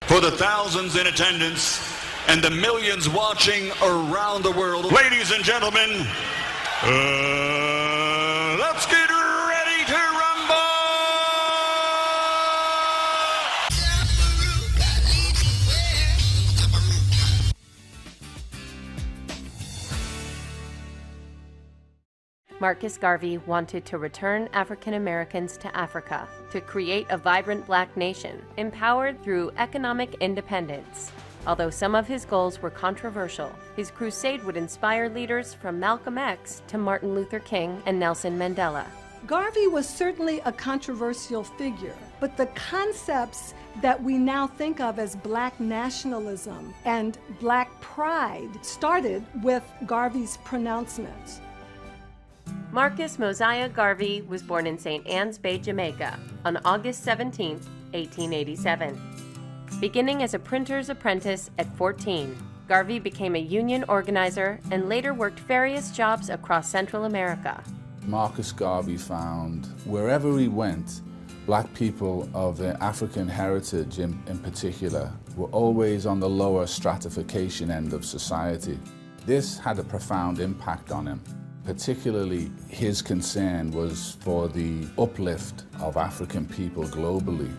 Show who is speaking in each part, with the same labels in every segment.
Speaker 1: for the thousands in attendance and the millions watching around the world. Ladies and gentlemen, let's get ready to rumble!
Speaker 2: Marcus Garvey wanted to return African Americans to Africa to create a vibrant black nation, empowered through economic independence. Although some of his goals were controversial, his crusade would inspire leaders from Malcolm X to Martin Luther King and Nelson Mandela.
Speaker 3: Garvey was certainly a controversial figure, but the concepts that we now think of as black nationalism and black pride started with Garvey's pronouncements.
Speaker 2: Marcus Mosiah Garvey was born in St. Ann's Bay, Jamaica, on August 17, 1887. Beginning as a printer's apprentice at 14, Garvey became a union organizer and later worked various jobs across Central America.
Speaker 4: Marcus Garvey found wherever he went, black people of African heritage in particular were always on the lower stratification end of society. This had a profound impact on him. Particularly, his concern was for the uplift of African people globally.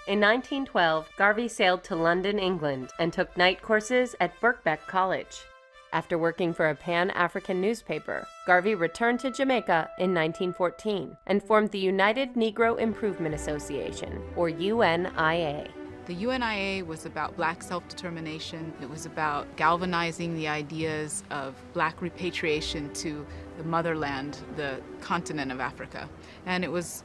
Speaker 2: In 1912, Garvey sailed to London, England, and took night courses at Birkbeck College. After working for a Pan-African newspaper, Garvey returned to Jamaica in 1914 and formed the United Negro Improvement Association, or UNIA.
Speaker 5: The UNIA was about black self-determination. It was about galvanizing the ideas of black repatriation to the motherland, the continent of Africa. And it was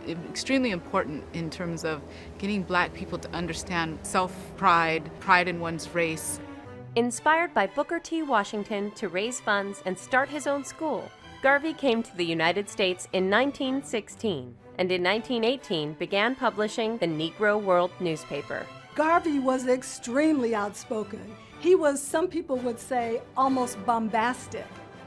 Speaker 5: extremely important in terms of getting black people to understand self-pride, pride in one's race.
Speaker 2: Inspired by Booker T. Washington to raise funds and start his own school, Garvey came to the United States in 1916. And in 1918 began publishing the Negro World newspaper.
Speaker 3: Garvey was extremely outspoken. He was, some people would say, almost bombastic.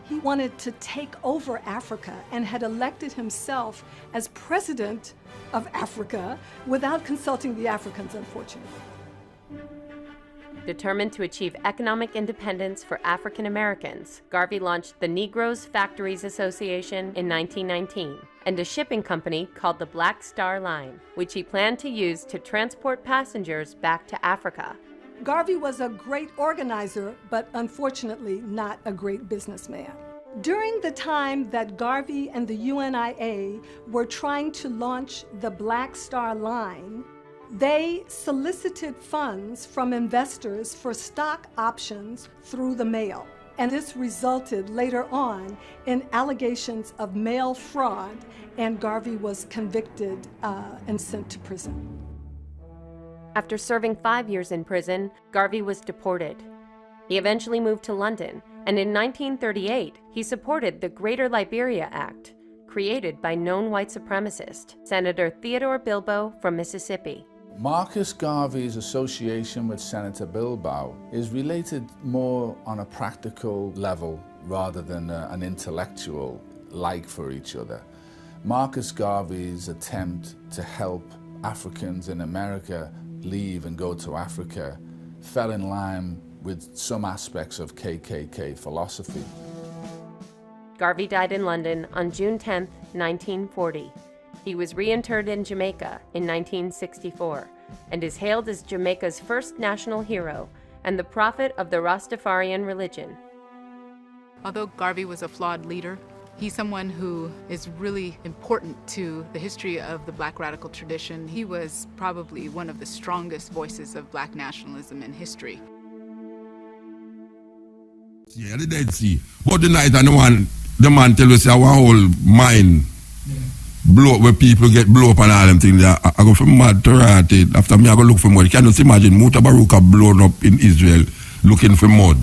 Speaker 3: He wanted to take over Africa and had elected himself as president of Africa without consulting the Africans, unfortunately.
Speaker 2: Determined to achieve economic independence for African Americans, Garvey launched the Negroes Factories Association in 1919 and a shipping company called the Black Star Line, which he planned to use to transport passengers back to Africa.
Speaker 3: Garvey was a great organizer, but unfortunately not a great businessman. During the time that Garvey and the UNIA were trying to launch the Black Star Line, they solicited funds from investors for stock options through the mail. And this resulted later on in allegations of mail fraud, and Garvey was convicted and sent to prison.
Speaker 2: After serving 5 years in prison, Garvey was deported. He eventually moved to London, and in 1938, he supported the Greater Liberia Act, created by known white supremacist, Senator Theodore Bilbo from Mississippi.
Speaker 4: Marcus Garvey's association with Senator Bilbo is related more on a practical level rather than an intellectual like for each other. Marcus Garvey's attempt to help Africans in America leave and go to Africa fell in line with some aspects of KKK philosophy.
Speaker 2: Garvey died in London on June 10, 1940. He was reinterred in Jamaica in 1964 and is hailed as Jamaica's first national hero and the prophet of the Rastafarian religion.
Speaker 5: Although Garvey was a flawed leader, he's someone who is really important to the history of the black radical tradition. He was probably one of the strongest voices of black nationalism in history.
Speaker 6: Yeah, the Dead Sea. But the night and the man tell us our whole mine blow up where people get blow up and all them things. I go from mad to rotted. After me I go look for mud. You can just imagine Mutabaruka blown up in Israel looking for mud.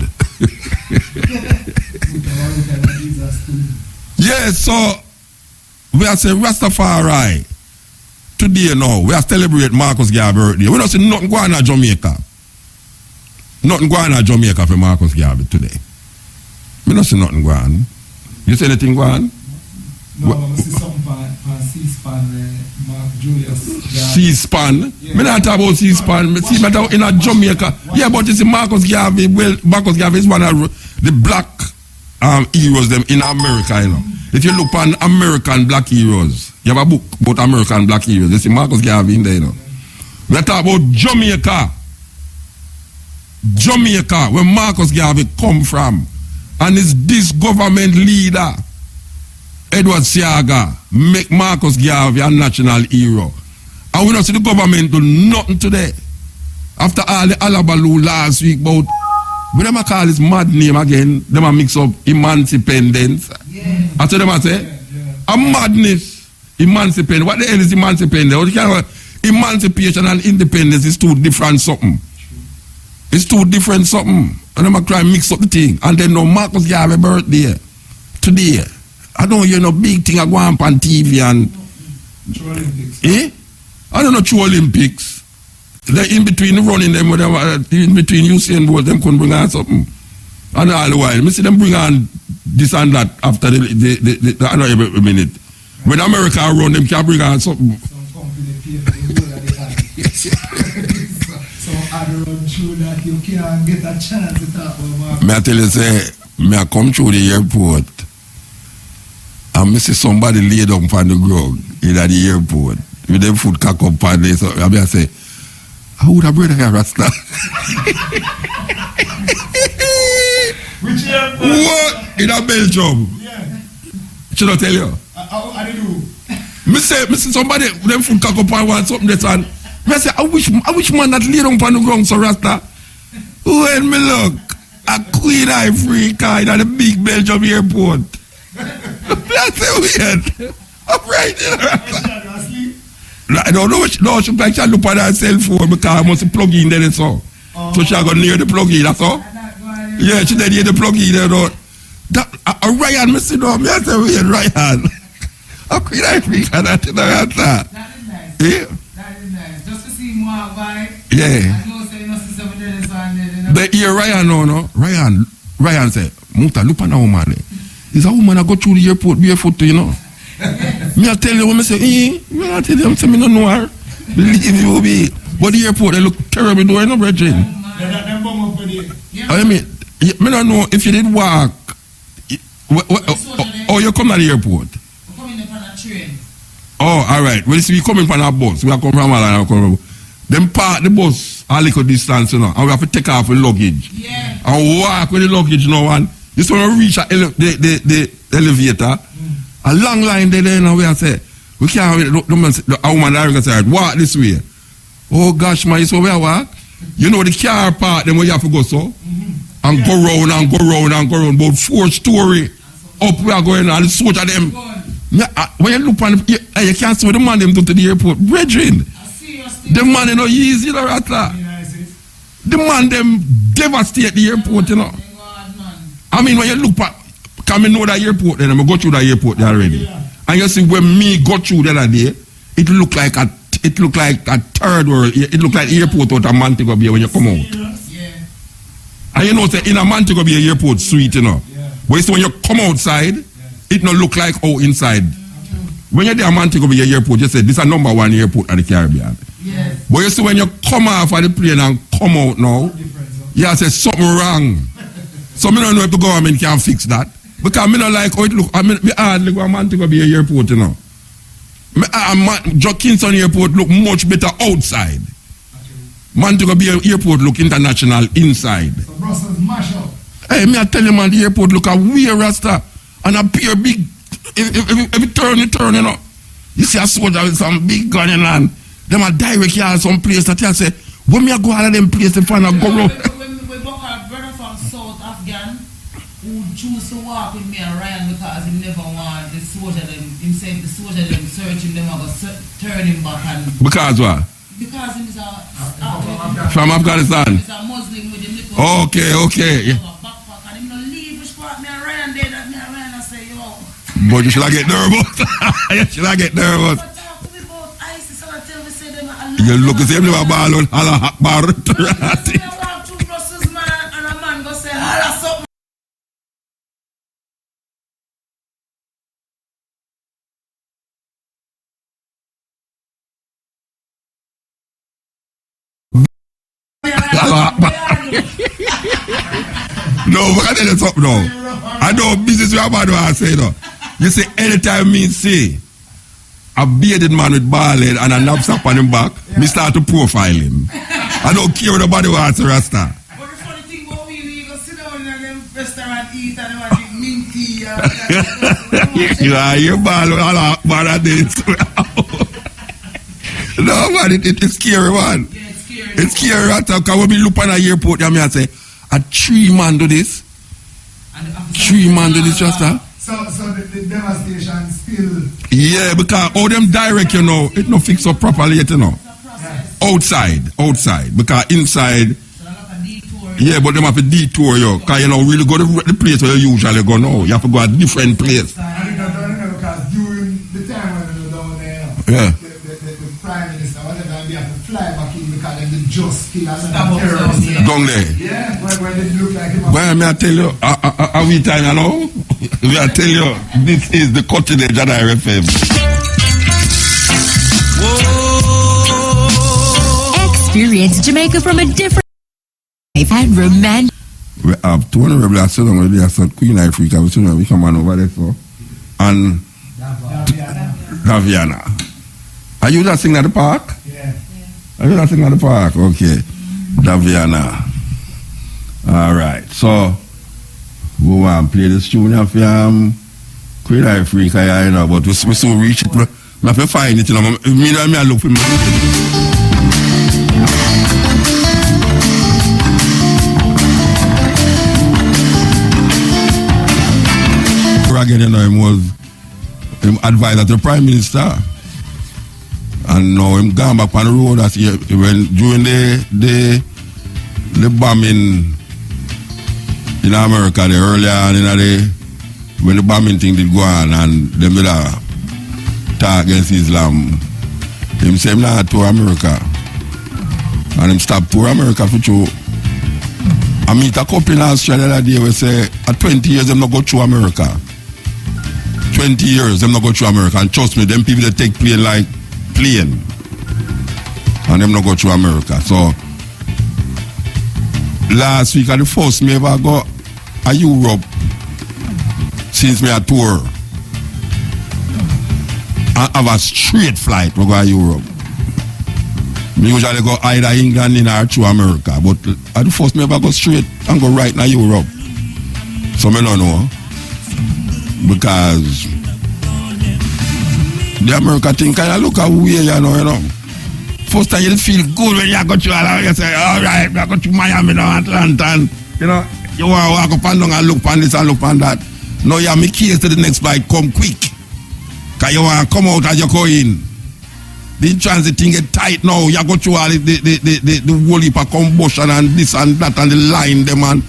Speaker 6: Yes, so we are saying Rastafari. Today now, we are celebrating Marcus Garvey birthday. We don't see nothing going on Jamaica. Nothing going on Jamaica for Marcus Garvey today. We don't see nothing going on. You see anything going on?
Speaker 7: No, we see some past C-SPAN, Mark Julius.
Speaker 6: C-SPAN? Yeah. Me not talk about C-SPAN. Me see me talk in a Jamaica. Yeah, but you see Marcus Garvey, well, Marcus Garvey is one of the black heroes them in America, you know. If you look on American black heroes, you have a book about American black heroes. You see Marcus Garvey in there, you know. We talk about Jamaica. Jamaica, where Marcus Garvey come from. And it's this government leader, Edward Seaga, make Marcus Garvey a national hero. And we don't see the government do nothing today. After all the alabaloo last week about, we never call his mad name again, them a mix up emancipendence. Yeah. That's what them a say. A madness, emancipendence. What the hell is emancipendence? Emancipation and independence is two different something. It's two different something. And I'm going to try and mix up the thing. And then no Marcus Garvey birthday today. I don't hear no big thing I go on TV and
Speaker 7: True Olympics.
Speaker 6: I don't know True Olympics. They in between running them, in between Usain Bolt, them couldn't bring on something. And all the while, I see them bring on this and that after the I don't know every minute. When America run, them can bring on something.
Speaker 7: Some company pay the whole of the hand. So I run through that you can't get a chance to talk about.
Speaker 6: Me I tell you, say, me I come through the airport and me see somebody laid up on the ground in the airport with them food cock up on there. So I say, how would I bring that Rasta?
Speaker 7: Which airport?
Speaker 6: What? In a Belgium.
Speaker 7: Yeah.
Speaker 6: Should I tell you?
Speaker 7: How do you do?
Speaker 6: Me see somebody with them food cock up on one something that's on. Me say, I wish man that laid up on the ground so Rasta. When me look, a Queen Africa in the big Belgium airport. That's weird. I'm right there. I don't know what she like she look at her cell phone because I must plug in there so. So she got near the plug in, that's all. Yeah, she did near the plug in there. That Ryan, me see no, me I say weird Ryan. A Queen Africa that in the answer.
Speaker 7: That is nice.
Speaker 6: Yeah.
Speaker 7: That is nice. Just to see him walk by.
Speaker 6: Yeah.
Speaker 7: I know say you know see somebody there so
Speaker 6: But here Ryan no. Ryan say, Muta, look at a woman. Is a woman that go through the airport barefoot, you know. Me I tell you when I say, me I tell you, I say me no know her. Believe you be. But the airport they look terrible doing no brethren. I mean, me don't know if you did walk. Oh, you come to the airport.
Speaker 7: We come in on a train.
Speaker 6: Oh, all right. Well, see, we coming from a bus. We are coming from Malaya. Them park the bus a little distance, you know, and we have to take off the luggage.
Speaker 7: Yeah.
Speaker 6: And walk with the luggage, you know, and just when we reach the elevator, a long line there, you know, we say, we can't wait, the woman that said, walk this way. Oh gosh, man, so we walk. You know the car part, then we have to go so. And go round and go round and go round. About 4-story up we are going and the soldier them. When you look on you can't see what the man them do to the airport. Brethren, the man you know easy, you know, Rattler. The man them devastate the airport, you know. I mean when you look at come in know that airport then I go through that airport there already. And you see when me go through the other day, it look like a third world. It look like airport out of Montego Bay when you come out. And you know, say in a Montego Bay airport suite, you know. But you see when you come outside, it not look like how inside. When you're there at Montego Bay airport, you say this is number one airport in the Caribbean. But you see when you come off of the plane and come out now, you say something wrong. So I don't know if the government can fix that. Because I don't like how it look. I mean, I hardly go to Montego Bay airport, you know. Kingston airport look much better outside. Montego Bay airport look international inside.
Speaker 7: So Brussels mash up.
Speaker 6: Hey, me I tell you man, the airport look a weird rasta and appear big. If you turn, you know. You see a soldier with some big gun in hand. Them a direct you some place that you say, when me I go out of them place, they find a go round.
Speaker 7: We got a brother from South Afghan who choose to walk with me and Ryan because he never want the soldier them. He said the soldier them searching them about turn him back and.
Speaker 6: Because what?
Speaker 7: Because he's
Speaker 6: from Afghanistan.
Speaker 7: He's a Muslim with him little.
Speaker 6: Okay.
Speaker 7: Backpack and him no leave which part me and Ryan did that me and Ryan I say yo.
Speaker 6: But you should get nervous. You should get nervous. You look at him like a ball on Allah Akbar. I tell you something now. I know business where about I say though. You see, anytime me see a bearded man with bald head and a knapsack on him back, me start to profile him. I don't care what nobody wants to Rasta.
Speaker 7: But the funny thing about me, you go sit down in them restaurant, eat, and they drink minty.
Speaker 6: You are your ball, all man of this. No man, it's scary man.
Speaker 7: Yeah, it's scary.
Speaker 6: It's scary right now, because when we look on the airport, I say, a 3 man do this? 3 man do this, Rasta?
Speaker 8: So the devastation still...
Speaker 6: Yeah, because all them direct, you know, it no fix up properly yet, you know. Outside, because inside, yeah, but them have to detour you, because you know, really go to the place where you usually go now. You have to go a different place.
Speaker 8: I don't know, because during the time when we were down there,
Speaker 6: yeah.
Speaker 8: the Prime Minister, whatever, they have to fly back in because they just kill another terrorist.
Speaker 6: Down there.
Speaker 8: Yeah, when it look like him.
Speaker 6: Well, may I tell you, are we time, you know? We are tell you, this is the Cutting Edge at RFM.
Speaker 9: Experience Jamaica from a different life and romantic.
Speaker 6: We have two honorable asylum, we have some Queen Africa, we come on over there for. And Daviana. Are you that singing at the park?
Speaker 8: Yeah.
Speaker 6: Are you that singing at the park? Okay. Daviana. All right. So, we want to play this tune of Queen Africa, you know, but we soon reach it. I have to find it, you know. Me I look for me. Again, you know, him advisor to the Prime Minister. And now him gone back on the road as when during the bombing in America, the earlier on in the when the bombing thing did go on and them did talk against Islam, him say him not to America. And him stop to America for true. I meet a couple in Australia that day we say at 20 years them not go through America. 20 years them not go through America, and trust me, them people that take plane like plane and them not go through America. So last week at the first me ever go to Europe since me a tour and have a straight flight to go to Europe. Me usually go either England in or through America, but at the first me ever go straight and go right to Europe. So me don't know, because the America thing kind of look away, you know. First time you feel good when you go to you say, all right, I go to Miami now, Atlanta, and, you know, you want to walk up and down and look on this and look on that. Now you have me case to the next flight, come quick. Because you want to come out as you go in. The transit thing get tight now. You go through all the whole heap of combustion and this and that and the line them and,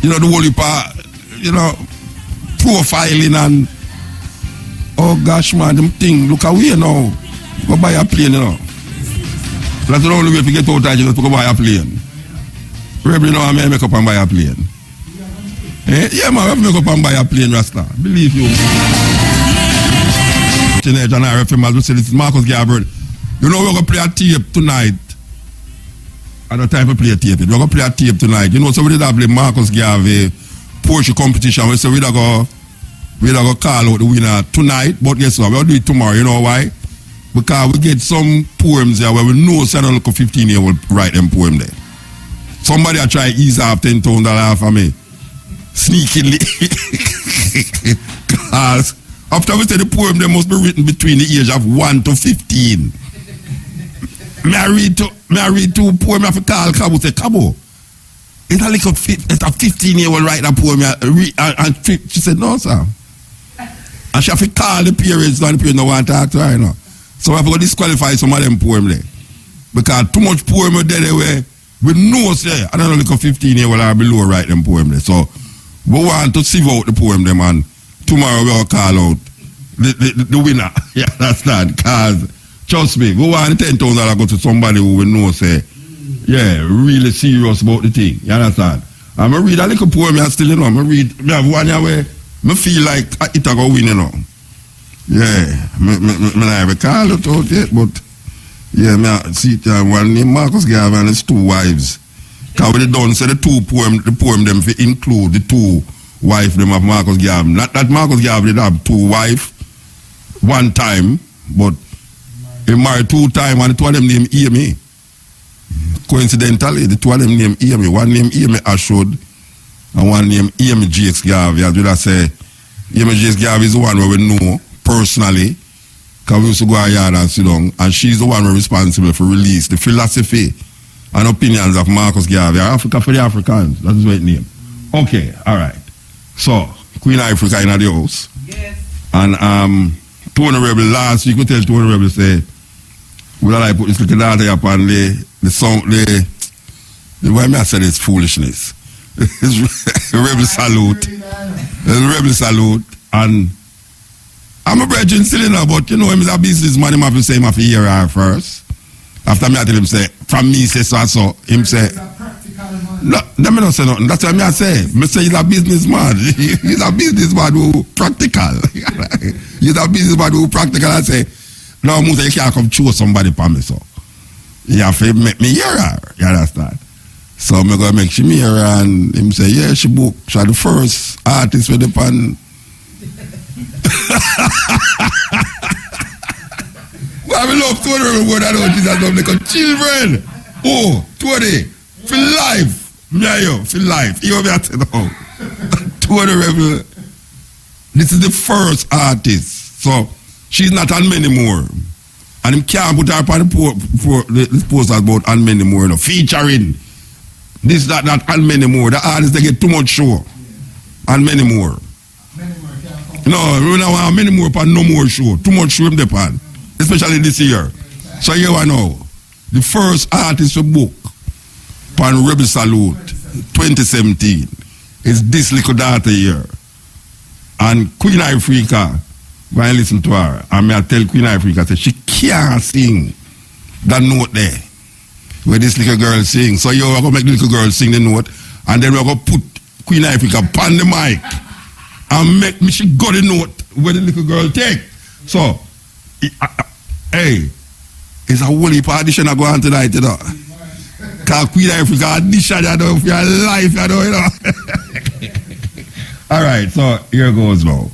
Speaker 6: you know, the whole heap of, you know, profiling and, oh gosh man, them thing look away now. Go buy a plane, you know. That's the only way to get out of just to go buy a plane. Rebel, you know, I make up and buy a plane. Eh? Yeah man, I make up and buy a plane, Rasta. Believe you. Teenage and RFM, as we say, this is Marcus Garvey. You know we're going to play a tape tonight. I don't have time to play a tape. We're going to play a tape tonight. You know, so we did have the Marcus Garvey Porsche competition. We say we're going to call out the winner tonight, but guess what? We'll do it tomorrow. You know why? Because we get some poems there where we know someone like a 15-year-old write them poem there. Somebody will try ease off $10,000 for me. Sneakily. Because after we say the poem, they must be written between the age of 1 to 15. Me I read two poem of a call Cabo, say Cabo. It's a 15-year-old write a poem and she said, no, sir. And she have to call the parents, and the parents don't want to talk to her, you know. So I have to disqualify some of them poem there. Because too much poem there where we know, say, I don't know, like a 15-year-old or below write them poem there. So we want to sieve out the poem them, and tomorrow we'll call out the winner. Yeah, that's that. Because, trust me, we want the $10,000 go to somebody who we know, say, yeah, really serious about the thing. You understand? I'm going to read a little poem, I still, you know, I have one year where I feel like it a go win, you know. Yeah, I never call it out yet, but yeah, I see one named Marcus Garvey and his 2 wives. Because when they done, say the poem them fi include the two wife them of Marcus Garvey. Not that Marcus Garvey did have two wife one time, but he married 2 times and the 2 of them named Amy. Coincidentally, the 2 of them named Amy. One named Amy Ashwood and one named Amy Jakes Garvey. As I say, Amy Jakes Garvey is the one where we know personally, because we used to go out yard and sit down, and she's the one responsible for release the philosophy and opinions of Marcus Garvey. Africa for the Africans. That's his right name. Okay, all right. So, Queen Africa in the house.
Speaker 7: Yes.
Speaker 6: And Tony Rebel last week, we tell Tony Rebel say, would I like put this little data up on the song, the why me I said it's foolishness. It's Rebel salute. The Rebel salute. And I'm a brethren still in there, but you know him is a businessman, him have to say him have to hear her first. After me I tell him say, from me say so, him say, no, let me not say nothing. That's what I say. Me say he's a businessman. He's a businessman who practical. He's a businessman who practical. I say, no, Musa, you can't come choose somebody for me, so. You have to make me hear her. You understand? So I'm going to make she hear her, and him say, yeah, she book. She's the first artist with the pan. Well, I love Tony Rebel, I know Jesus love like children. Oh, Tony, for life. Yeah, for life. You have to know. Tony Rebel, this is the first artist. So she's not on many more. And him can't put her on the poster about on many more. No. Featuring this, that, and many more. The artists, they get too much show. And many more. No, we don't want many more upon no more show. Too much show in the pan. Especially this year. So here I know. The first artist to book Pan Rebel Salute 2017 is this little daughter here. And Queen Africa, when I listen to her, and I tell Queen Africa, say she can't sing that note there where this little girl sings. So you're going to make the little girl sing the note, and then we're going to put Queen Africa on the mic and make me she got the note where the little girl take. So, hey, it's a whole heap of audition I go on tonight, you know. Because Queen Africa audition, you know, for your life, you know. All right, so here goes now.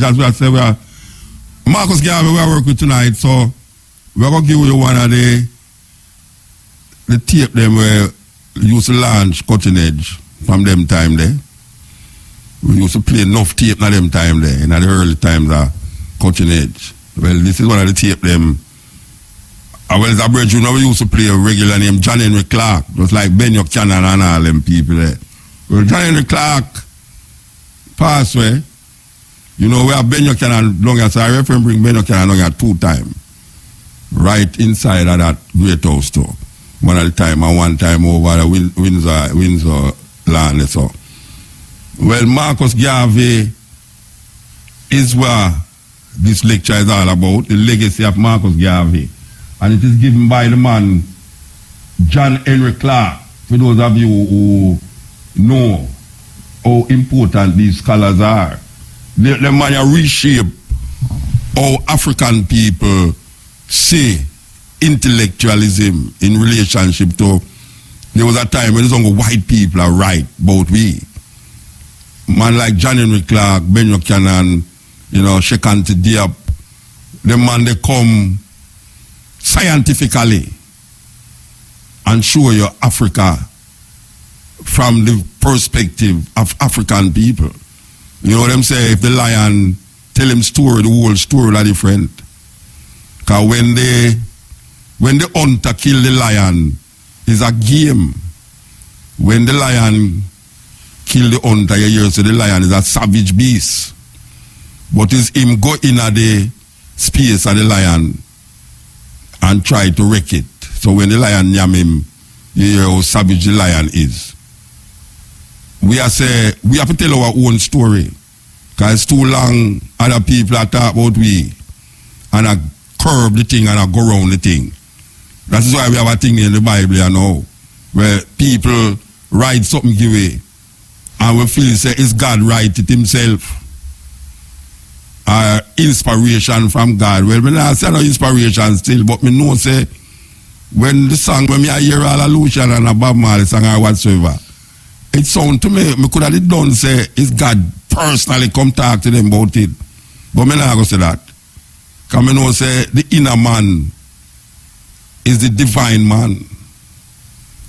Speaker 6: As we say, Marcus Garvey we are working tonight, so we're going to give you one of the tape them where we used to launch Cutting Edge from them time there. We used to play enough tape in them time there, in the early times of Cutting Edge. Well, this is one of the tape them. Well, as a bridge, you know, we used to play a regular name, John Henry Clark, just like Ben Buchanan and all them people there. Well, John Henry Clark passed away. You know, we have Ben Buchanan long as I reference bring Ben Buchanan long at 2 times. Right inside of that great house too. One at a time and one time over the Windsor land. So. Well, Marcus Garvey is where this lecture is all about, the legacy of Marcus Garvey. And it is given by the man John Henry Clark, for those of you who know how important these scholars are. The man reshape how African people see intellectualism in relationship to. There was a time when only white people are right about we. Man like John Henry Clark, Ben Buchanan, Shekinah Diop, the man they come scientifically and show you Africa from the perspective of African people. You know what I'm saying? If the lion tell him story, the whole story is different. Because when the hunter kill the lion, it's a game. When the lion kill the hunter, you hear so the lion is a savage beast. But it's him go in at the space of the lion and try to wreck it. So when the lion yam him, you hear how savage the lion is. We have to tell our own story. Because it's too long other people are talk about we and I curb the thing and I go around the thing. That is why we have a thing in the Bible now where people write something give away and we feel say it's God write it himself. Inspiration from God. Well, me not say no inspiration still, but me know say when the song when me hear all Lucian and a Bob Marley song or whatsoever, it sound to me could have done say it's God personally come talk to them about it. But me not go say that. Because me know say the inner man is the divine man.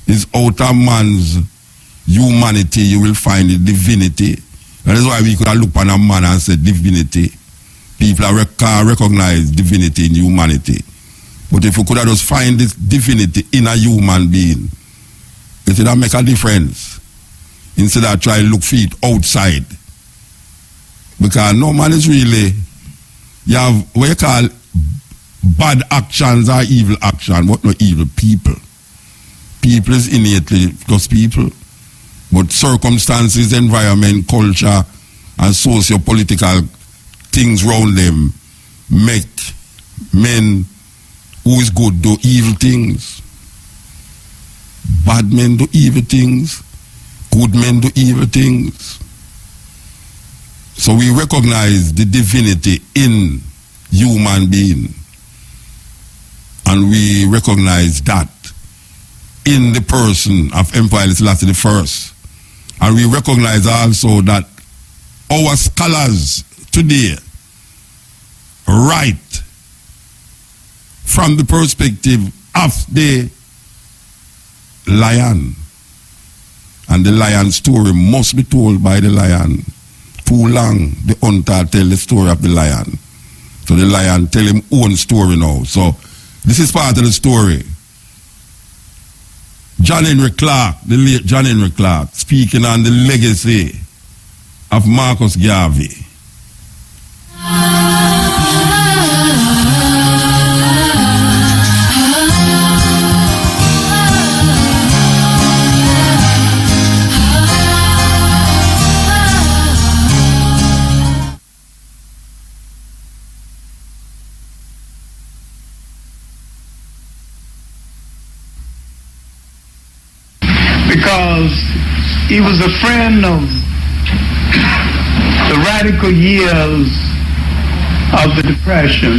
Speaker 6: It's out of man's humanity you will find the divinity. That is why we could have looked on a man and said divinity. People can't recognize divinity in humanity. But if you could have just find this divinity in a human being, it would make a difference. Instead of trying to look for it outside. Because no man is really, you have what you call bad actions or evil action, but not evil people. People is innately just people. But circumstances, environment, culture, and socio-political things around them make men who is good do evil things. Bad men do evil things. Good men do evil things. So we recognize the divinity in human being. And we recognize that in the person of Emperor Selassie I. And we recognize also that our scholars today write from the perspective of the lion. And the lion story must be told by the lion. Too long, the hunter tell the story of the lion. So the lion tell him own story now. So this is part of the story. John Henry Clark, the late John Henry Clark, speaking on the legacy of Marcus Garvey.
Speaker 10: Because he was a friend of the radical years of the Depression.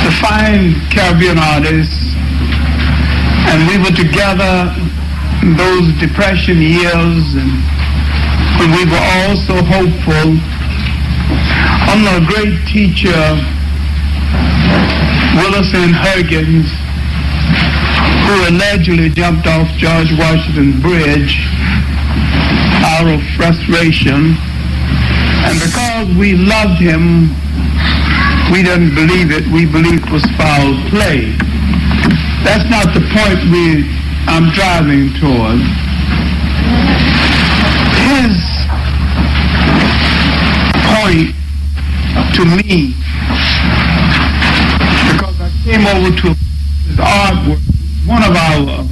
Speaker 10: The fine Caribbean artist, and we were together in those Depression years, and when we were all so hopeful. Under a great teacher, Willison Huggins, who allegedly jumped off George Washington Bridge out of frustration. And because we loved him, we didn't believe it. We believed it was foul play. That's not the point I'm driving toward. His point to me, because I came over to his artwork, one of our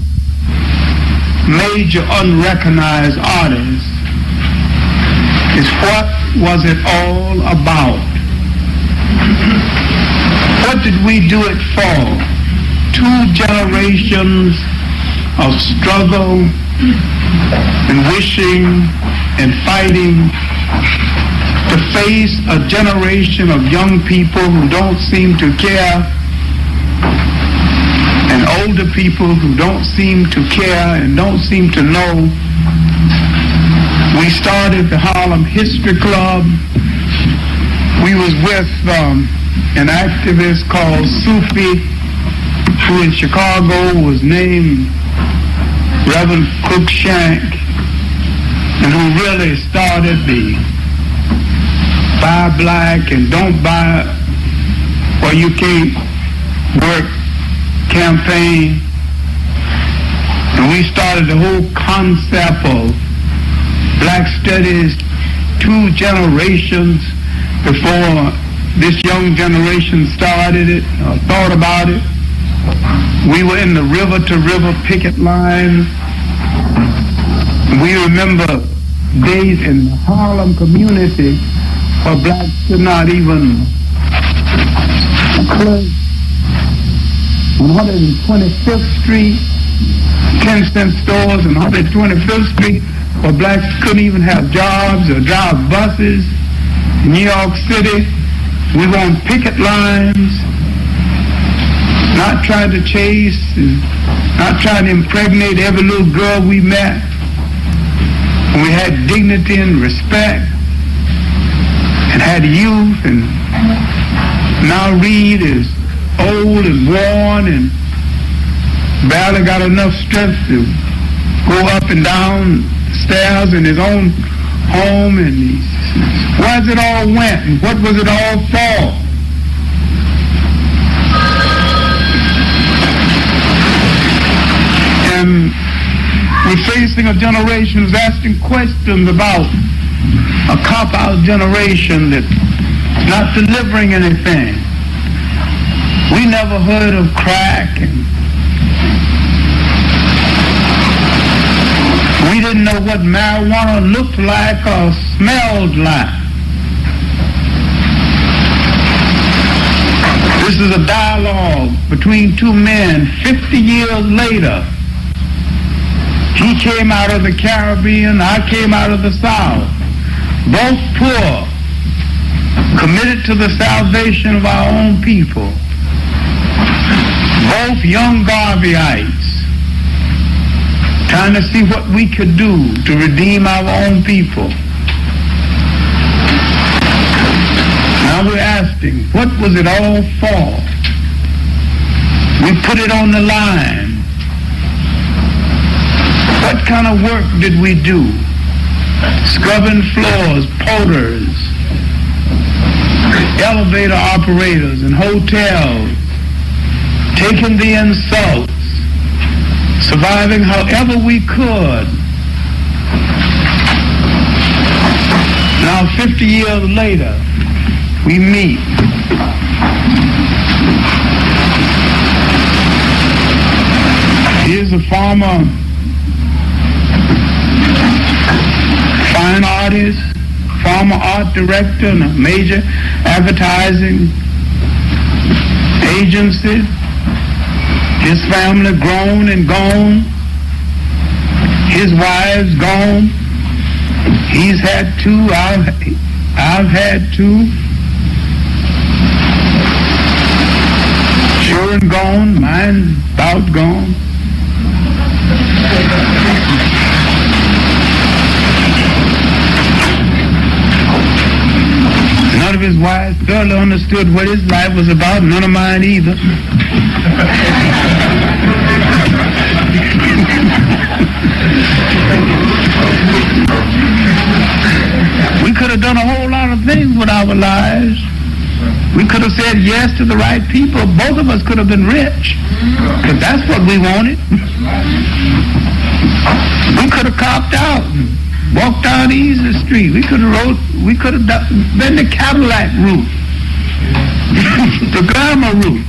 Speaker 10: major unrecognized artists, is what was it all about? What did we do it for? 2 generations of struggle, and wishing and fighting to face a generation of young people who don't seem to care, and older people who don't seem to care and don't seem to know. We started the Harlem History Club. We was with an activist called Sufi, who in Chicago was named Reverend Cruikshank, and who really started the buy black and don't buy or you can't work campaign. And we started the whole concept of black studies 2 generations before this young generation started it, or thought about it. We were in the river-to-river picket line. We remember days in the Harlem community where blacks could not even close 125th Street, 10-cent stores on 125th Street, where blacks couldn't even have jobs or drive buses. In New York City, we were on picket lines, not trying to chase, not trying to impregnate every little girl we met. We had dignity and respect, and had youth, and now Reed is old and worn and barely got enough strength to go up and down stairs in his own home, and where's it all went, and what was it all for? And we're facing a generation who's asking questions about a cop-out generation that's not delivering anything. We never heard of crack, and we didn't know what marijuana looked like or smelled like. This is a dialogue between 2 men 50 years later. He came out of the Caribbean, I came out of the South. Both poor, committed to the salvation of our own people. Both young Garveyites, trying to see what we could do to redeem our own people. Now we're asking, what was it all for? We put it on the line. What kind of work did we do? Scrubbing floors, porters, elevator operators in hotels, taking the insults, surviving however we could. Now 50 years later, we meet. Here's a former fine artist, former art director in a major advertising agency. His family grown and gone. His wife's gone. He's had 2. I've had 2. Children gone. Mine about gone. None of his wives thoroughly understood what his life was about, none of mine either. We could have done a whole lot of things with our lives. We could have said yes to the right people. Both of us could have been rich, because that's what we wanted. We could have copped out and walked down Easy Street. We could have been the Cadillac route, the glamour route.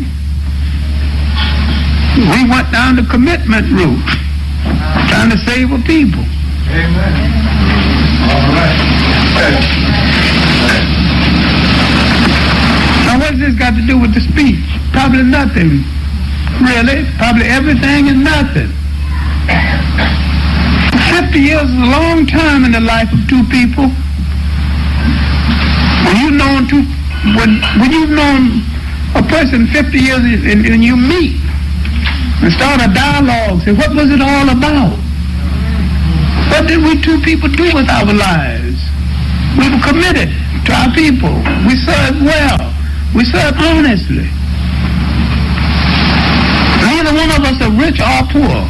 Speaker 10: We went down the commitment route, trying to save a people. Amen. All right. Now what's this got to do with the speech? Probably nothing, really. Probably everything and nothing. 50 years is a long time in the life of two people. When you've known a person 50 years and you meet and start a dialogue, say, what was it all about? What did we two people do with our lives? We were committed to our people. We served well. We served honestly. Neither one of us are rich or poor.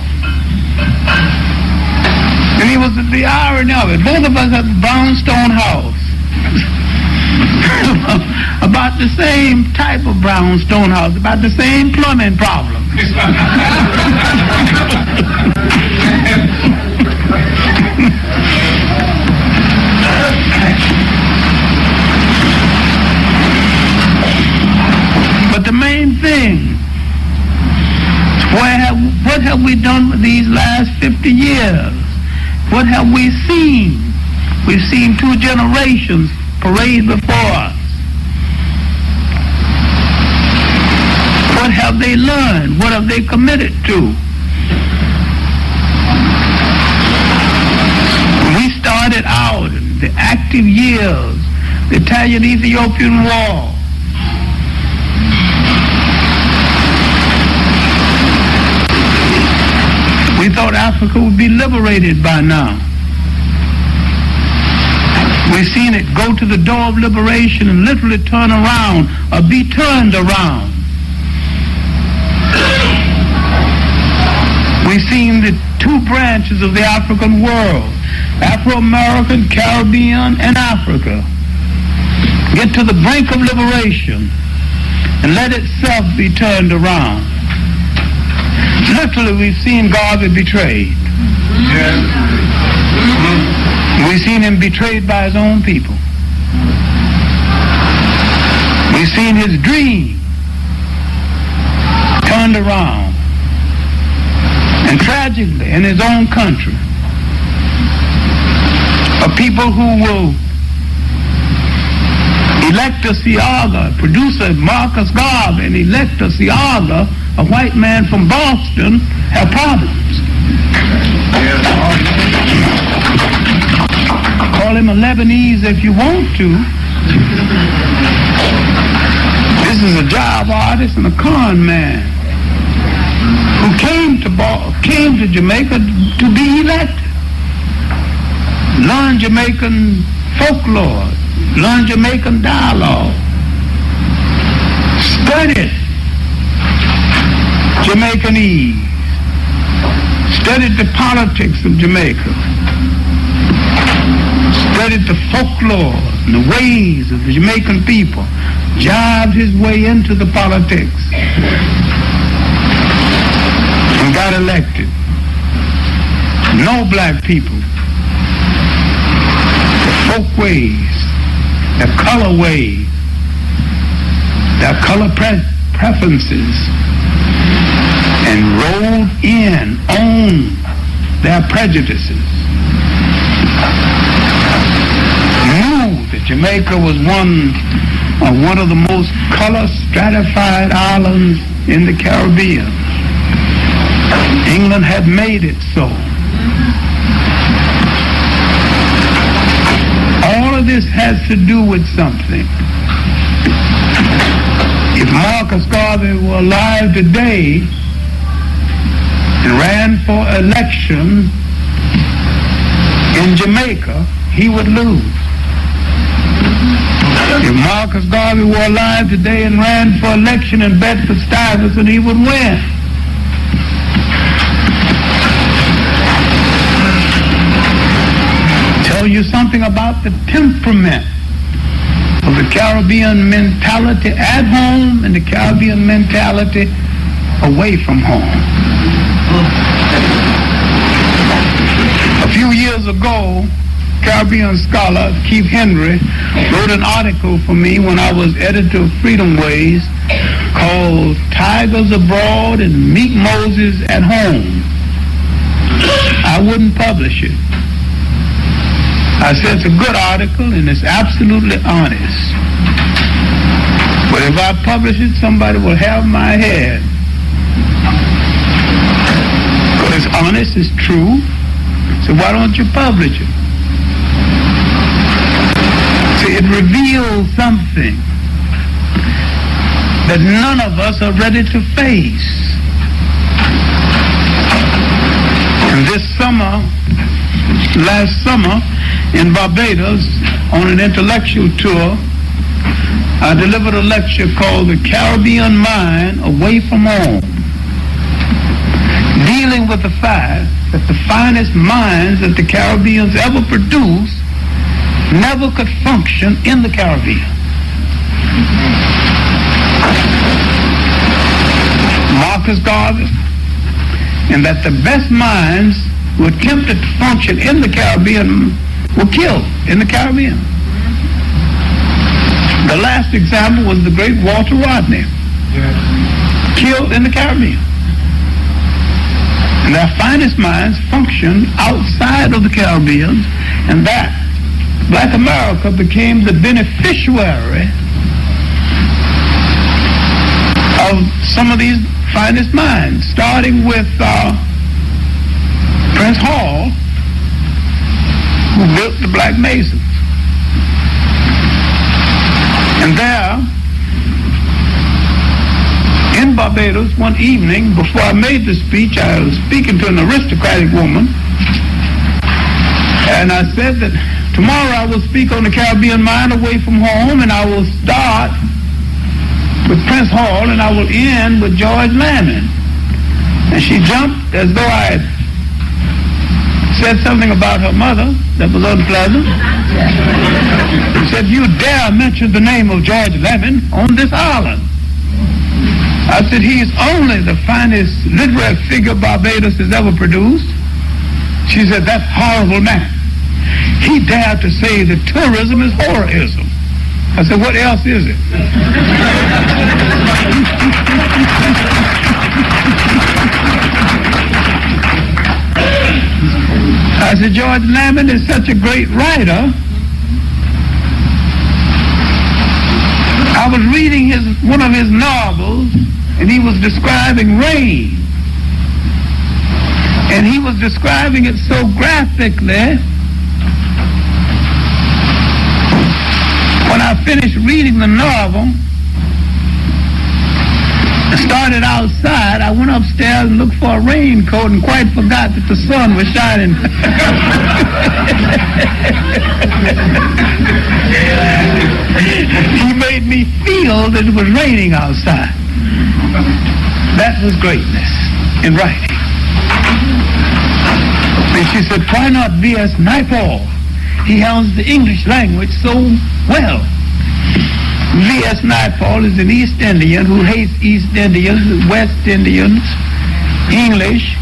Speaker 10: And it was the irony of it. Both of us had a brownstone house. About the same type of brownstone house, about the same plumbing problem. But the main thing is what have we done with these last 50 years? What have we seen? We've seen two generations parade before us. What have they learned? What have they committed to? We started out in the active years, the Italian-Ethiopian War. We thought Africa would be liberated by now. We've seen it go to the door of liberation and literally turn around or be turned around. We've seen the two branches of the African world, Afro-American, Caribbean, and Africa, get to the brink of liberation and let itself be turned around. Literally, we've seen Garvey betrayed. We've seen him betrayed by his own people. We've seen his dream turned around. And tragically, in his own country, a people who will elect a Seaga, producer Marcus Garvey, and elect a Seaga, a white man from Boston, have problems. Call him a Lebanese if you want to. This is a job artist and a con man who came to Jamaica to be elected. Learn Jamaican folklore, learn Jamaican dialogue, studied Jamaicanese, studied the politics of Jamaica, studied the folklore and the ways of the Jamaican people, jived his way into the politics, and got elected. No black people. Their folk ways, their color ways, their color preferences, and rolled in on their prejudices. Knew that Jamaica was one of the most color stratified islands in the Caribbean. England had made it so. All of this has to do with something. If Marcus Garvey were alive today and ran for election in Jamaica, he would lose. If Marcus Garvey were alive today and ran for election in Bedford-Stuyvesant, he would win. Tell you something about the temperament of the Caribbean mentality at home and the Caribbean mentality away from home. A few years ago, Caribbean scholar Keith Henry wrote an article for me when I was editor of Freedom Ways called Tigers Abroad and Meek Moses at Home. I wouldn't publish it. I said it's a good article and it's absolutely honest. But if I publish it, somebody will have my head. But it's honest, it's true. So why don't you publish it? See, it reveals something that none of us are ready to face. And this summer, last summer, in Barbados, on an intellectual tour, I delivered a lecture called The Caribbean Mind Away from Home, dealing with the fact that the finest minds that the Caribbeans ever produced never could function in the Caribbean. Marcus Garvey, and that the best minds who attempted to function in the Caribbean were killed in the Caribbean. The last example was the great Walter Rodney, killed in the Caribbean. And their finest minds functioned outside of the Caribbean, and that Black America became the beneficiary of some of these finest minds, starting with Prince Hall, who built the Black Masons. And there, in Barbados, one evening, before I made the speech, I was speaking to an aristocratic woman, and I said that tomorrow I will speak on the Caribbean mind away from home, and I will start with Prince Hall, and I will end with George Lamon. And she jumped as though I had said something about her mother that was unpleasant. She said, "You dare mention the name of George Lamon on this island?" I said, "He is only the finest literary figure Barbados has ever produced." She said, "That horrible man. He dared to say that tourism is horrorism." I said, "What else is it?" I said, "George Lamon is such a great writer. I was reading one of his novels, and he was describing rain. And he was describing it so graphically. When I finished reading the novel and started outside, I went upstairs and looked for a raincoat and quite forgot that the sun was shining. He made me feel that it was raining outside. That was greatness in writing. And she said, "Why not V.S. Naipaul? He handles the English language so well." V.S. Naipaul is an East Indian who hates East Indians, West Indians, English,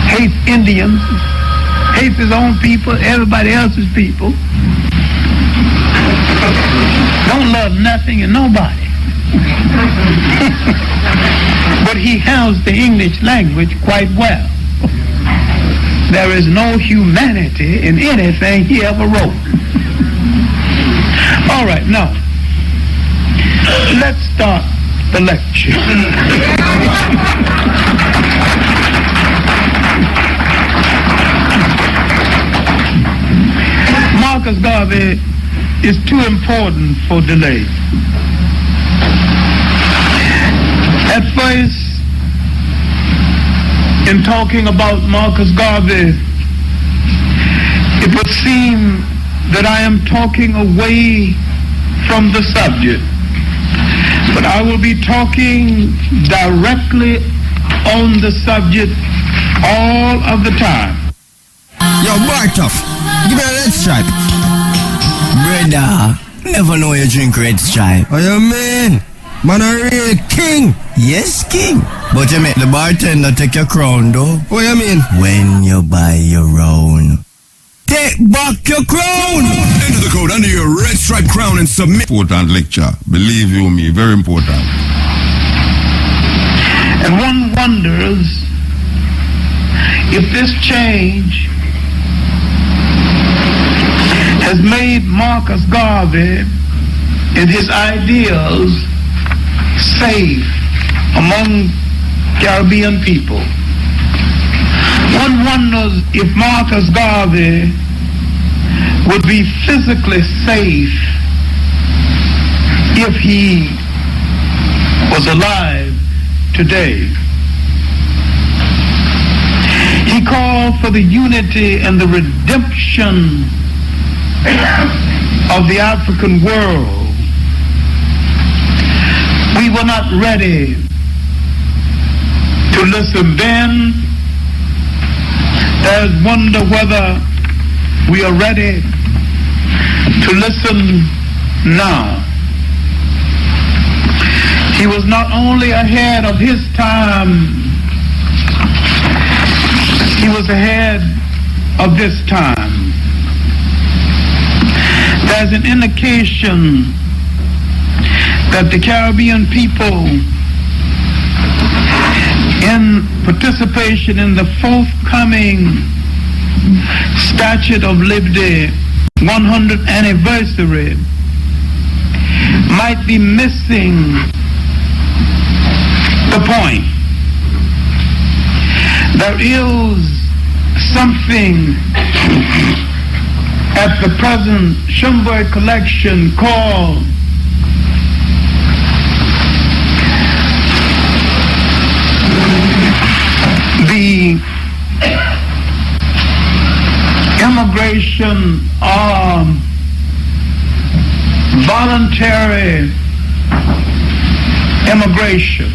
Speaker 10: hates Indians, hates his own people, everybody else's people. Don't love nothing and nobody. But he handles the English language quite well. There is no humanity in anything he ever wrote. All right, now, let's start the lecture. Marcus Garvey is too important for delay. At first, in talking about Marcus Garvey, it would seem that I am talking away from the subject, but I will be talking directly on the subject all of the time.
Speaker 11: Yo, Bartoff, give me a red stripe. Brother, never know you drink red stripe. What you mean? Man, a real king. Yes, king. But you make the bartender take your crown, though. What you mean? When you buy your own. Take back your crown!
Speaker 6: Enter the code under your red stripe crown and submit. Important lecture. Believe you me, very important.
Speaker 10: And one wonders if this change has made Marcus Garvey and his ideals safe among Caribbean people. One wonders if Marcus Garvey would be physically safe if he was alive today. He called for the unity and the redemption of the African world. We were not ready to listen then. There's wonder whether we are ready to listen now. He was not only ahead of his time, he was ahead of this time. There's an indication that the Caribbean people, in participation in the forthcoming Statue of Liberty 100th anniversary, might be missing the point. There is something at the present Schomburg collection called the immigration voluntary immigration,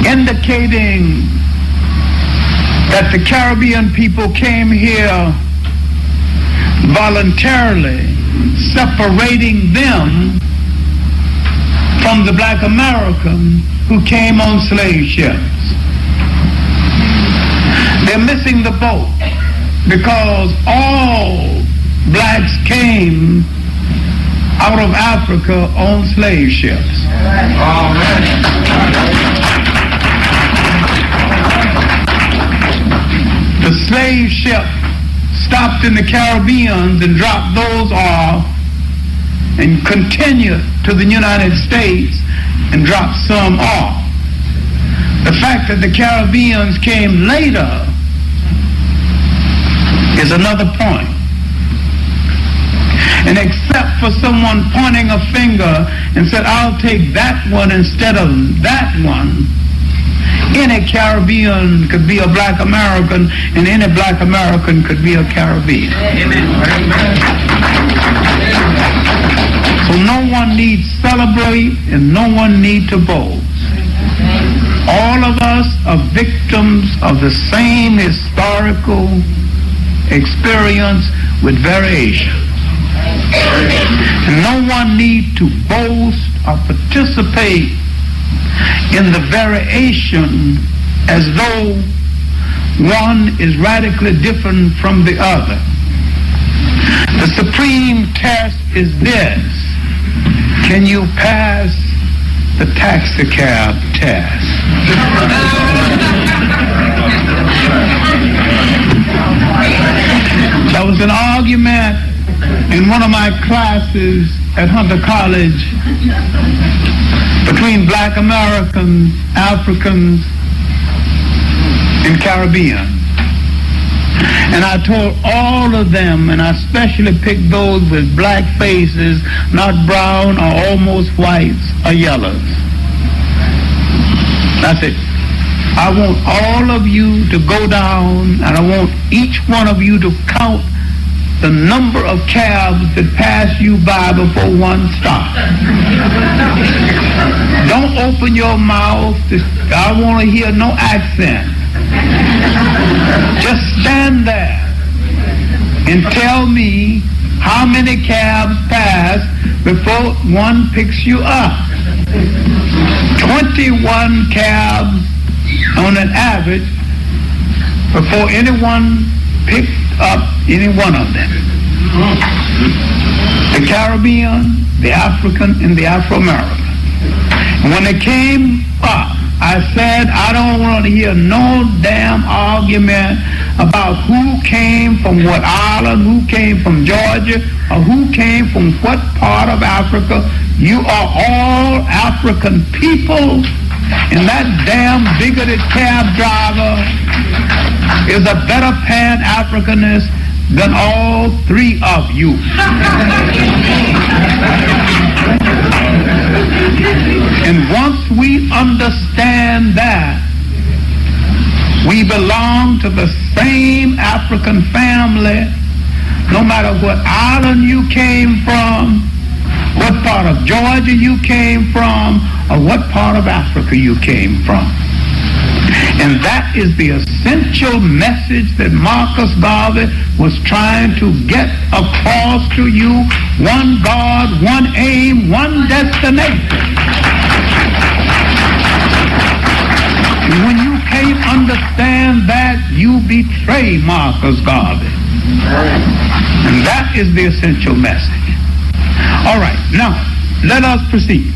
Speaker 10: indicating that the Caribbean people came here voluntarily, separating them from the black Americans who came on slave ships. They're missing the boat because all blacks came out of Africa on slave ships. The slave ship stopped in the Caribbean and dropped those off and continued to the United States and dropped some off. The fact that the Caribbeans came later is another point. And except for someone pointing a finger and said, I'll take that one instead of that one, any Caribbean could be a black American, and any black American could be a Caribbean. So no one needs celebrate and no one need to boast. All of us are victims of the same historical experience with variation. And no one need to boast or participate in the variation as though one is radically different from the other. The supreme test is this: can you pass the taxi cab test? There was an argument in one of my classes at Hunter College between black Americans, Africans, and Caribbean. And I told all of them, and I especially picked those with black faces, not brown or almost whites or yellows. I said, I want all of you to go down, and I want each one of you to count the number of cabs that pass you by before one stops. Don't open your mouth. I want to hear no accent. Just stand there and tell me how many cabs pass before one picks you up. 21 cabs on an average before anyone picked up any one of them. The Caribbean, the African, and the Afro-American. When they came up, I said, I don't want to hear no damn argument about who came from what island, who came from Georgia, or who came from what part of Africa. You are all African people And that damn bigoted cab driver is a better Pan-Africanist than all three of you. And once we understand that we belong to the same African family, no matter what island you came from, what part of Georgia you came from, or what part of Africa you came from. And that is the essential message that Marcus Garvey was trying to get across to you. One God, one aim, one destination. And when you can't understand that, you betray Marcus Garvey. And that is the essential message. All right, now, let us proceed.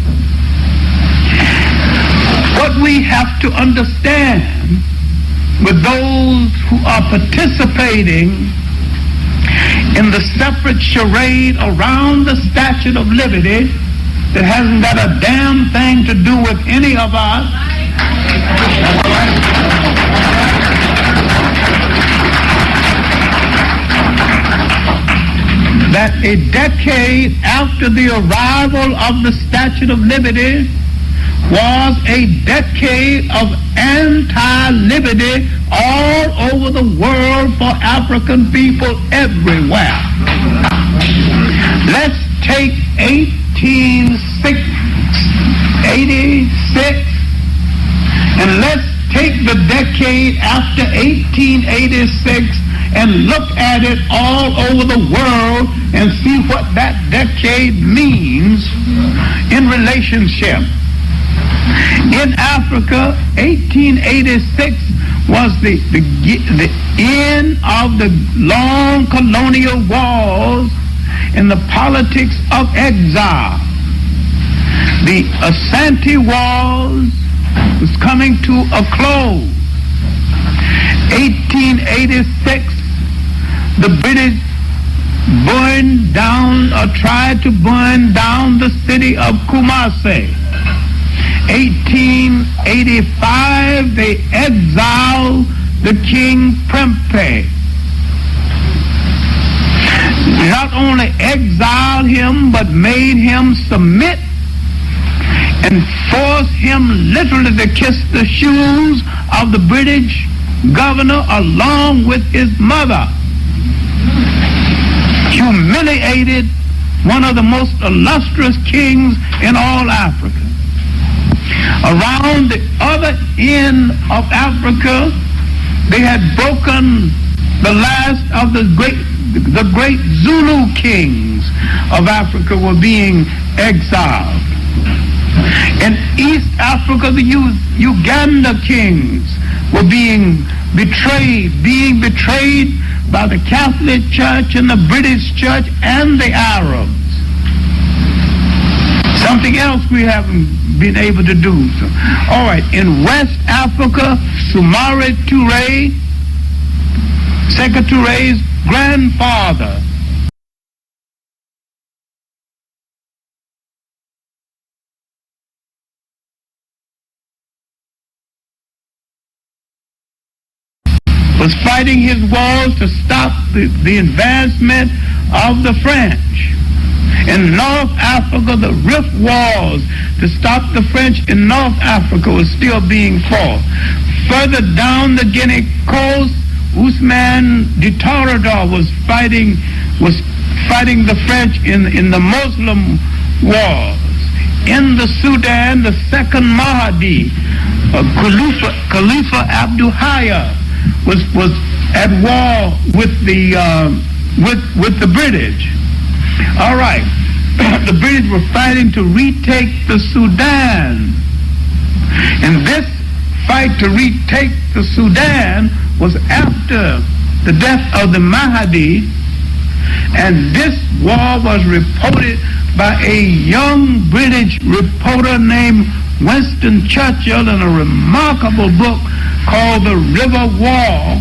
Speaker 10: What we have to understand with those who are participating in the separate charade around the Statue of Liberty that hasn't got a damn thing to do with any of us, that a decade after the arrival of the Statue of Liberty was a decade of anti-liberty all over the world for African people everywhere. Let's take 1886 and let's take the decade after 1886 and look at it all over the world and see what that decade means in relationship. In Africa, 1886 was the end of the long colonial wars and the politics of exile. The Asante Wars was coming to a close. 1886, the British burned down or tried to burn down the city of Kumasi. 1885, they exiled the King Prempeh. Not only exiled him, but made him submit and forced him literally to kiss the shoes of the British governor along with his mother. Humiliated one of the most illustrious kings in all Africa. Around the other end of Africa, they had broken the last of the great Zulu kings of Africa were being exiled. In East Africa, the Uganda kings were being betrayed by the Catholic Church and the British Church and the Arabs. Something else we haven't been able to do. So, all right, in West Africa, Soumaré Touré, Sékou Touré's grandfather, was fighting his wars to stop the advancement of the French. In North Africa, the Rift Wars to stop the French in North Africa was still being fought. Further down the Guinea coast, Ousmane de Torador was fighting the French in the Muslim wars. In the Sudan, the second Mahdi, Khalifa Abdul Hayya, was at war with the British. All right, the British were fighting to retake the Sudan. And this fight to retake the Sudan was after the death of the Mahdi. And this war was reported by a young British reporter named Winston Churchill in a remarkable book called The River War.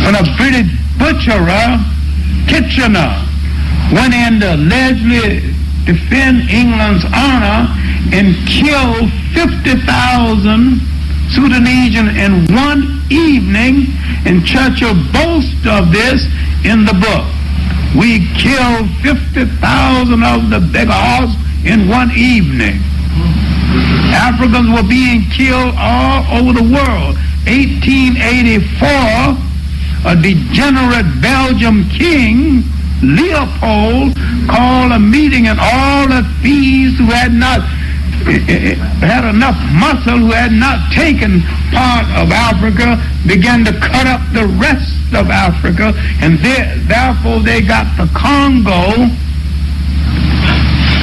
Speaker 10: When a British butcherer, Kitchener, went in to allegedly defend England's honor and killed 50,000 Sudanese in one evening, and Churchill boasts of this in the book. We killed 50,000 of the Begars in one evening. Africans were being killed all over the world. 1884, a degenerate Belgian king, Leopold, called a meeting, and all the thieves who had not had enough muscle, who had not taken part of Africa, began to cut up the rest of Africa, and therefore they got the Congo.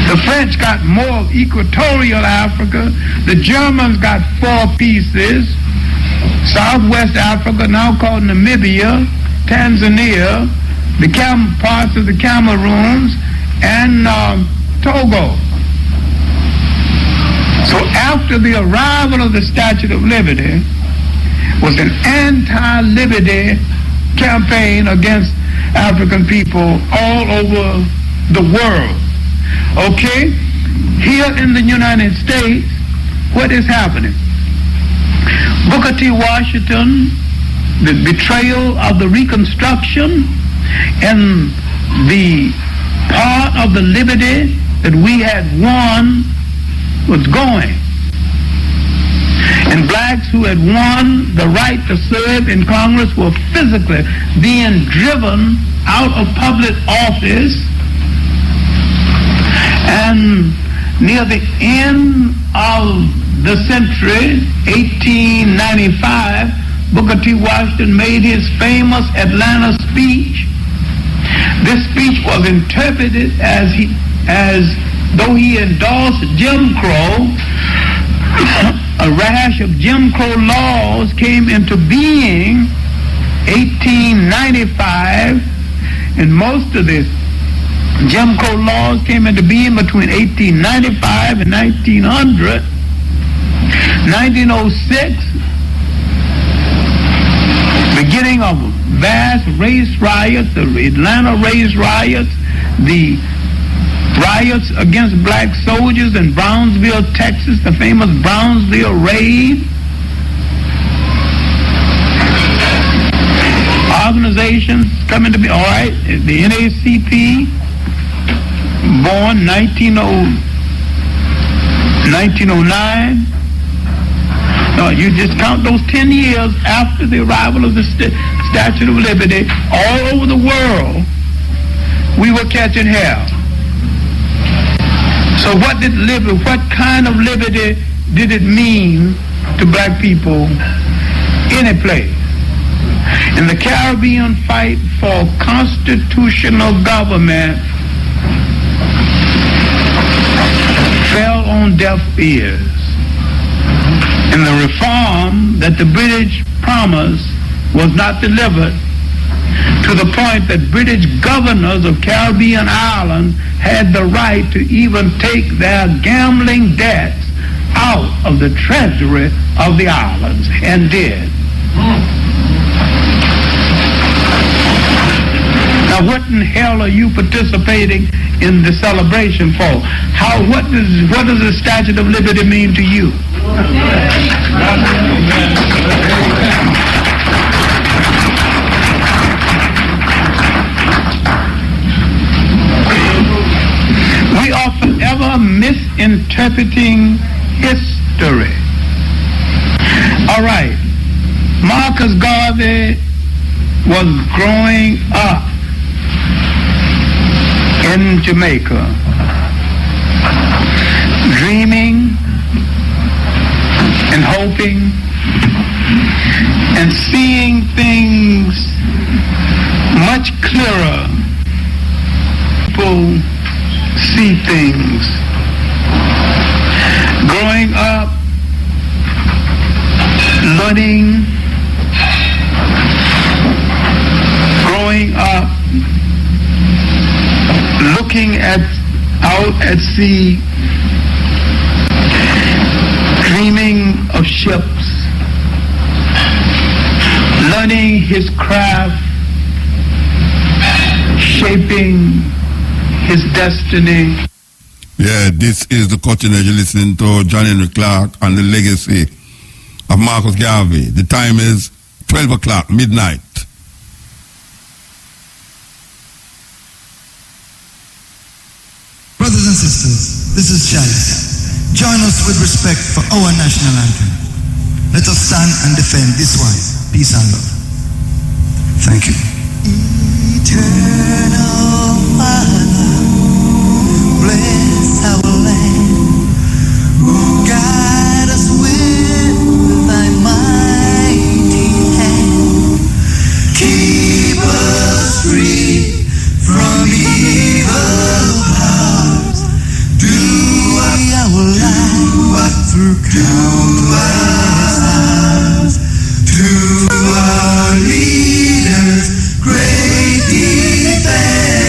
Speaker 10: The French got more of equatorial Africa. The Germans got 4 pieces. Southwest Africa, now called Namibia, Tanzania, the parts of the Cameroons, and Togo. So after the arrival of the Statue of Liberty was an anti-liberty campaign against African people all over the world. Okay? Here in the United States, what is happening? Booker T. Washington, the betrayal of the Reconstruction, and the part of the liberty that we had won was going. And blacks who had won the right to serve in Congress were physically being driven out of public office. And near the end of the century, 1895, Booker T. Washington made his famous Atlanta speech. This speech was interpreted as though he endorsed Jim Crow. A rash of Jim Crow laws came into being 1895, and most of the Jim Crow laws came into being between 1895 and 1900. 1906, beginning of vast race riots, the Atlanta race riots, the riots against black soldiers in Brownsville, Texas, the famous Brownsville raid. Organizations coming to be, all right, the NAACP, born 1909. No, you just count those 10 years after the arrival of the Statue of Liberty. All over the world, we were catching hell. So what kind of liberty did it mean to black people any place? In the Caribbean fight for constitutional government fell on deaf ears. And the reform that the British promised was not delivered, to the point that British governors of Caribbean islands had the right to even take their gambling debts out of the treasury of the islands, and did. Now what in hell are you participating in the celebration for? What does the Statue of Liberty mean to you? We are forever misinterpreting history. All right, Marcus Garvey was growing up in Jamaica, dreaming and hoping and seeing things much clearer. People see things. Growing up, learning, growing up, looking out at sea, dreaming of ships, learning his craft, shaping his destiny.
Speaker 6: Yeah, this is the Cutting Edge. You're listening to John Henry Clark and the legacy of Marcus Garvey. The time is 12 o'clock, midnight.
Speaker 12: Brothers and sisters, this is Chalice. Join us with respect for our national anthem. Let us stand and defend this one. Peace and love. Thank you. Eternal Father, bless our land. Guide us with thy mighty hand. Keep us free from evil powers. Do our life through countless hours. To our leaders, great defenders,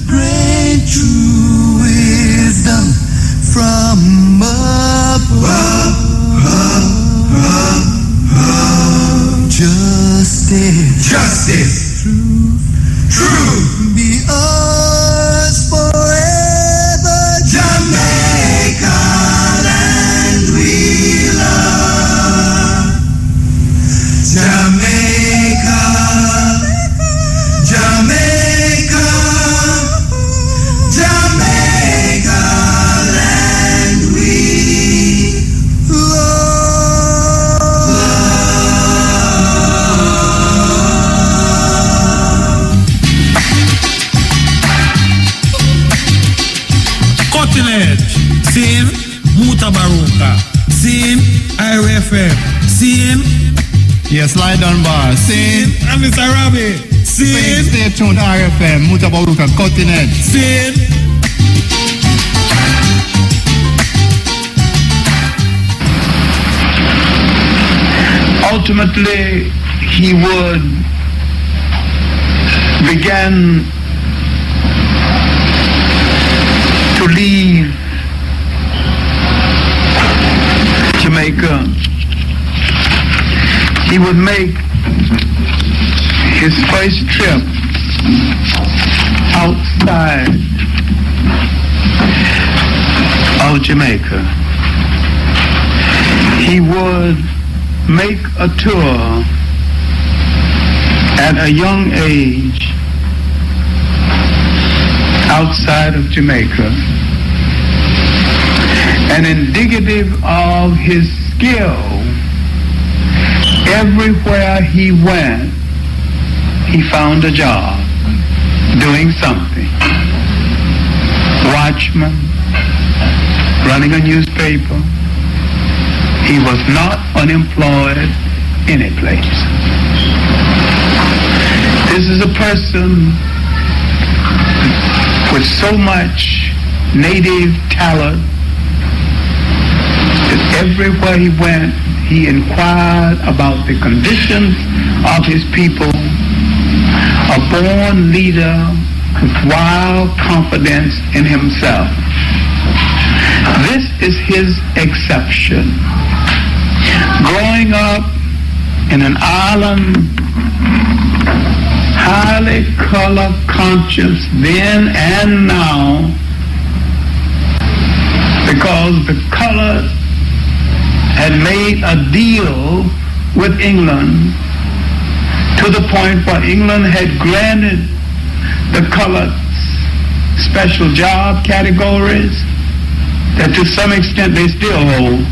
Speaker 12: grant true wisdom from above. Justice, truth, be ours forever. Jamaica, land we love. Jamaica, Jamaica, Jamaica, land we love.
Speaker 13: Cutting Edge, same Mutabaruka, same IRFM, same
Speaker 14: yes, lie down bar, same
Speaker 13: and Mr. Robbie, same
Speaker 14: stay tuned RFM, Mutabaruka, Cutting Edge,
Speaker 13: same.
Speaker 10: Ultimately, he would begin to leave Jamaica. He would make his first trip outside of Jamaica. He would make a tour at a young age outside of Jamaica. And indicative of his skill, everywhere he went, he found a job, doing something. Watchman, running a newspaper. He was not unemployed any place. This is a person with so much native talent that everywhere he went, he inquired about the conditions of his people, a born leader with wild confidence in himself. This is his exception. Growing up in an island, highly color conscious then and now, because the colors had made a deal with England to the point where England had granted the colored special job categories that to some extent they still hold.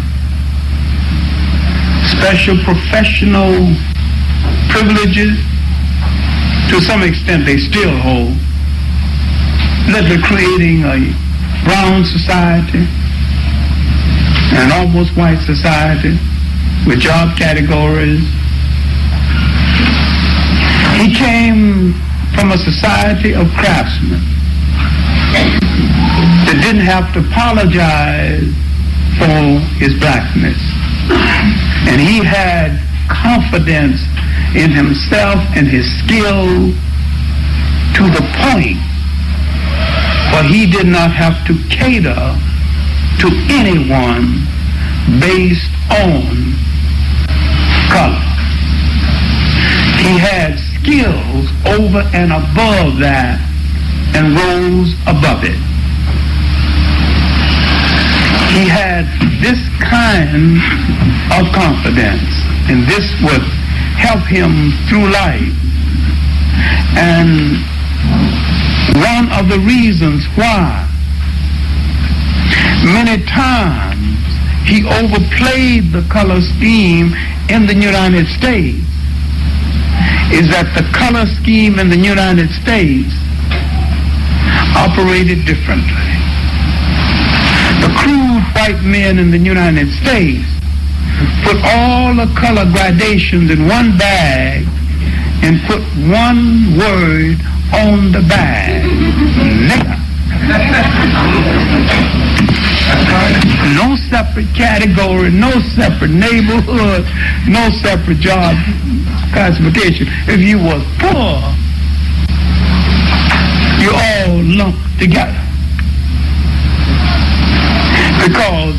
Speaker 10: Special professional privileges, to some extent they still hold. Literally creating a brown society, an almost white society with job categories. He came from a society of craftsmen that didn't have to apologize for his blackness. And he had confidence in himself and his skill to the point where he did not have to cater to anyone based on color. He had skills over and above that and rose above it. he had this kind of confidence, and this would help him through life. And one of the reasons why many times he overplayed the color scheme in the United States is that the color scheme in the United States operated differently. The crude white men in the United States put all the color gradations in one bag and put one word on the bag: nigger. No separate category, no separate neighborhood, no separate job classification. If you was poor, you all lumped together. Because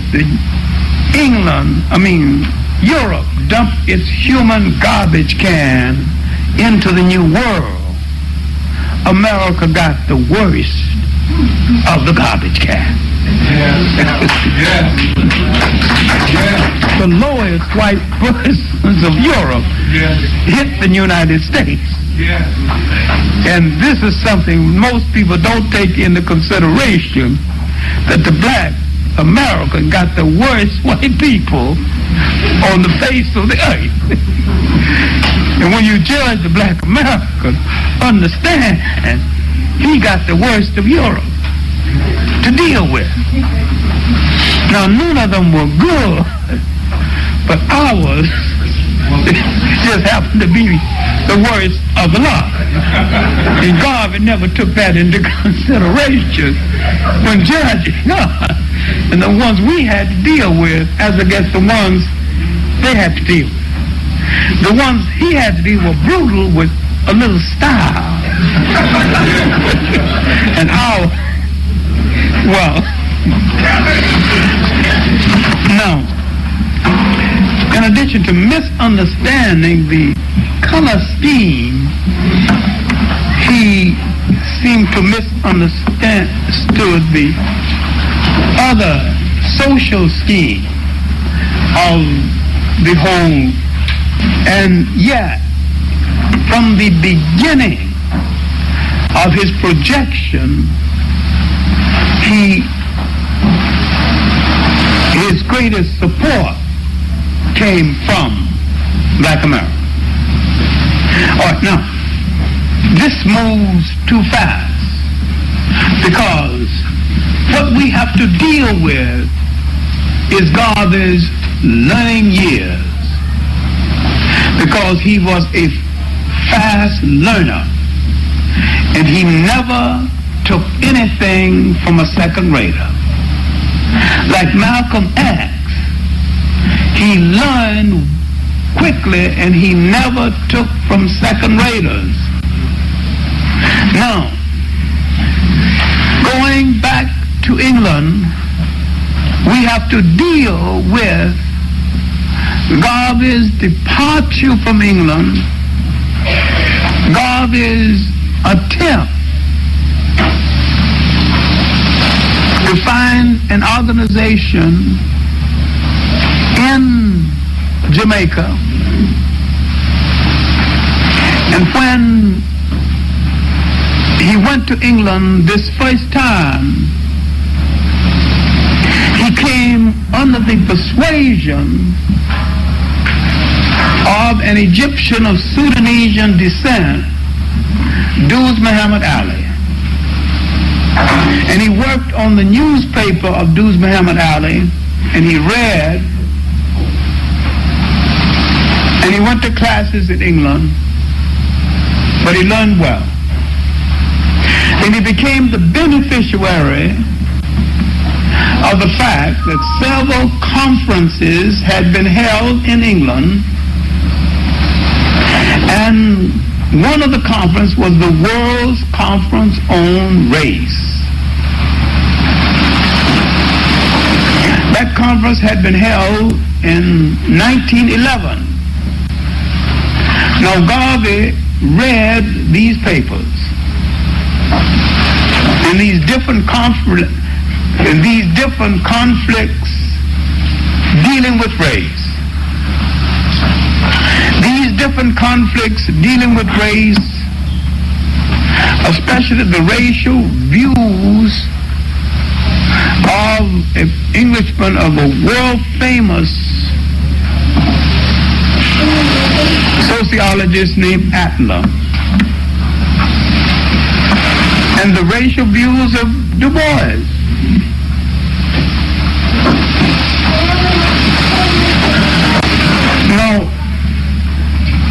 Speaker 10: Europe dumped its human garbage can into the New World. America got the worst of the garbage can. The lowest white persons of Europe hit the United States. And this is something most people don't take into consideration, that the black American got the worst white people on the face of the earth. And when you judge the black American, understand he got the worst of Europe to deal with. Now, none of them were good, but ours just happened to be the worst of the lot. And Garvey never took that into consideration when judging us and the ones we had to deal with as against the ones they had to deal with. The ones he had to deal with brutal with a little style. And our, well, now, in addition to misunderstanding the color scheme, he seemed to misunderstand the other social scheme of the whole. And yet, from the beginning of his projection, his greatest support came from black America. All right, now, this moves too fast because what we have to deal with is Garvey's learning years, because he was a fast learner and he never took anything from a second rater. Like Malcolm X, he learned quickly and he never took from second raters. Now, going back to England, we have to deal with Garvey's departure from England, Garvey's attempt to find an organization in Jamaica. And when he went to England this first time, he came under the persuasion of an Egyptian of Sudanese descent, Duz Muhammad Ali. And he worked on the newspaper of Duz Muhammad Ali, and he read, and he went to classes in England, but he learned well. And he became the beneficiary of the fact that several conferences had been held in England, and one of the conferences was the World's Conference on Race. That conference had been held in 1911. Now Garvey read these papers, and these different conflicts dealing with race. These different conflicts dealing with race, especially the racial views of an Englishman of a world-famous sociologist named Adler, and the racial views of Du Bois. Now,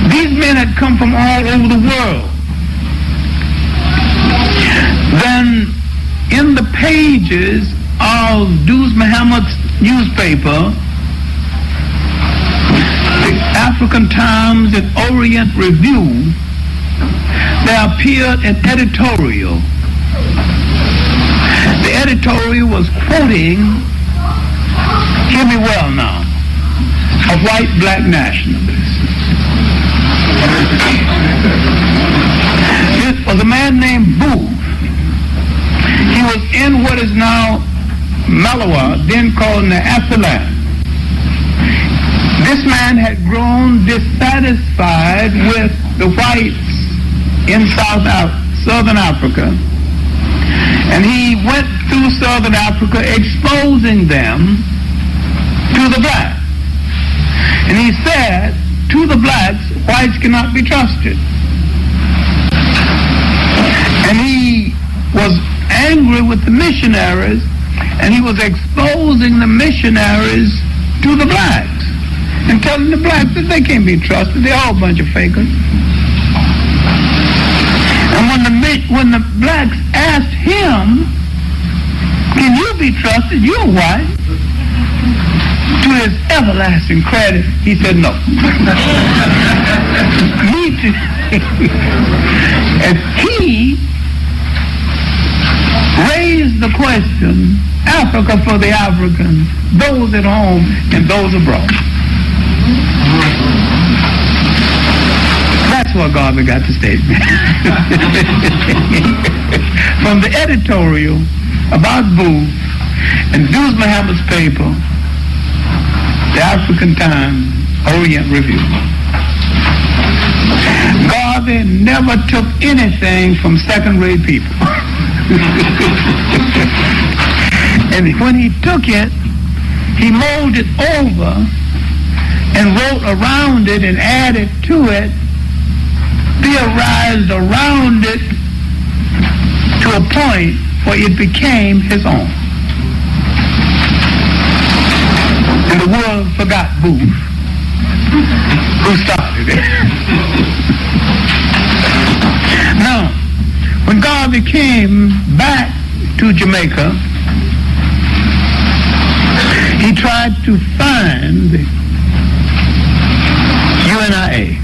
Speaker 10: these men had come from all over the world. Then, in the pages of Duz Muhammad's newspaper, the African Times and Orient Review, there appeared an editorial. The editorial was quoting, hear me well now, a white black nationalist. It was a man named Booth. He was in what is now Malawa, then called Nyasaland. This man had grown dissatisfied with the whites in Southern Africa, and he went through Southern Africa exposing them to the blacks. And he said, to the blacks, whites cannot be trusted. And he was angry with the missionaries, and he was exposing the missionaries to the blacks and telling the blacks that they can't be trusted. They're all a bunch of fakers. And when the blacks asked him, can you be trusted? You're white. To his everlasting credit, he said no. Me too. And he raised the question, Africa for the Africans, those at home and those abroad. That's what Garvey got the statement. From the editorial about Booth and Duz Muhammad's paper, the African Times, Orient Review. Garvey never took anything from second-rate people. And when he took it, he molded over and wrote around it and added to it, theorized around it to a point where it became his own. And the world forgot Booth, who started it. Now, when Garvey came back to Jamaica, he tried to find the UNIA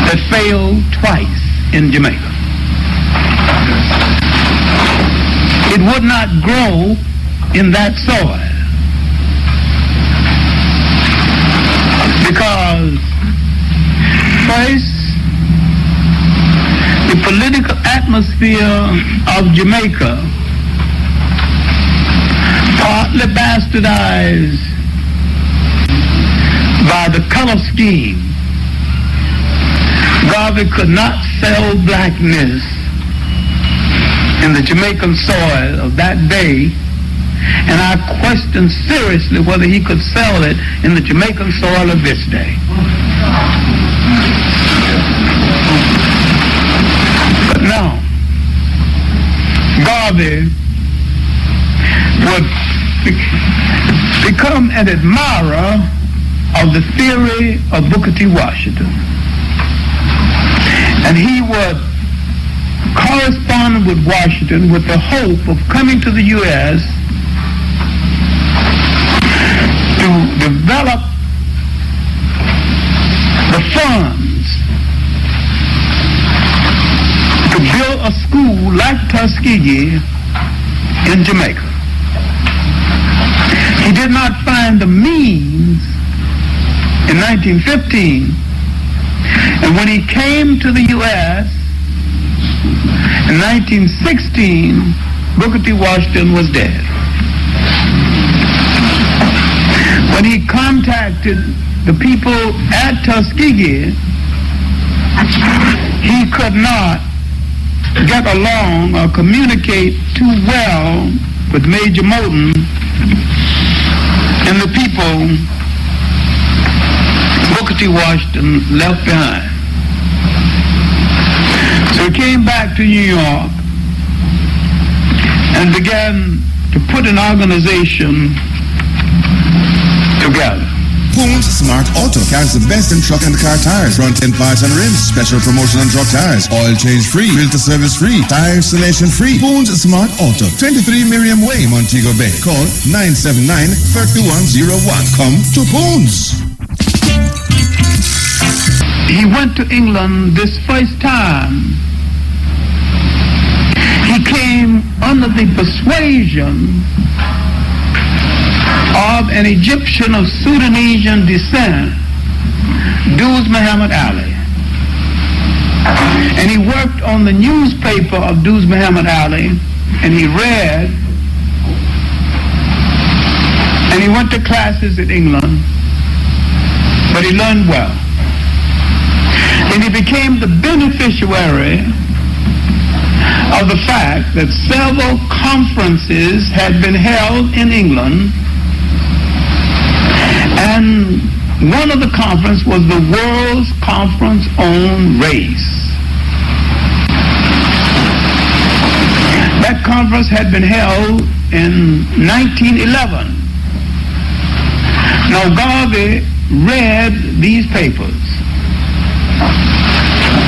Speaker 10: that failed twice in Jamaica. It would not grow in that soil because first, the political atmosphere of Jamaica, partly bastardized by the color scheme. Garvey could not sell blackness in the Jamaican soil of that day, and I question seriously whether he could sell it in the Jamaican soil of this day. But now, Garvey would become an admirer of the theory of Booker T. Washington. And he would correspond with Washington with the hope of coming to the U.S. to develop the funds to build a school like Tuskegee in Jamaica. He did not find the means in 1915, and when he came to the U.S. in 1916, Booker T. Washington was dead. when he contacted the people at Tuskegee, he could not get along or communicate too well with Major Moulton and the people Booker T. Washington left behind. So he came back to New York and began to put an organization together.
Speaker 15: Poons Smart Auto carries the best in truck and car tires, front end parts and rims, special promotion on truck tires, oil change free, filter service free, tire installation free. Poons Smart Auto, 23 Miriam Way, Montego Bay. Call 979-3101. Come to Poons.
Speaker 10: He went to England this first time. He came under the persuasion of an Egyptian of Sudanese descent, Duz Muhammad Ali. And he worked on the newspaper of Duz Muhammad Ali, and he read, and he went to classes in England, but he learned well. And he became the beneficiary of the fact that several conferences had been held in England, and one of the conferences was the World's Conference on Race. That conference had been held in 1911. Now Garvey read these papers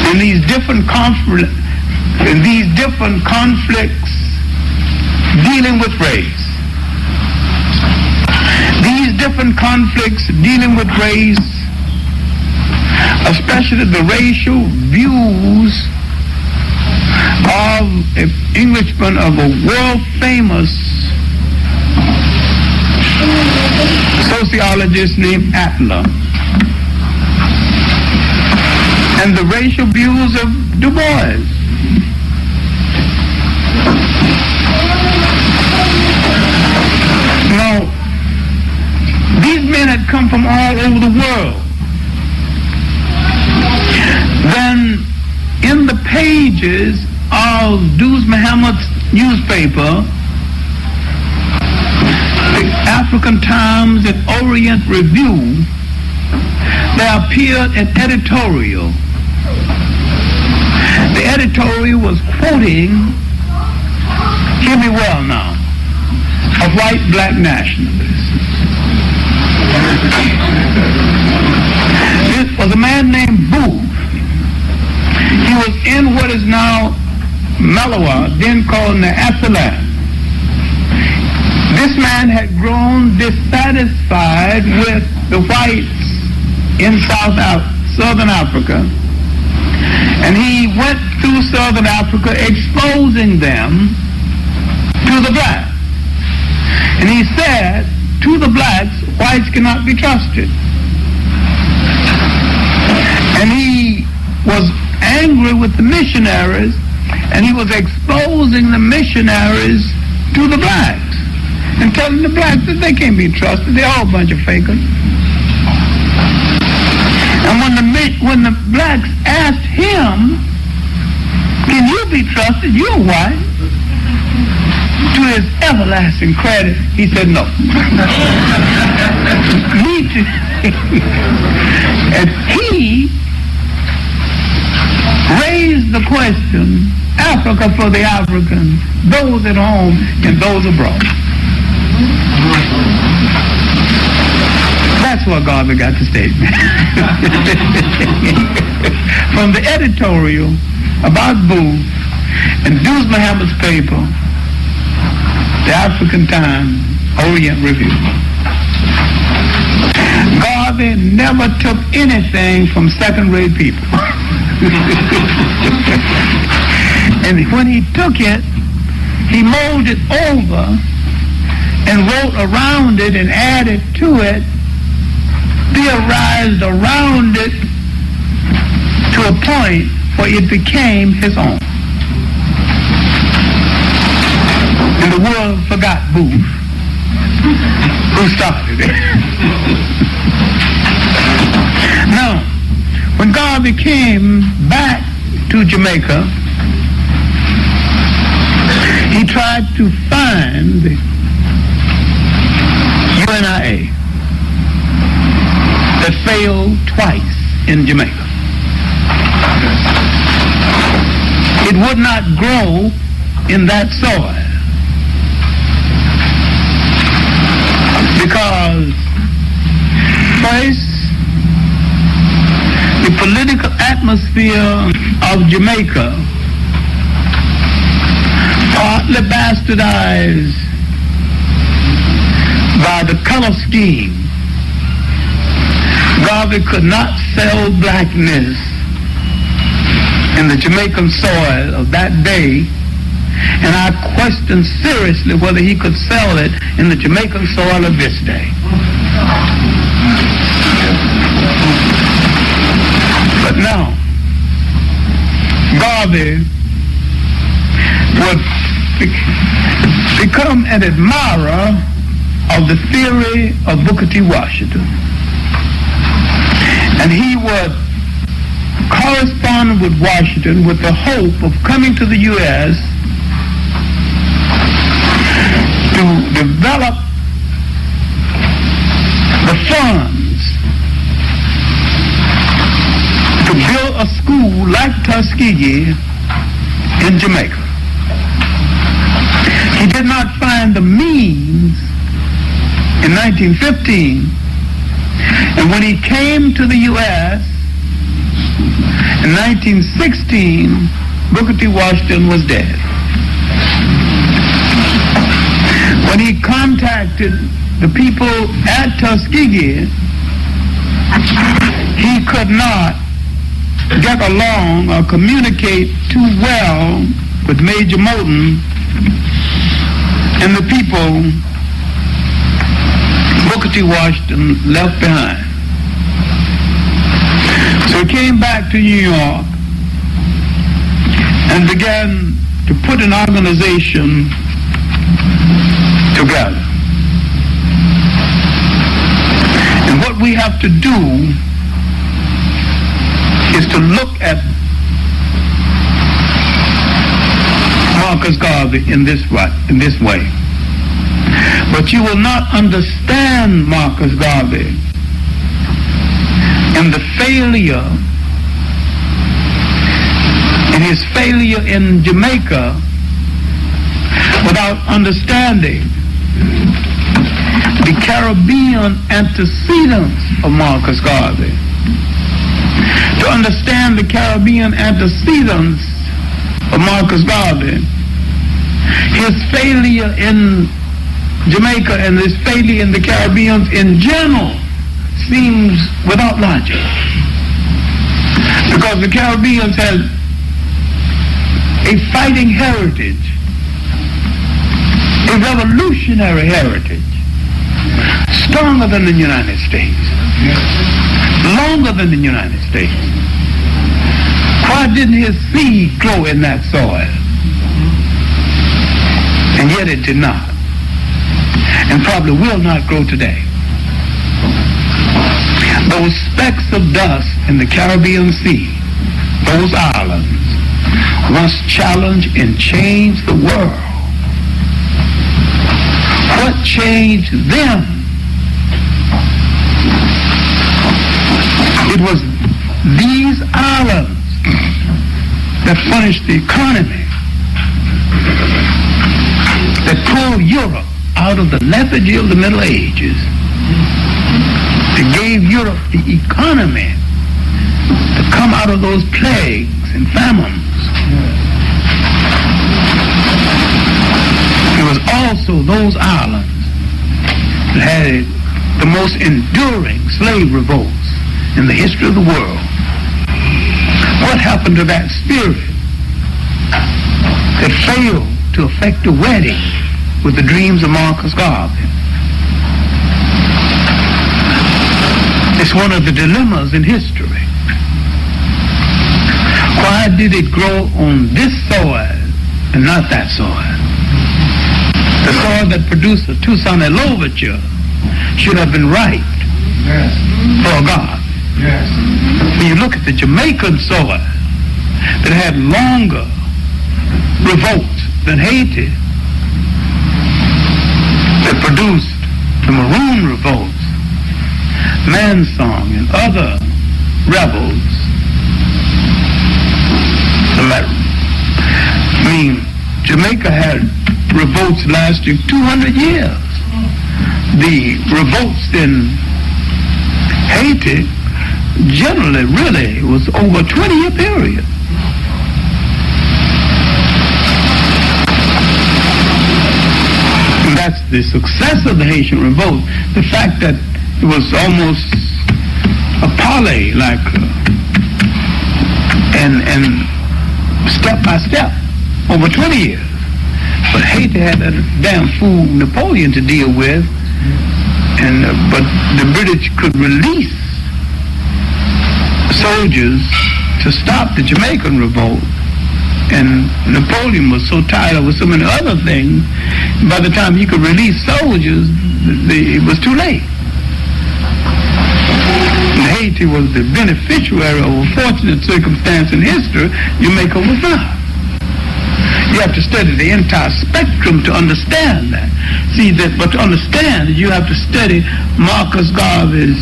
Speaker 10: and these different conflicts dealing with race. These different conflicts dealing with race, especially the racial views of an Englishman of a world-famous sociologist named Adler, and the racial views of Du Bois. Now, these men had come from all over the world. Then, in the pages of Duz Muhammad's newspaper, the African Times and Orient Review, there appeared an editorial. The editorial was quoting, hear me well now, a white black nationalist. This was a man named Booth. He was in what is now Malawa, then called Nyasaland. This man had grown dissatisfied with the whites in Southern Africa, and he went through Southern Africa exposing them to the blacks. And he said, to the blacks, whites cannot be trusted. And he was angry with the missionaries, and he was exposing the missionaries to the blacks and telling the blacks that they can't be trusted. They're all a bunch of fakers. And when the blacks asked him, can you be trusted? You're white. To his everlasting credit, he said no. Me too. And he raised the question, Africa for the Africans, those at home and those abroad. That's where Garvey got the statement. From the editorial about Booth and Duz Muhammad's paper, the African Times, Orient Review. Garvey never took anything from second-rate people. And when he took it, he molded over and wrote around it and added to it, theorized around it to a point where it became his own. And the world forgot Booth. who started it. Now, when Garvey came back to Jamaica, he tried to find the UNIA that failed twice in Jamaica. It would not grow in that soil because first, the political atmosphere of Jamaica, partly bastardized by the color scheme. Garvey could not sell blackness in the Jamaican soil of that day, and I question seriously whether he could sell it in the Jamaican soil of this day. But now, Garvey would become an admirer of the theory of Booker T. Washington. And he would correspond with Washington with the hope of coming to the U.S. to develop the funds to build a school like Tuskegee in Jamaica. He did not find the means in 1915, and when he came to the U.S. in 1916, Booker T. Washington was dead. When he contacted the people at Tuskegee, he could not get along or communicate too well with Major Moulton and the people Booker T. Washington left behind. So he came back to New York and began to put an organization together. And what we have to do is to look at Marcus Garvey in this way. But you will not understand Marcus Garvey in the failure, in his failure in Jamaica, without understanding the Caribbean antecedents of Marcus Garvey. To understand the Caribbean antecedents of Marcus Garvey, his failure in Jamaica and his failure in the Caribbean in general seems without logic. Because the Caribbeans had a fighting heritage, a revolutionary heritage, stronger than the United States, longer than the United States. Why didn't his seed grow in that soil? And yet it did not, and probably will not grow today. Those specks of dust in the Caribbean Sea, those islands, once challenged and changed the world. What changed them? It was these islands that furnished the economy, that pulled Europe out of the lethargy of the Middle Ages, that gave Europe the economy to come out of those plagues and famines. It was also those islands that had the most enduring slave revolts in the history of the world. What happened to that spirit that failed to effect a wedding with the dreams of Marcus Garvey? It's one of the dilemmas in history. Why did it grow on this soil and not that soil? The soil that produced the Toussaint Louverture should have been right for God. When you look at the Jamaican soil that had longer revolts than Haiti, that produced the Maroon revolts, Mansong and other rebels. I mean, Jamaica had revolts lasting 200 years. The revolts in Haiti generally really was over a 20-year period. And that's the success of the Haitian revolt, the fact that it was almost a parlay, like and step by step over 20 years. But Haiti had that damn fool Napoleon to deal with, and but the British could release soldiers to stop the Jamaican revolt, and Napoleon was so tied up with so many other things, by the time he could release soldiers, it was too late. And Haiti was the beneficiary of a fortunate circumstance in history. Jamaica was not. You have to study the entire spectrum to understand that. See that, but to understand it, you have to study Marcus Garvey's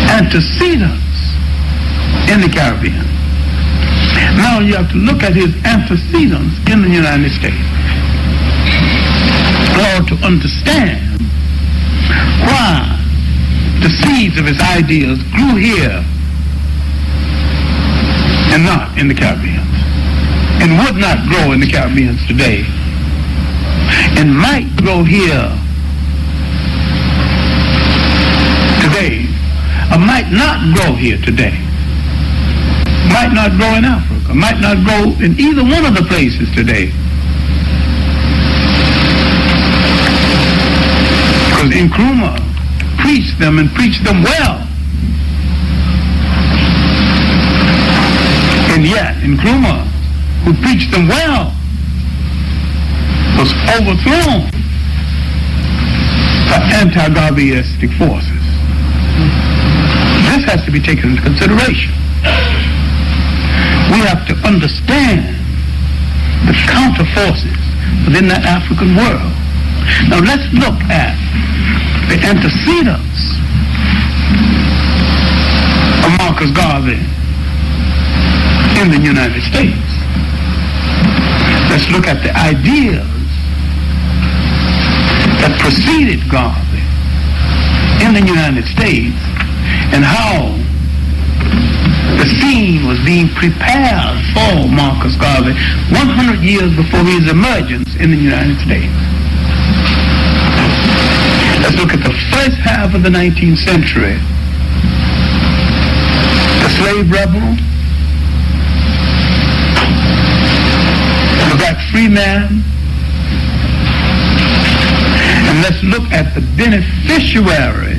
Speaker 10: antecedents in the Caribbean. Now you have to look at his antecedents in the United States in order to understand why the seeds of his ideas grew here and not in the Caribbean, and would not grow in the Caribbean today, and might grow here today, or might not grow here today, might not grow in Africa, might not grow in either one of the places today. Because Nkrumah preached them and preached them well. And yet Nkrumah, who preached them well, was overthrown by anti-Garveyistic forces. This has to be taken into consideration. We have to understand the counter forces within the African world. Now let's look at the antecedents of Marcus Garvey in the United States. Let's look at the ideas that preceded Garvey in the United States and how the scene was being prepared for Marcus Garvey 100 years before his emergence in the United States. Let's look at the first half of the 19th century. The slave rebel, the black free man, and let's look at the beneficiary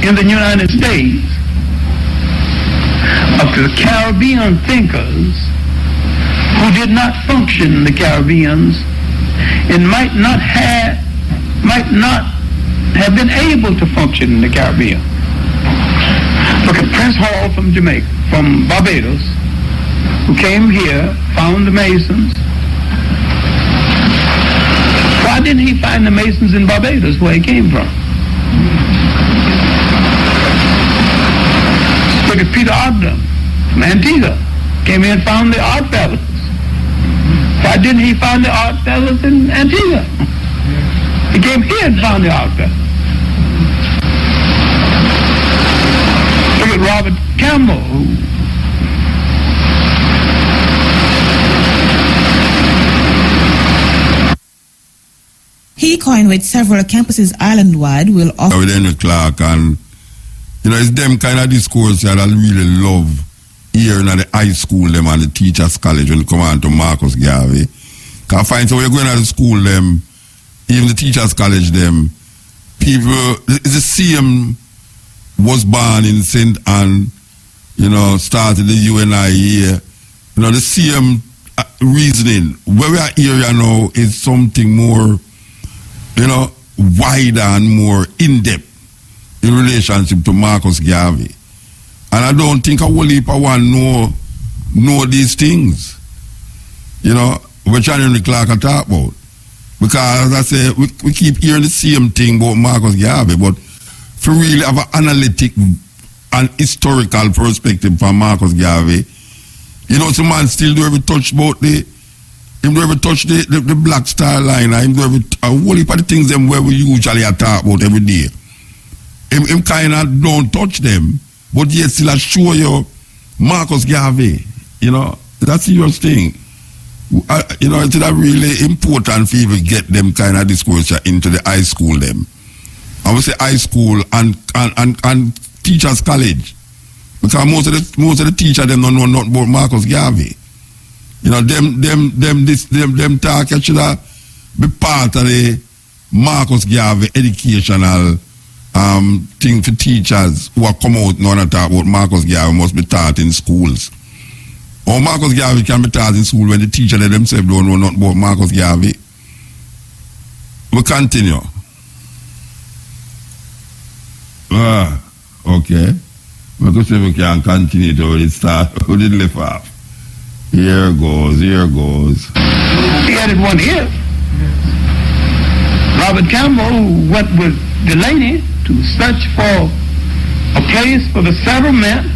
Speaker 10: in the United States of the Caribbean thinkers who did not function in the Caribbeans and might not have been able to function in the Caribbean. Look at Prince Hall from Jamaica, from Barbados, who came here, found the Masons. Why didn't he find the Masons in Barbados, where he came from? Look at Peter Ogden from Antigua, came here and found the Odd Fellows. Why didn't he find the Odd Fellows in Antigua? He came here and found the Odd Fellows. Look at Robert Campbell,
Speaker 16: He coined with several campuses island-wide will offer...
Speaker 6: With Henry Clark, and it's them kind of discourse that I really love here in the high school them and the teachers college when it come on to Marcus Garvey. Because I find so we're going to the school them, even the teachers college them, people, it's the same was born in St. Anne, started the UNIA, the same reasoning. Where we are here now is something more, wider and more in-depth in relationship to Marcus Garvey. And I don't think a whole heap of one know these things. You know, which Henry Clark I talk about. Because as I say, we keep hearing the same thing about Marcus Garvey, but if we really have an analytic and historical perspective from Marcus Garvey, you know, some man still do ever touch about the Black Star Line, and him do a whole heap of the things them where we usually talk about every day. Him kind of don't touch them, but yet still I show you Marcus Garvey. You know, that's the serious thing. You know, it's really important for you to get them kind of discourse into the high school them. I would say high school and teachers college. Because most of the teachers them don't know nothing about Marcus Garvey. You know, them talk should be part of the Marcus Garvey educational thing for teachers who are come out now and talk about Marcus Garvey must be taught in schools. Or Marcus Garvey can be taught in school when the teacher themselves don't know nothing about Marcus Garvey. We continue. Okay. We could say we can continue to where it start. We did left off. Here goes.
Speaker 10: He added one here. Robert Campbell, who went with Delaney to search for a place for the settlement,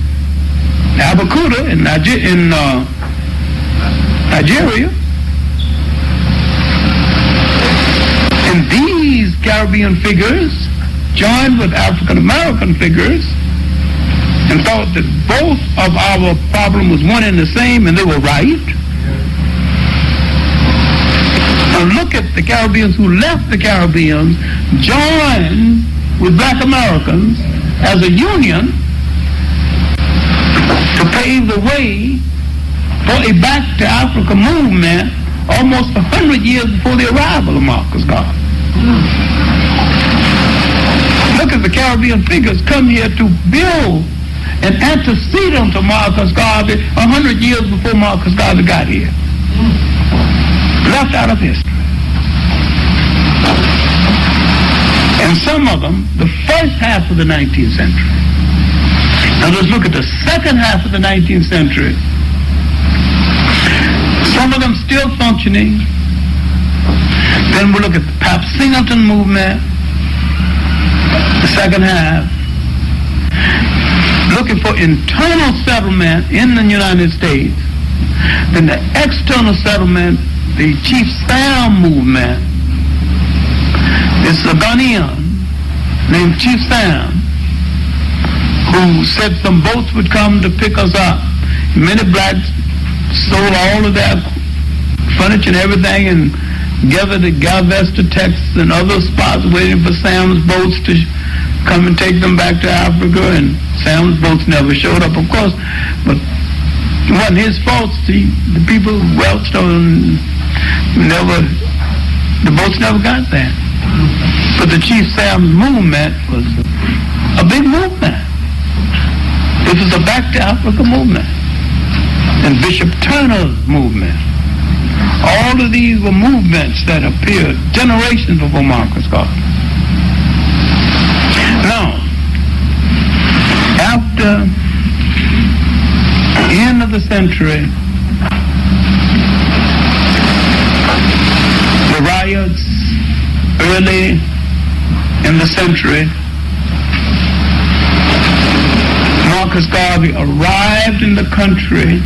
Speaker 10: Abakuta in Nigeria. And these Caribbean figures joined with African American figures and thought that both of our problem was one and the same, and they were right. Now look at the Caribbeans who left the Caribbean, joined with Black Americans as a union to pave the way for a back to Africa movement almost 100 years before the arrival of Marcus Garvey. Look at the Caribbean figures come here to build an antecedent to Marcus Garvey 100 years before Marcus Garvey got here. Left out of history. And some of them, the first half of the 19th century. Now let's look at the second half of the 19th century. Some of them still functioning. Then we'll look at the Pap Singleton movement, the second half. Looking for internal settlement in the United States. Then the external settlement, the Chief Sam movement. It's a Ghanaian named Chief Sam who said some boats would come to pick us up. Many blacks sold all of their furniture and everything and gathered at Galveston, Texas and other spots waiting for Sam's boats to come and take them back to Africa, and Sam's boats never showed up, of course, but it wasn't his fault. See, the people welched on the boats never got there. But the Chief Sam's movement was a big movement. It was a back to Africa movement. And Bishop Turner's movement. All of these were movements that appeared generations before Marcus Garvey. Now, after the end of the century, the riots early in the century, Marcus Garvey arrived in the country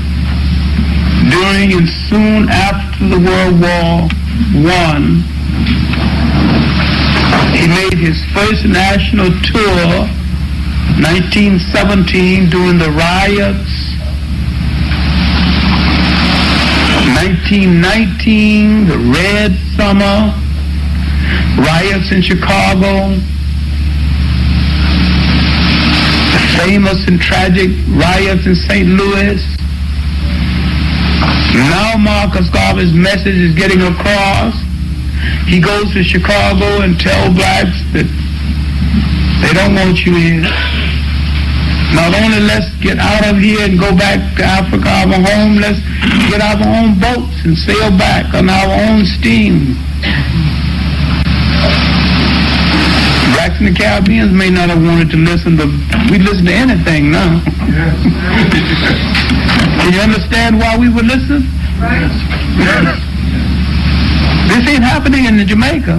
Speaker 10: during and soon after the World War I. He made his first national tour, 1917, during the riots. 1919, the Red Summer, riots in Chicago. The famous and tragic riots in St. Louis. Now Marcus Garvey's message is getting across. He goes to Chicago and tells blacks that they don't want you here. Not only let's get out of here and go back to Africa, our home, let's get our own boats and sail back on our own steam. blacks in the Caribbean may not have wanted to listen, but we listen to anything now. Can you understand why we would listen? This ain't happening in Jamaica.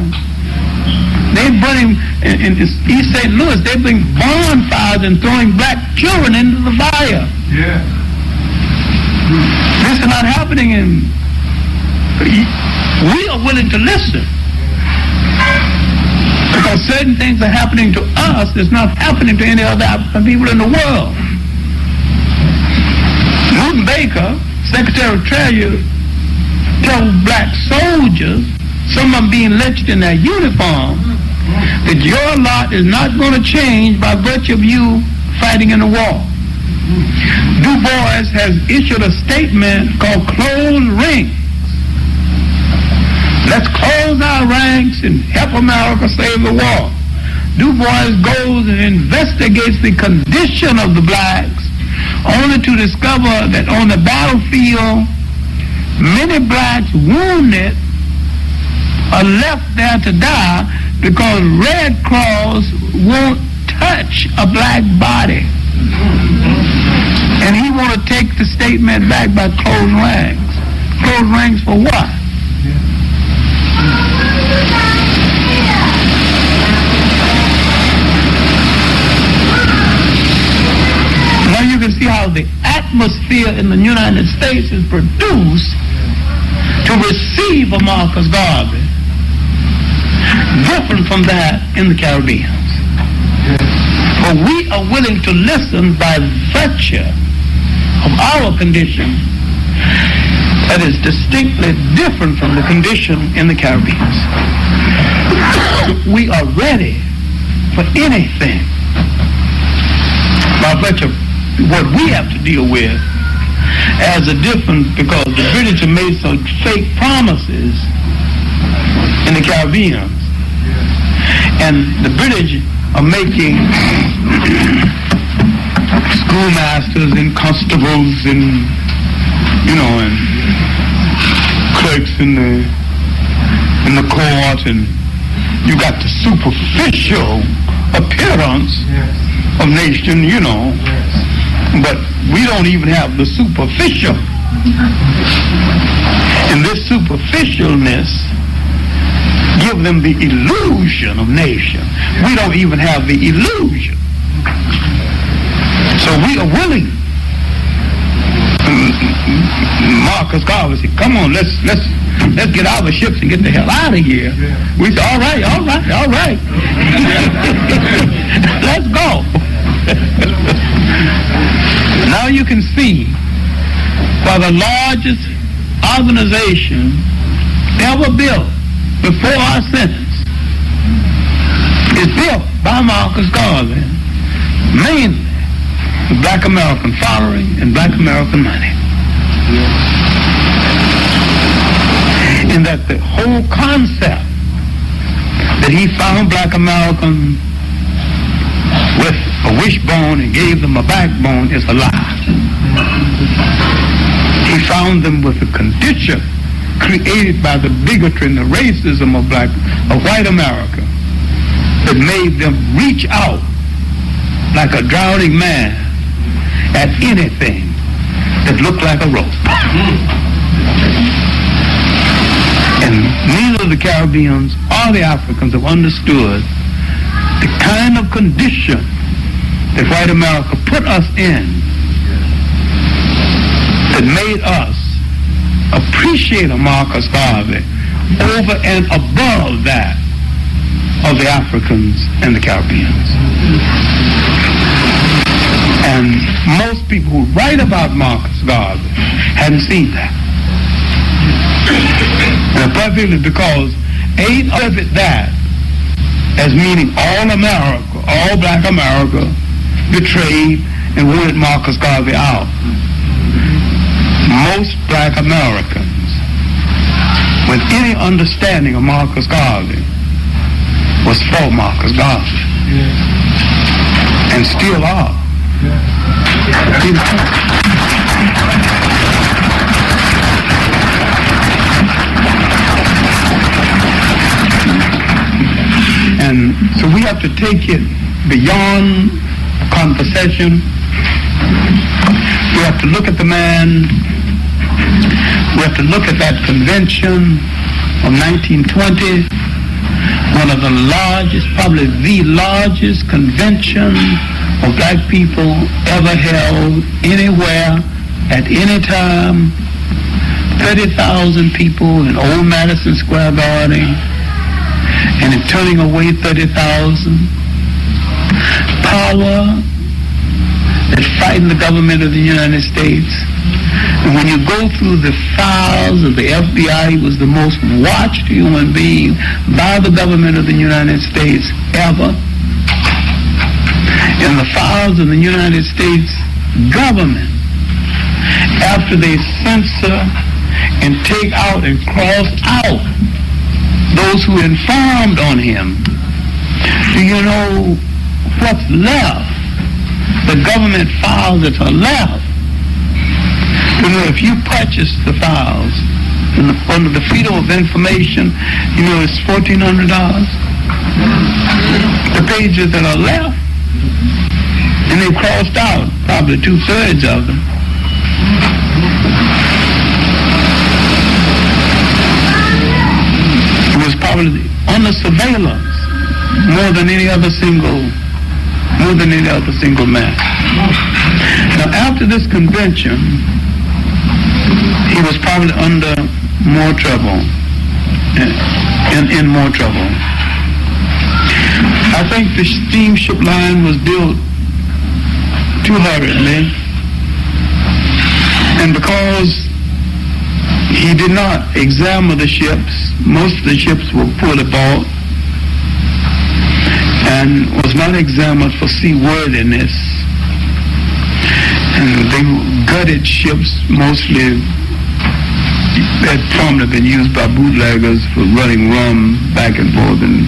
Speaker 10: They burning in East St. Louis. They bring bonfires and throwing black children into the fire. Yeah. This is not happening in. We are willing to listen because certain things are happening to us that's not happening to any other African people in the world. Newton Baker, Secretary of Treasury, told black soldiers, some of them being lynched in their uniform, that your lot is not going to change by virtue of you fighting in the war. Du Bois has issued a statement called Close Ranks. Let's close our ranks and help America save the war. Du Bois goes and investigates the condition of the blacks, only to discover that on the battlefield, many blacks wounded are left there to die because Red Cross won't touch a black body. And he want to take the statement back by closed ranks. Closed ranks for what? Now you can see how the atmosphere in the United States is produced to receive a Marcus Garvey, different from that in the Caribbean. But we are willing to listen by virtue of our condition that is distinctly different from the condition in the Caribbean. We are ready for anything by virtue of what we have to deal with as a difference, because the British have made some fake promises in the Caribbean, and the British are making schoolmasters and constables and and clerks in the court, and you got the superficial appearance of nation, but we don't even have the superficial. And this superficialness give them the illusion of nation. We don't even have the illusion. So we are willing. Marcus Garvey said, come on, let's get out of the ships and get the hell out of here. We said, all right. Let's go. Now you can see why the largest organization ever built before our sentence is built by Marcus Garvey, mainly with Black American following and Black American money. In that the whole concept that he found Black Americans with a wishbone and gave them a backbone is a lie. He found them with a condition created by the bigotry and the racism of white America that made them reach out like a drowning man at anything that looked like a rope. And neither the Caribbeans or the Africans have understood the kind of condition that white America put us in that made us appreciate a Marcus Garvey over and above that of the Africans and the Caribbeans. And most people who write about Marcus Garvey hadn't seen that. And particularly because ain't of it that as meaning all America, all Black America betrayed and wanted Marcus Garvey out. Most Black Americans with any understanding of Marcus Garvey was for Marcus Garvey. And still are. And so we have have to take it beyond conversation. We have to look at the man. We have to look at that convention of 1920, one of the largest, probably the largest convention of black people ever held anywhere at any time. 30,000 people in old Madison Square Garden, and in turning away 30,000. Power that frightened the government of the United States. And when you go through the files of the FBI, he was the most watched human being by the government of the United States ever. In the files of the United States government, after they censor and take out and cross out those who informed on him, do you know what's left? The government files that are left. You know, if you purchase the files under the Freedom of Information, you know, it's $1,400. The pages that are left, and they crossed out probably 2/3 of them. It was probably under surveillance more than any other single man. Now, after this convention, he was probably under more trouble, in more trouble. I think the steamship line was built too hurriedly, and because he did not examine the ships, most of the ships were poorly bought, and was not examined for seaworthiness. And they gutted ships mostly had probably been used by bootleggers for running rum back and forth in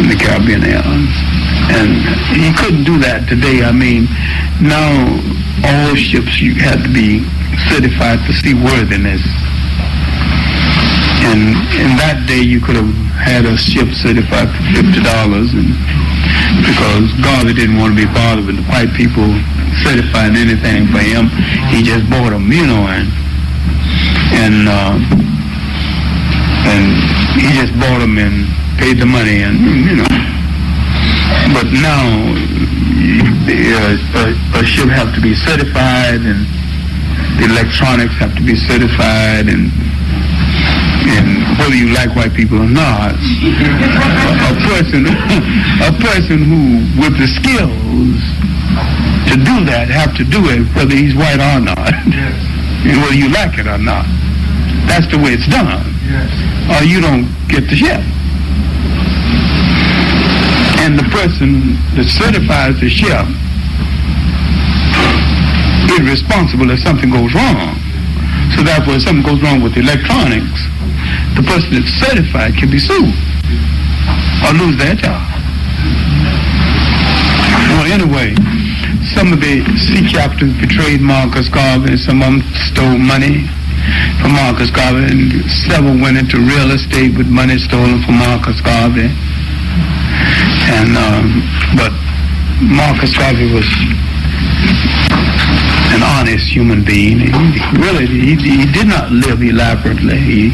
Speaker 10: the Caribbean islands. And he couldn't do that today. I mean, now all ships you had to be certified for seaworthiness. And in that day you could have had a ship certified for $50, and because Garvey didn't want to be bothered with the white people certifying anything for him, he just bought them, you know, and he just bought them and paid the money, and you know. But now a ship have to be certified, and the electronics have to be certified, and whether you like white people or not, a person who with the skills to do that have to do it, whether he's white or not, and whether you like it or not. That's the way it's done. Or you don't get the ship. And the person that certifies the ship is responsible if something goes wrong. So therefore, if something goes wrong with the electronics, the person that's certified can be sued or lose their job. Well, anyway, some of the sea captains betrayed Marcus Garvey, and some of them stole money from Marcus Garvey, and several went into real estate with money stolen from Marcus Garvey. And but Marcus Garvey was an honest human being. He did not live elaborately. He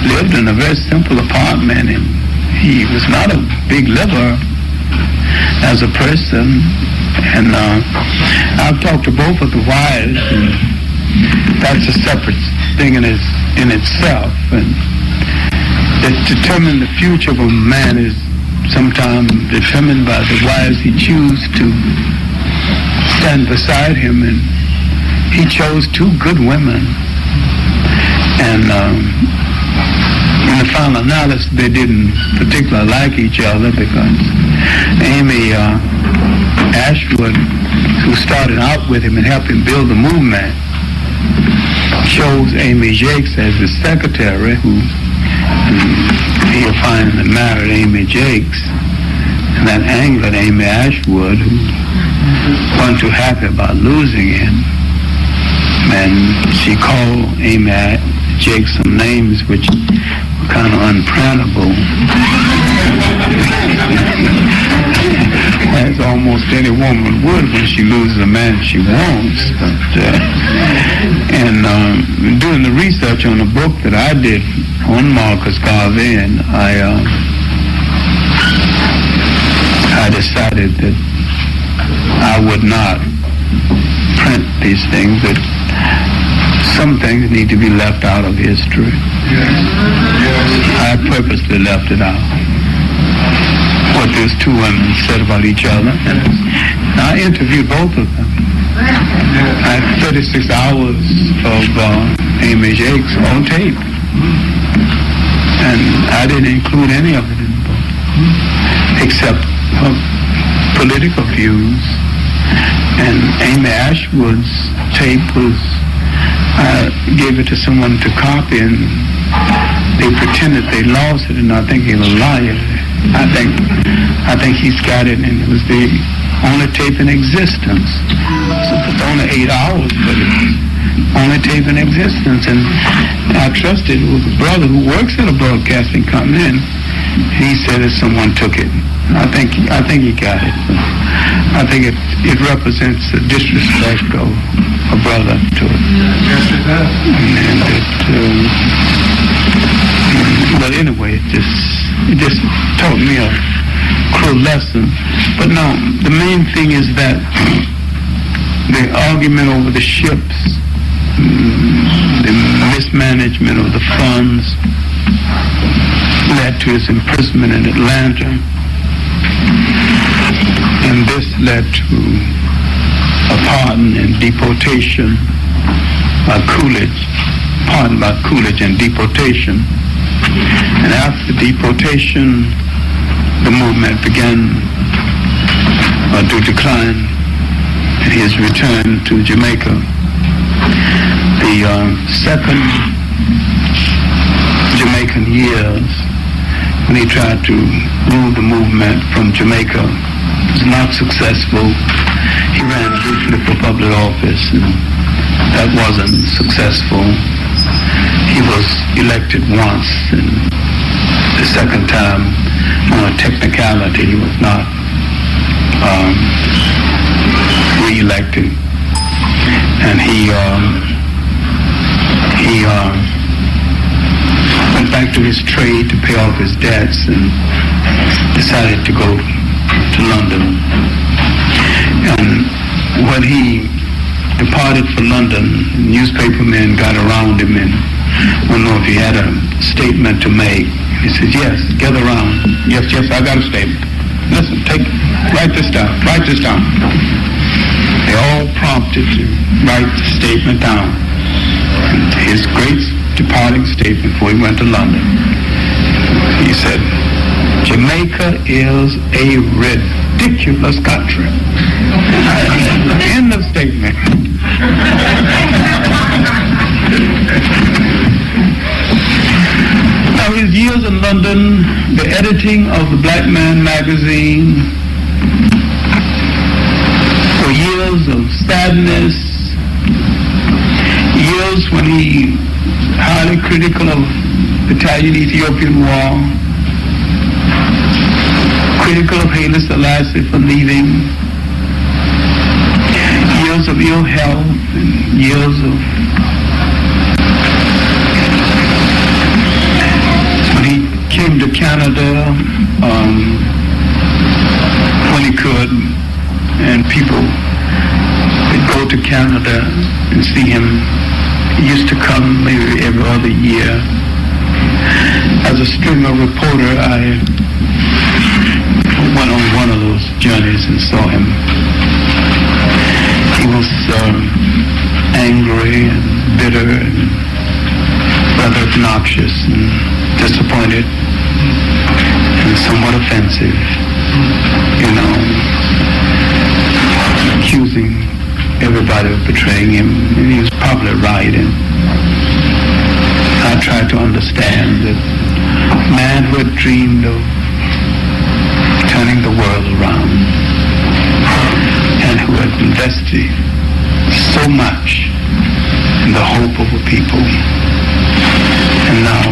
Speaker 10: lived in a very simple apartment, and he was not a big liver as a person. And I've talked to both of the wives, and that's a separate thing in itself. And it determines the future of a man is sometimes determined by the wives he chooses to stand beside him, and he chose two good women. And in the final analysis, they didn't particularly like each other, because Amy Ashwood, who started out with him and helped him build the movement, chose Amy Jakes as his secretary, who he finally married Amy Jakes, and that Anglo Amy Ashwood, who wasn't too happy about losing him, and she called Amy Jakes some names which were kind of unprintable. almost any woman would when she loses a man she wants. And doing the research on the book that I did on Marcus Garvey, and I decided that I would not print these things, that some things need to be left out of history. I purposely left it out. What those two women said about each other. And I interviewed both of them. I had 36 hours of Amy Jakes on tape. And I didn't include any of it in the book, except her political views. And Amy Ashwood's tape was, I gave it to someone to copy, and they pretended they lost it, and I think he was a liar. I think he's got it, and it was the only tape in existence. So it's only 8 hours, but it's only tape in existence. And I trusted it was a brother who works at a broadcasting company, and he said that someone took it. I think he got it. I think it represents the disrespect of a brother to it. Yes, it does. And but anyway, it just taught me a cruel lesson. But no, the main thing is that the argument over the ships, the mismanagement of the funds, led to his imprisonment in Atlanta. And this led to a pardon and deportation by Coolidge, and deportation. And after deportation, the movement began to decline, and his return to Jamaica. The second Jamaican years, when he tried to rule the movement from Jamaica, was not successful. He ran briefly for public office, and that wasn't successful. He was elected once, and the second time, on a technicality, he was not re-elected. And he went back to his trade to pay off his debts and decided to go to London. And when he departed for London, newspapermen got around him and wanted to know if he had a statement to make. He said, yes, gather around. Yes, I got a statement. Listen, write this down. They all prompted to write the statement down. And his great departing statement before he went to London. He said, Jamaica is a ridiculous country. End of statement. Now his years in London, the editing of the Black Man magazine, were years of sadness, years when he highly critical of the Italian-Ethiopian War, critical of Haile Selassie for leaving, years of ill health, and years of when he came to Canada when he could, and people would go to Canada and see him. He used to come maybe every other year. As a stringer reporter, I went on one of those journeys and saw him. He was angry and bitter and rather obnoxious and disappointed and somewhat offensive, accusing everybody of betraying him, and he was probably right. And I tried to understand that man who had dreamed of turning the world around and who had invested so much in the hope of a people, and now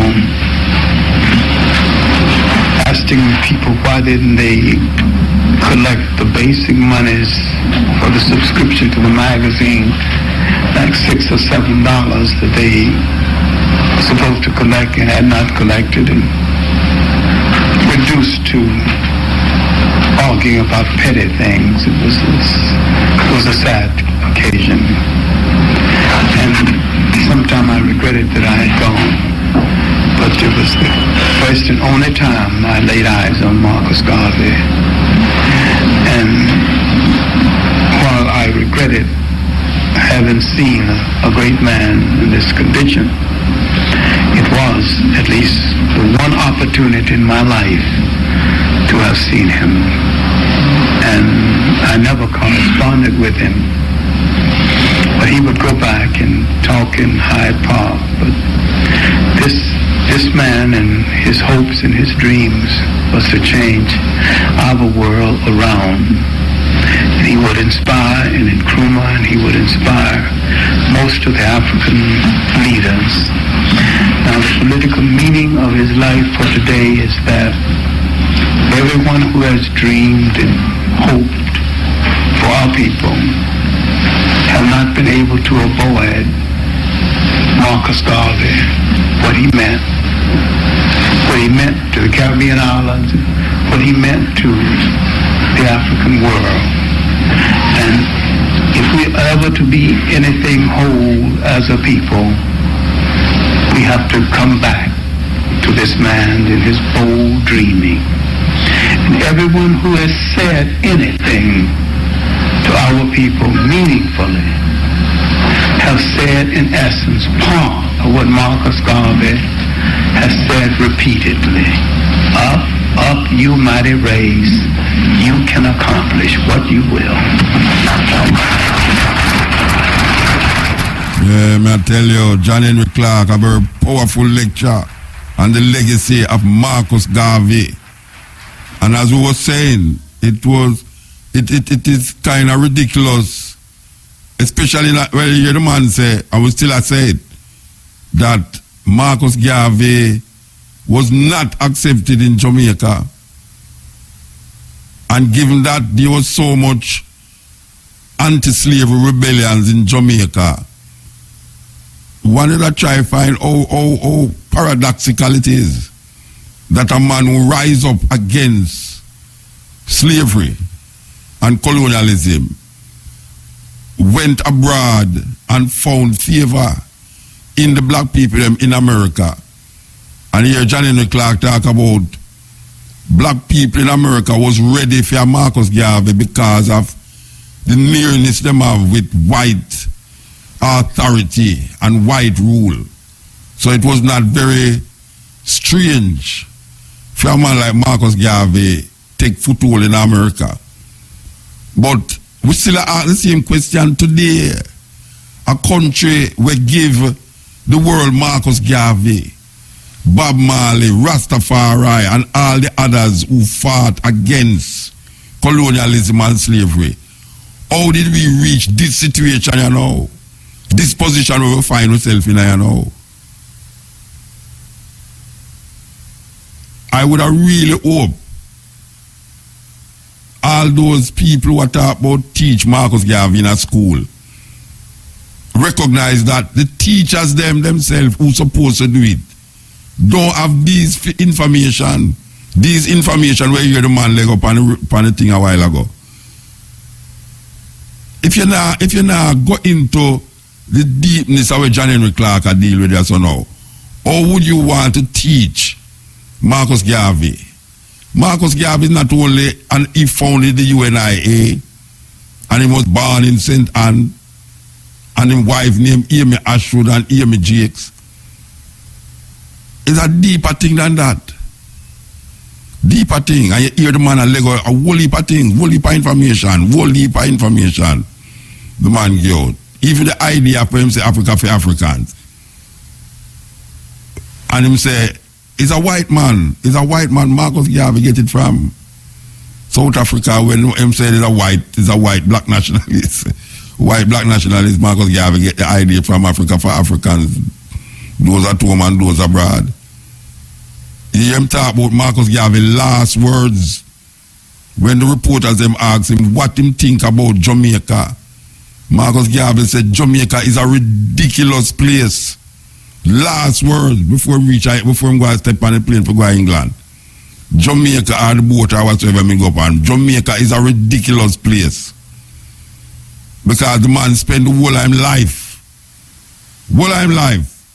Speaker 10: asking people people, why didn't they collect the basic monies for the subscription to the magazine, like $6 or $7 that they were supposed to collect and had not collected, and reduced to arguing about petty things. It was a sad occasion. And sometime I regretted that I had gone. But it was the first and only time I laid eyes on Marcus Garvey. And while I regretted having seen a great man in this condition, it was at least the one opportunity in my life to have seen him. And I never corresponded with him, but he would go back and talk in Hyde Park. But this man and his hopes and his dreams was to change our world around. And he would inspire, and in Nkrumah, and he would inspire most of the African leaders. Now, the political meaning of his life for today is that everyone who has dreamed and hoped for our people have not been able to avoid Marcus Garvey, what he meant to the Caribbean islands, what he meant to the African world. And if we're ever to be anything whole as a people, we have to come back to this man in his bold dreaming. And everyone who has said anything to our people meaningfully have said in essence part of what Marcus Garvey has said repeatedly. Up, up, you mighty race, you can accomplish what you will.
Speaker 6: Yeah, I tell you, John Henry Clark, a very powerful lecture on the legacy of Marcus Garvey. And as we were saying, it is kind of ridiculous, especially when you hear the man say, I will still say it, that Marcus Garvey was not accepted in Jamaica. And given that there was so much anti-slavery rebellions in Jamaica, one of the try to find how paradoxical it is that a man who rise up against slavery and colonialism went abroad and found favor in the black people in America. And here John Henry Clark talk about black people in America was ready for Marcus Garvey because of the nearness them have with white authority and white rule. So it was not very strange for a man like Marcus Garvey take foothold in America. But we still ask the same question today. A country will give the world Marcus Garvey, Bob Marley, Rastafari, and all the others who fought against colonialism and slavery. How did we reach this situation, you know? This position where we find ourselves in, you know? I would have really hoped all those people who are talking about teach Marcus Garvey in a school recognize that the teachers themselves who supposed to do it don't have these information where you hear the man leg up on the thing a while ago. If you now go into the deepness of what John Henry Clark deal with us now, how would you want to teach Marcus Garvey? Marcus Garvey is not only, and he founded the UNIA, and he was born in St. Anne, and his wife named Amy Ashwood and Amy Jakes. It's a deeper thing than that. Deeper thing. And you hear the man a Lego, a whole heap of things, whole heap of information. The man give out. Even the idea for him say Africa for Africans. And him say, it's a white man. Marcus Garvey get it from South Africa when him say it's a white black nationalist. White black nationalist, Marcus Garvey get the idea from Africa for Africans. Those at home and those abroad. You hear him talk about Marcus Garvey last words when the reporters them asked him what him think about Jamaica. Marcus Garvey said Jamaica is a ridiculous place. Last words before him go and step on the plane for go to England. Jamaica or the boat or whatsoever me go on. Jamaica is a ridiculous place. Because the man spend the whole of his life.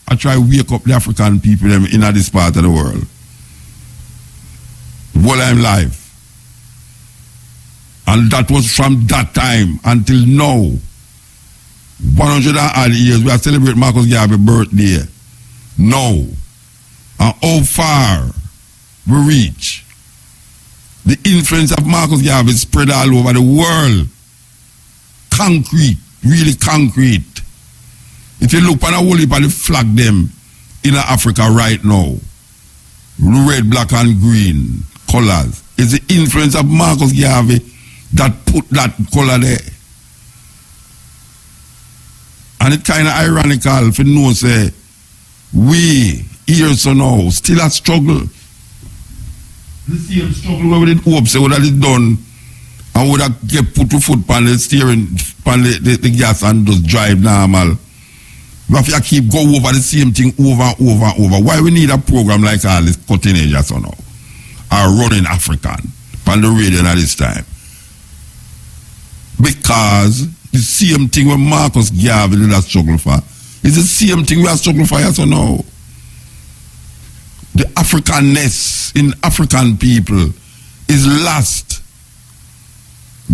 Speaker 6: I try to wake up the African people them in this part of the world. Whole of his life. And that was from that time until now. 100 odd years we are celebrating Marcus Garvey's birthday. Now. And how far we reach. The influence of Marcus Garvey spread all over the world. Concrete, really concrete. If you look on a whole heap of the flag them in Africa right now, red, black and green colors, it's the influence of Marcus Garvey that put that color there. And it's kind of ironical for you know say we here so now still a struggle. The same struggle where we did hope say would have it done and would have get put to foot on the steering on the gas and just drive normal. We have to keep go over the same thing over and over and over. Why we need a program like all this cutting edge so now? Or running African on the radio at this time. Because the same thing when Marcus Garvey did that struggle for. It's the same thing we are struggling for so now. The Africanness in African people is lost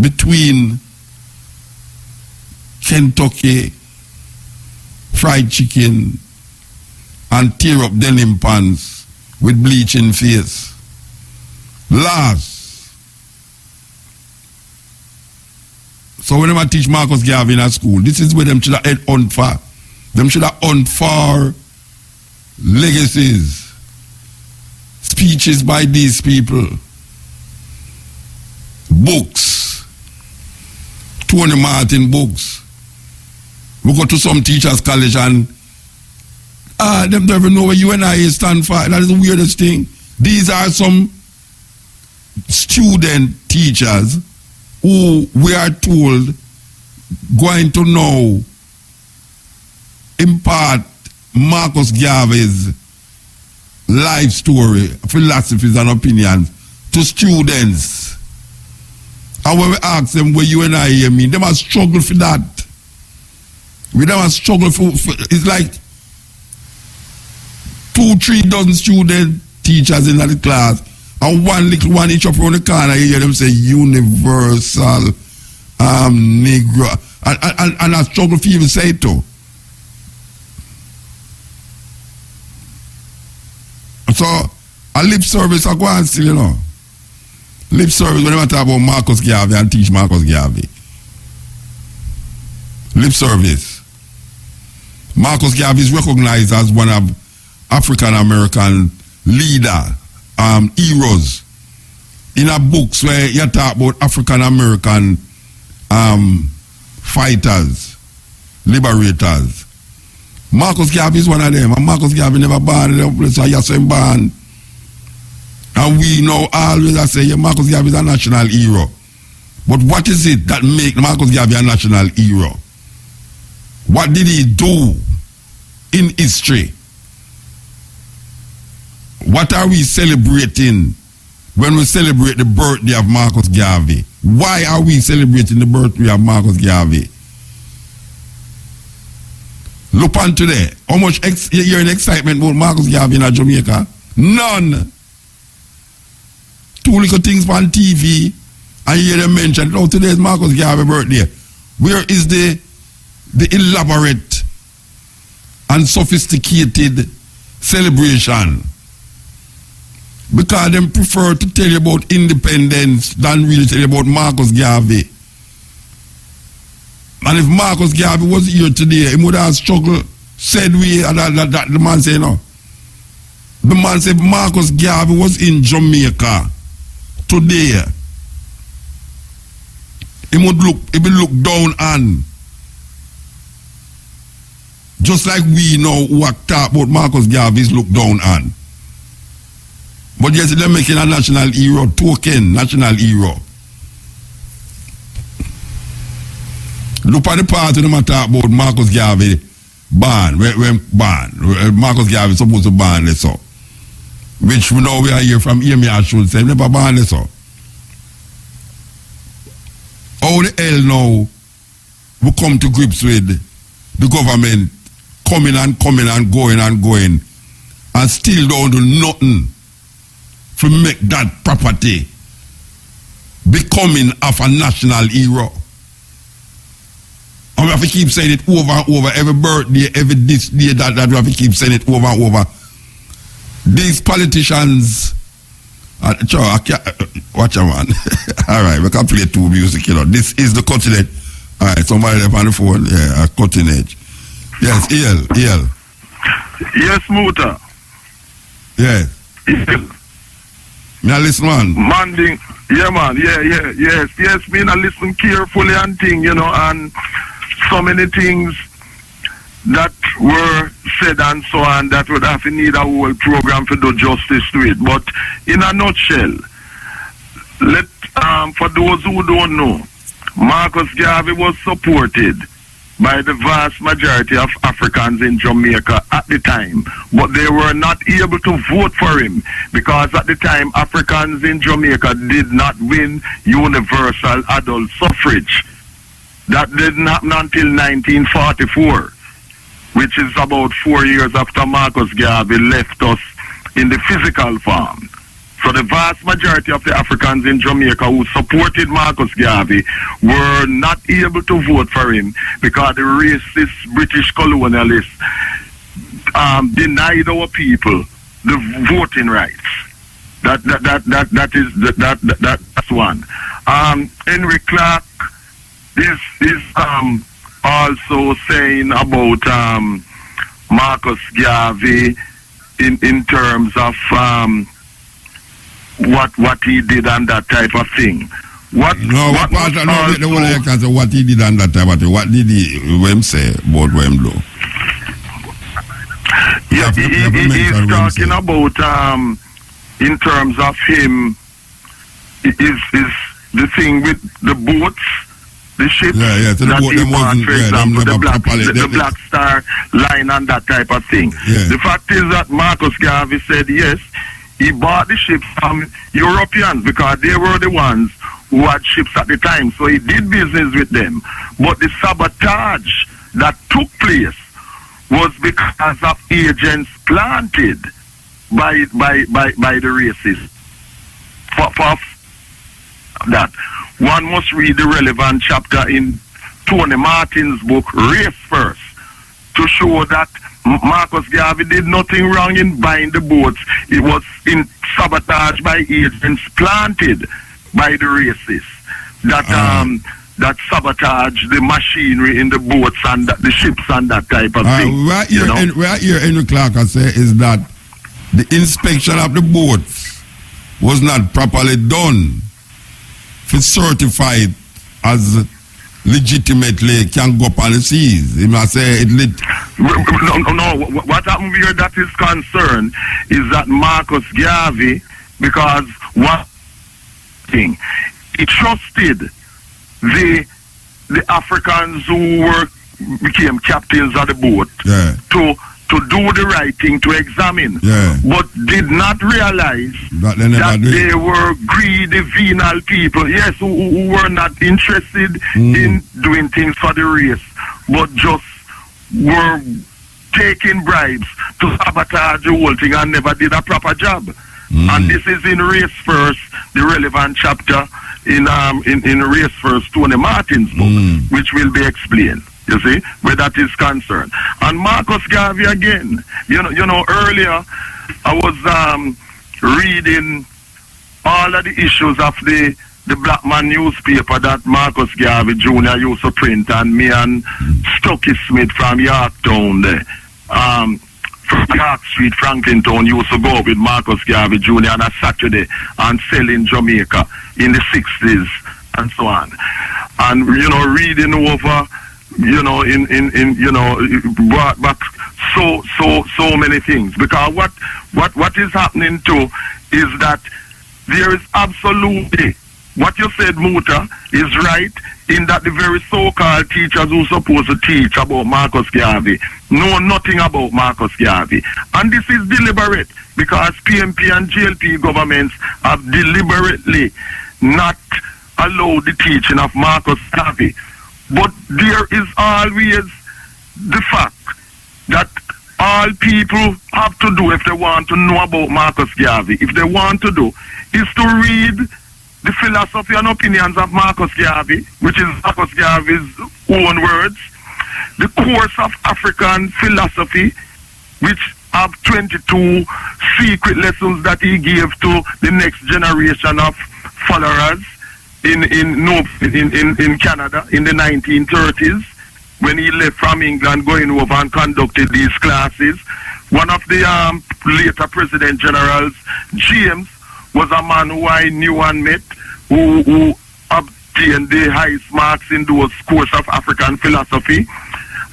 Speaker 6: between Kentucky fried chicken and tear up denim pants with bleaching face. Last. So when I teach Marcus Garvey in a school, this is where them should have head on for. Them should have on for legacies. Speeches by these people. Books. Tony Martin books. We go to some teachers' college and them don't even know what UNIA stand for. That is the weirdest thing. These are some student teachers who we are told going to know impart Marcus Garvey's life story, philosophies and opinions to students. And when we ask them what UNIA mean, they must struggle for that. We don't struggle for it's like 2-3 dozen student teachers in the class and one little one each up around the corner you hear them say universal Negro and I struggle for even say it too. So a lip service I go on still, you know. Lip service when I talk about Marcus Garvey and teach Marcus Garvey. Lip service. Marcus Garvey is recognized as one of African American leader heroes in a books where you talk about African American fighters, liberators. Marcus Garvey is one of them, and Marcus Garvey never born in a place where you say born. And we know always I say Marcus Garvey is a national hero. But what is it that makes Marcus Garvey a national hero? What did he do in history? What are we celebrating when we celebrate the birthday of Marcus Garvey? Why are we celebrating the birthday of Marcus Garvey? Look on today. How much you're in excitement about Marcus Garvey in Jamaica? None. 2 little things on TV and you hear them mention, oh, today is Marcus Garvey's birthday. Where is the elaborate and sophisticated celebration? Because them prefer to tell you about independence than really tell you about Marcus Garvey. And if Marcus Garvey was here today, he would have struggled, said we, that the man said no. The man said Marcus Garvey was in Jamaica today. He would look down on. Just like we know who are talk about Marcus Garvey is looked down on. But yes, they're making a national hero token, national hero. Look at the part of them talk about Marcus Garvey ban, when ban. Marcus Garvey supposed to ban this up. Which we know we are here from Amy Ashwood say never ban this up. How the hell now we come to grips with the government coming and going and still don't do nothing to make that property becoming of a national hero. And we have to keep saying it over and over, every birthday, every this day, that we have to keep saying it over and over. These politicians, watch a man. All right, we can play two music, you know. This is the continent. All right, somebody left on the phone. Yeah, a cutting edge. Yes, EL.
Speaker 17: Yes, Muta.
Speaker 6: Yes. Me a listen, man.
Speaker 17: Manding. Yeah, man. Yes, me a listen carefully and thing, you know, and so many things that were said and so on that would have to need a whole program to do justice to it. But in a nutshell, for those who don't know, Marcus Garvey was supported by the vast majority of Africans in Jamaica at the time, but they were not able to vote for him because at the time Africans in Jamaica did not win universal adult suffrage. That didn't happen until 1944, which is about 4 years after Marcus Garvey left us in the physical form. So the vast majority of the Africans in Jamaica who supported Marcus Garvey were not able to vote for him because the racist British colonialists denied our people the voting rights. That's one. Henry Clark is also saying about Marcus Garvey in terms of what he did and that type of thing. What he did and that type of thing. What did he say about him do? Yeah, he's talking about in terms of him is the thing with the boats, the ships that he bought, for example, the Black Star Line and that type of thing. Yeah. The fact is that Marcus Garvey said yes, he bought the ships from Europeans because they were the ones who had ships at the time. So he did business with them. But the sabotage that took place was because of agents planted by the racists. For that, one must read the relevant chapter in Tony Martin's book, Race First, to show that Marcus Garvey did nothing wrong in buying the boats. It was in sabotage by agents planted by the racists that sabotage the machinery in the boats and the ships and that type of thing.
Speaker 6: Right here, Henry Clark say is that the inspection of the boats was not properly done for certified as legitimately can go up on the seas. He must say it lit.
Speaker 17: No, what happened here that is concerned is that Marcus Garvey, because one thing, he trusted the Africans who became captains of the boat to do the right thing, to examine, but did not realize that they were greedy, venal people, yes, who were not interested in doing things for the race, but just were taking bribes to sabotage the whole thing and never did a proper job. And this is in Race First, the relevant chapter in Race First, Tony Martin's book, which will be explained. You see, where that is concerned. And Marcus Garvey again, you know, earlier I was reading all of the issues of the Black Man newspaper that Marcus Garvey Jr. used to print, and me and Stucky Smith from Yorktown there, from York Street, Franklin Town, used to go with Marcus Garvey Jr. on a Saturday and sell in Jamaica in the 60s and so on. And, you know, reading over, you know, it brought back so many things, because what is happening too is that there is absolutely, what you said, Muta, is right, in that the very so-called teachers who are supposed to teach about Marcus Garvey know nothing about Marcus Garvey. And this is deliberate, because PMP and GLP governments have deliberately not allowed the teaching of Marcus Garvey. But there is always the fact that all people have to do, if they want to know about Marcus Garvey, if they want to do, is to read the philosophy and opinions of Marcus Garvey, which is Marcus Garvey's own words, the course of African philosophy, which have 22 secret lessons that he gave to the next generation of followers in Canada in the 1930s, when he left from England, going over and conducted these classes. One of the later President Generals, James, was a man who I knew and met, who obtained the highest marks in those course of African philosophy,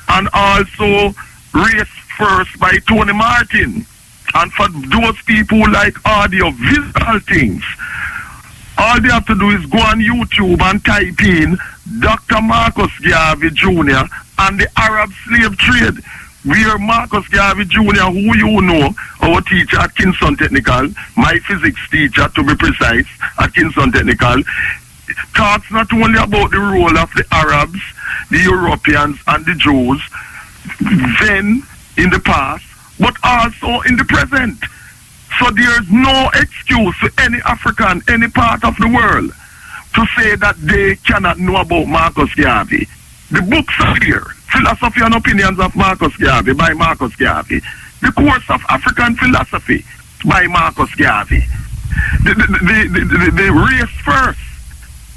Speaker 17: and also Race First by Tony Martin. And for those people who like audio visual things, all they have to do is go on YouTube and type in Dr. Marcus Garvey Jr. and the Arab slave trade, where Marcus Garvey Jr., who you know, our teacher at Kingston Technical, my physics teacher to be precise, at Kingston Technical, talks not only about the role of the Arabs, the Europeans and the Jews, then in the past, but also in the present. So there's no excuse for any African, any part of the world, to say that they cannot know about Marcus Garvey. The books are here. Philosophy and Opinions of Marcus Garvey by Marcus Garvey. The Course of African Philosophy by Marcus Garvey. The Race First.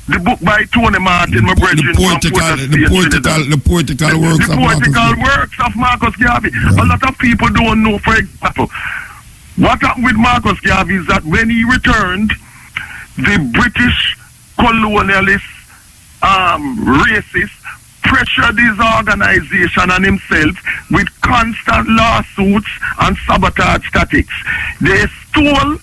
Speaker 17: The book by Tony Martin, my brethren.
Speaker 6: The poetical works
Speaker 17: of Marcus Garvey. Yeah. A lot of people don't know, for example, what happened with Marcus Garvey is that when he returned, the British colonialist racists pressured his organization and himself with constant lawsuits and sabotage tactics. They stole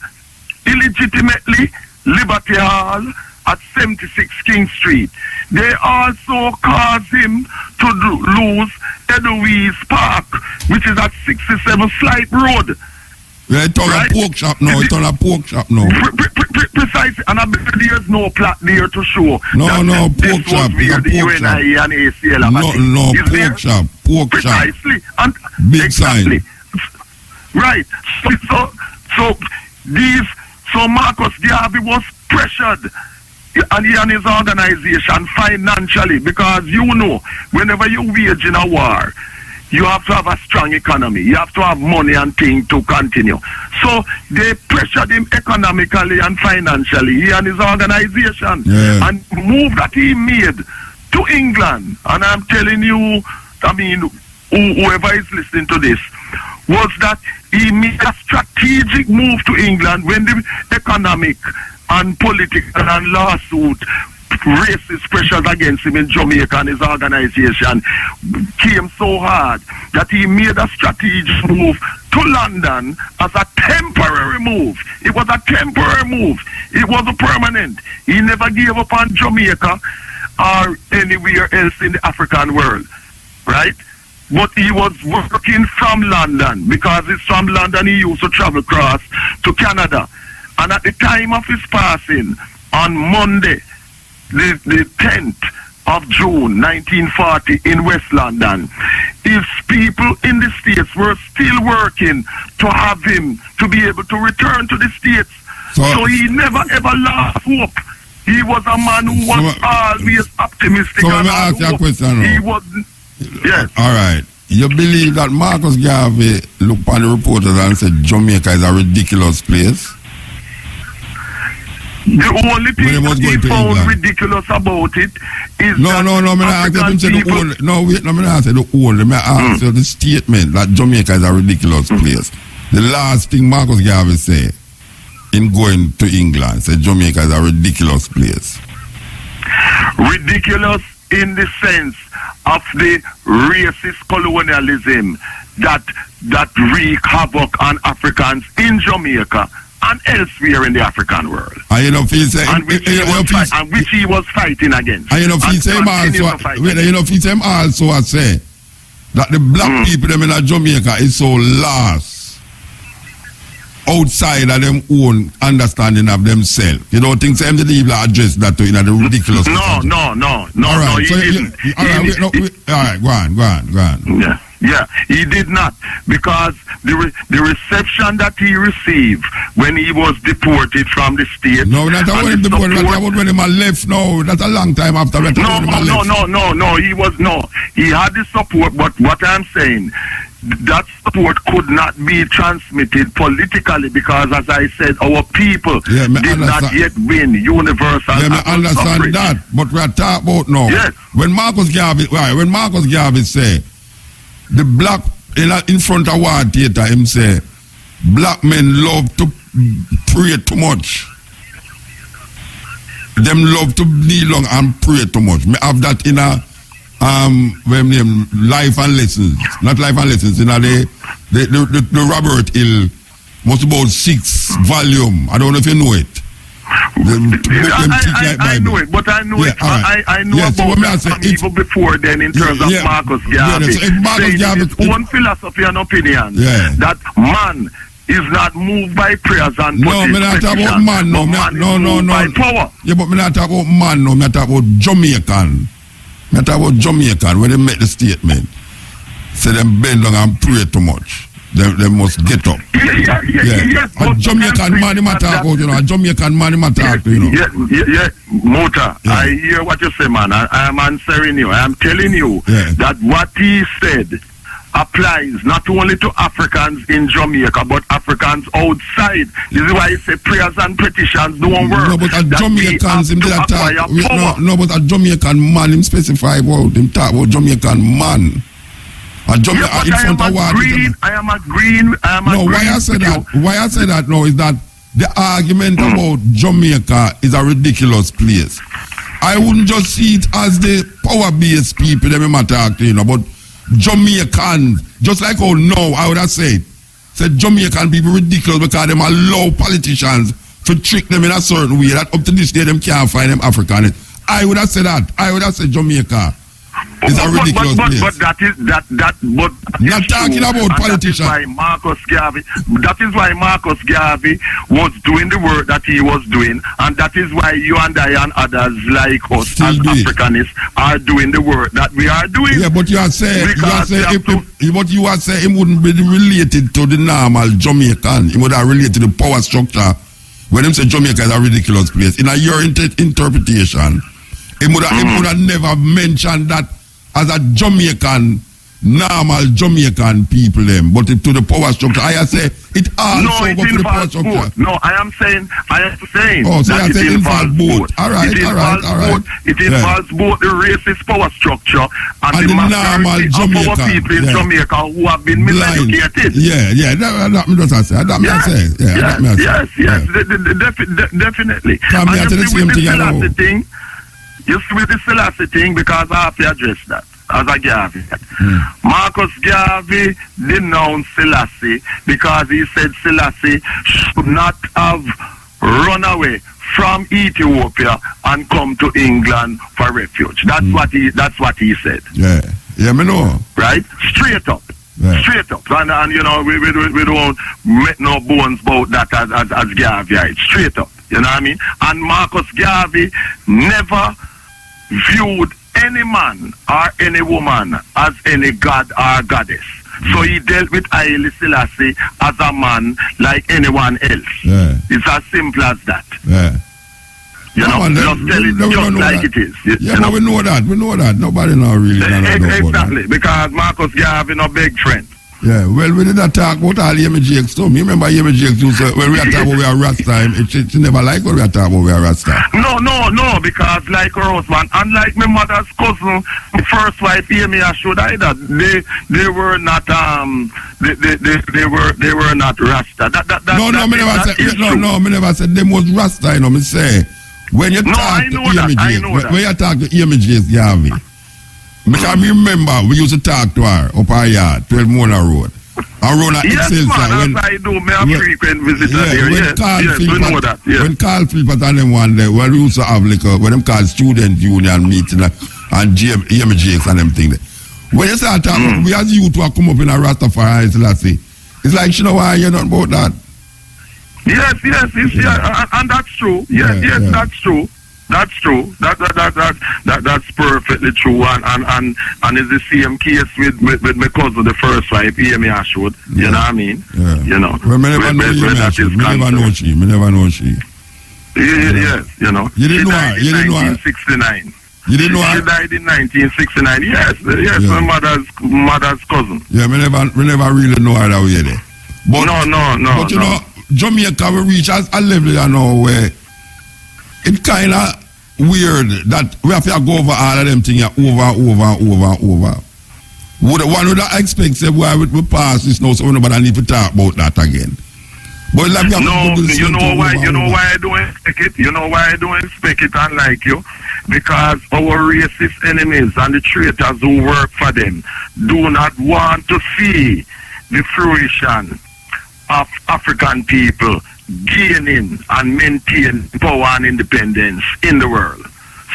Speaker 17: illegitimately Liberty Hall at 76 King Street. They also caused him to lose Edelweiss Park, which is at 67 Slight Road.
Speaker 6: It's on a pork shop now.
Speaker 17: Precisely. And I bet there's no plaque there to show.
Speaker 6: No, pork shop.
Speaker 17: UNIA and ACL.
Speaker 6: No, pork shop.
Speaker 17: Precisely. And
Speaker 6: big
Speaker 17: exactly.
Speaker 6: Sign.
Speaker 17: Right. So Marcus Garvey was pressured, and he and his organization, financially, because you know, whenever you wage in a war, you have to have a strong economy. You have to have money and things to continue. So they pressured him economically and financially, he and his organization.
Speaker 6: Yeah.
Speaker 17: And move that he made to England, and I'm telling you, I mean, whoever is listening to this, was that he made a strategic move to England when the economic and political and lawsuit racist pressures against him in Jamaica and his organization came so hard that he made a strategic move to London as a temporary move. It was a temporary move. It wasn't permanent. He never gave up on Jamaica or anywhere else in the African world, right? But he was working from London, because it's from London he used to travel across to Canada. And at the time of his passing, on Monday, the 10th of June 1940 in West London, his people in the States were still working to have him to be able to return to the States. So he never ever lost hope. He was a man who was always optimistic.
Speaker 6: So let me ask you a question.
Speaker 17: He was, yes.
Speaker 6: All right. You believe that Marcus Garvey looked on the reporters and said Jamaica is a ridiculous place?
Speaker 17: The only thing that he found ridiculous about it is
Speaker 6: No, I'm not asking him the only. No, wait, I'm not asking the only. I'm asking the statement that Jamaica is a ridiculous place. The last thing Marcus Garvey said in going to England, said Jamaica is a ridiculous place.
Speaker 17: Ridiculous in the sense of the racist colonialism that wreak havoc on Africans in Jamaica and elsewhere in the African world.
Speaker 6: And you know, he say,
Speaker 17: and which he was fighting against.
Speaker 6: And you know, he say him also I say that the black people them in Jamaica is so lost outside of them own understanding of themselves. You don't think Sam the evil address that to in the ridiculous?
Speaker 17: No.
Speaker 6: All right,
Speaker 17: he didn't.
Speaker 6: All right, go on.
Speaker 17: Yeah, he did not, because the reception that he received when he was deported from the state.
Speaker 6: No, not when he deported. That's when he left. No, that's a long time after.
Speaker 17: No. He had the support, but what I'm saying, that support could not be transmitted politically because, as I said, our people did not yet win universal.
Speaker 6: Yeah, I understand suffrage. That, but we are talking about now.
Speaker 17: Yes.
Speaker 6: When Marcus Garvey say the black in front of war theater, him say black men love to pray too much. Them love to kneel long and pray too much. Me have that in a life and lessons, not life and lessons. In the Robert Hill, most about 6 volume. I don't know if you know it.
Speaker 17: I know it, but I know it. Right. I know about some people before then in terms of Marcus Garvey.
Speaker 6: So Marcus Garvey
Speaker 17: his own philosophy and opinion that man is not moved by prayers and
Speaker 6: no, me not talk about man. No,
Speaker 17: by power.
Speaker 6: Yeah, but me not talk about man. No, me talk about Jamaican. Me talk about Jamaican when they make the statement. Say them bend down and pray too much. They must get up.
Speaker 17: Yes.
Speaker 6: A Jamaican man, him talk about, you know. A Jamaican man, him talk to, you know.
Speaker 17: Yeah. Mota, I hear what you say, man. I am answering you. I am telling you that what he said applies not only to Africans in Jamaica, but Africans outside. This is why he say prayers and petitions don't work.
Speaker 6: No, but a Jamaicans, him did talk. No, but a Jamaican man, him specify about him talk about Jamaican man. I
Speaker 17: am agreeing.
Speaker 6: No, why I say that now is that the argument about Jamaica is a ridiculous place. I wouldn't just see it as the power-based people that we talk to, you know, but Jamaicans, just like how now I would have said Jamaican people ridiculous because them allow politicians to trick them in a certain way that up to this day them can't find them African. I would have said that. I would have said Jamaica. It's a ridiculous place.
Speaker 17: But that is
Speaker 6: not talking about politicians.
Speaker 17: That is why Marcus Garvey was doing the work that he was doing, and that is why you and I and others like us as Africanists are doing the work that we are doing.
Speaker 6: Yeah, but you are saying he wouldn't be related to the normal Jamaican. He would have related to the power structure. When him say Jamaica is a ridiculous place, in your interpretation, he would have never mentioned that as a Jamaican, normal Jamaican people them, but to the power structure. I say it also go to the power structure.
Speaker 17: Both. No, I am saying
Speaker 6: oh, so
Speaker 17: that
Speaker 6: it involves both. All right.
Speaker 17: It involves both the racist power structure and the
Speaker 6: normal
Speaker 17: Jamaican of our people in Jamaica who have been miseducated.
Speaker 6: Yeah. That me just say.
Speaker 17: Yes, definitely.
Speaker 6: Come here to the same thing.
Speaker 17: You see with the Salassie thing, because I have to address that as a Garvey. Marcus Garvey denounced Salassie because he said Salassie should not have run away from Ethiopia and come to England for refuge. That's what he said.
Speaker 6: Yeah, me know.
Speaker 17: Right? Straight up. Yeah. Straight up. And you know, we don't make no bones about that as Garvey. Right? Straight up. You know what I mean? And Marcus Garvey never viewed any man or any woman as any god or goddess. So he dealt with Haile Selassie as a man like anyone else. Yeah. It's as simple as that.
Speaker 6: Yeah.
Speaker 17: You know, just tell it just like it is.
Speaker 6: Yeah, but we know that. Nobody know really.
Speaker 17: Exactly, because Marcus Garvey no big friend.
Speaker 6: Yeah, well, we did not talk about all Yemi too. You remember Yemi too, so when we are talking about we are Rasta, it's never like when we are talking about we are Rasta.
Speaker 17: No, because like her husband, and like my mother's cousin, my first wife, Yemi, I should either. They were not they were not Rasta.
Speaker 6: Me never said them was Rasta, you know, me say. When you talk to Yemi when you talk to Yemi Garvey, because I remember we used to talk to her up our yard, 12 Mona Road. Around
Speaker 17: Yes,
Speaker 6: Excelsior,
Speaker 17: man, as I do, me a frequent visitor there. Yes, we know that. Yes.
Speaker 6: When Carl Philpott and them one day, when we used to have like when them called student union meeting and EMJs and them thing there. When you start talking, we as youth who come up in a Rastafari, Salassie, it's like, you know why you're not about that?
Speaker 17: Yes, and that's true. Yes, that's true. That's true. That's perfectly true. And it's the same case with my cousin, the first wife, Amy Ashwood. You know what I mean?
Speaker 6: Yeah.
Speaker 17: You know.
Speaker 6: Well, me never know she.
Speaker 17: Yes, you know.
Speaker 6: You didn't know her.
Speaker 17: She died in 1969.
Speaker 6: You didn't know her?
Speaker 17: She died in 1969. Yes, my mother's cousin.
Speaker 6: Yeah, we never really know her that way there. But,
Speaker 17: no.
Speaker 6: But you know, Jamaica will reach a level, you know, where it's kind of weird that we have to go over all of them things over. One would expect say why we pass this now, so nobody need to talk about that again. But like
Speaker 17: you know why I don't expect it? You know why I don't expect it, unlike you? Because our racist enemies and the traitors who work for them do not want to see the fruition of African people gaining and maintain power and independence in the world.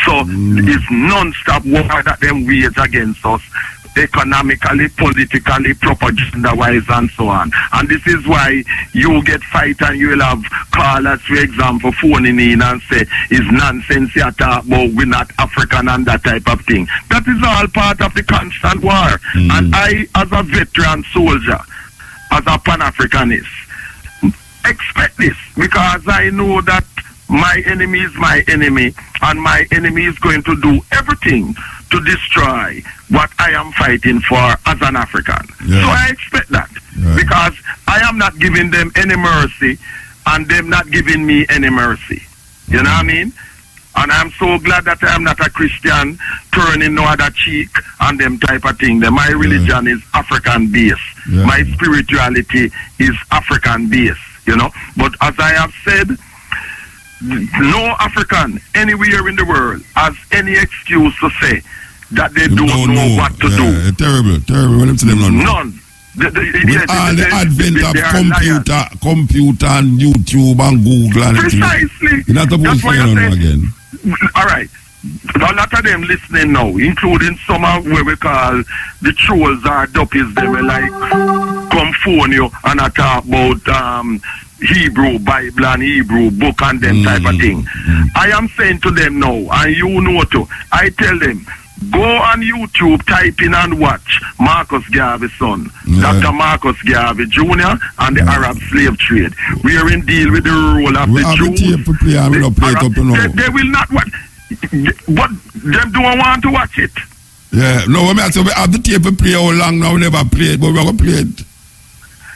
Speaker 17: So it's non-stop war that them wage against us, economically, politically, propaganda-wise, and so on. And this is why you get fight and you will have callers, for example, phoning in and say, it's nonsense you talk about, we're not African and that type of thing. That is all part of the constant war. And I, as a veteran soldier, as a Pan-Africanist, expect this, because I know that my enemy is my enemy, and my enemy is going to do everything to destroy what I am fighting for as an African. So I expect that, because I am not giving them any mercy, and them not giving me any mercy. You know what I mean? And I'm so glad that I am not a Christian turning no other cheek and them type of thing. My religion is African based. My spirituality is African based, you know. But as I have said, no African anywhere in the world has any excuse to say that they don't know what to do.
Speaker 6: Terrible. When them
Speaker 17: none.
Speaker 6: With all the advent of computer and YouTube and Google and
Speaker 17: precisely.
Speaker 6: You're not supposed to say again.
Speaker 17: All right. A lot of them listening now, including some of what we call the trolls or duppies, they were like come phone you and I talk about Hebrew Bible and Hebrew book and them type of thing. I am saying to them now, and you know too, I tell them, go on YouTube, type in and watch Marcus Garvey's son, Dr. Marcus Garvey Jr. and the Arab slave trade. We are in deal with the role of the Jews. They will not watch, but them don't want to watch it.
Speaker 6: Yeah, no, we have the tape to play how long now, we never played, but we're going to play it.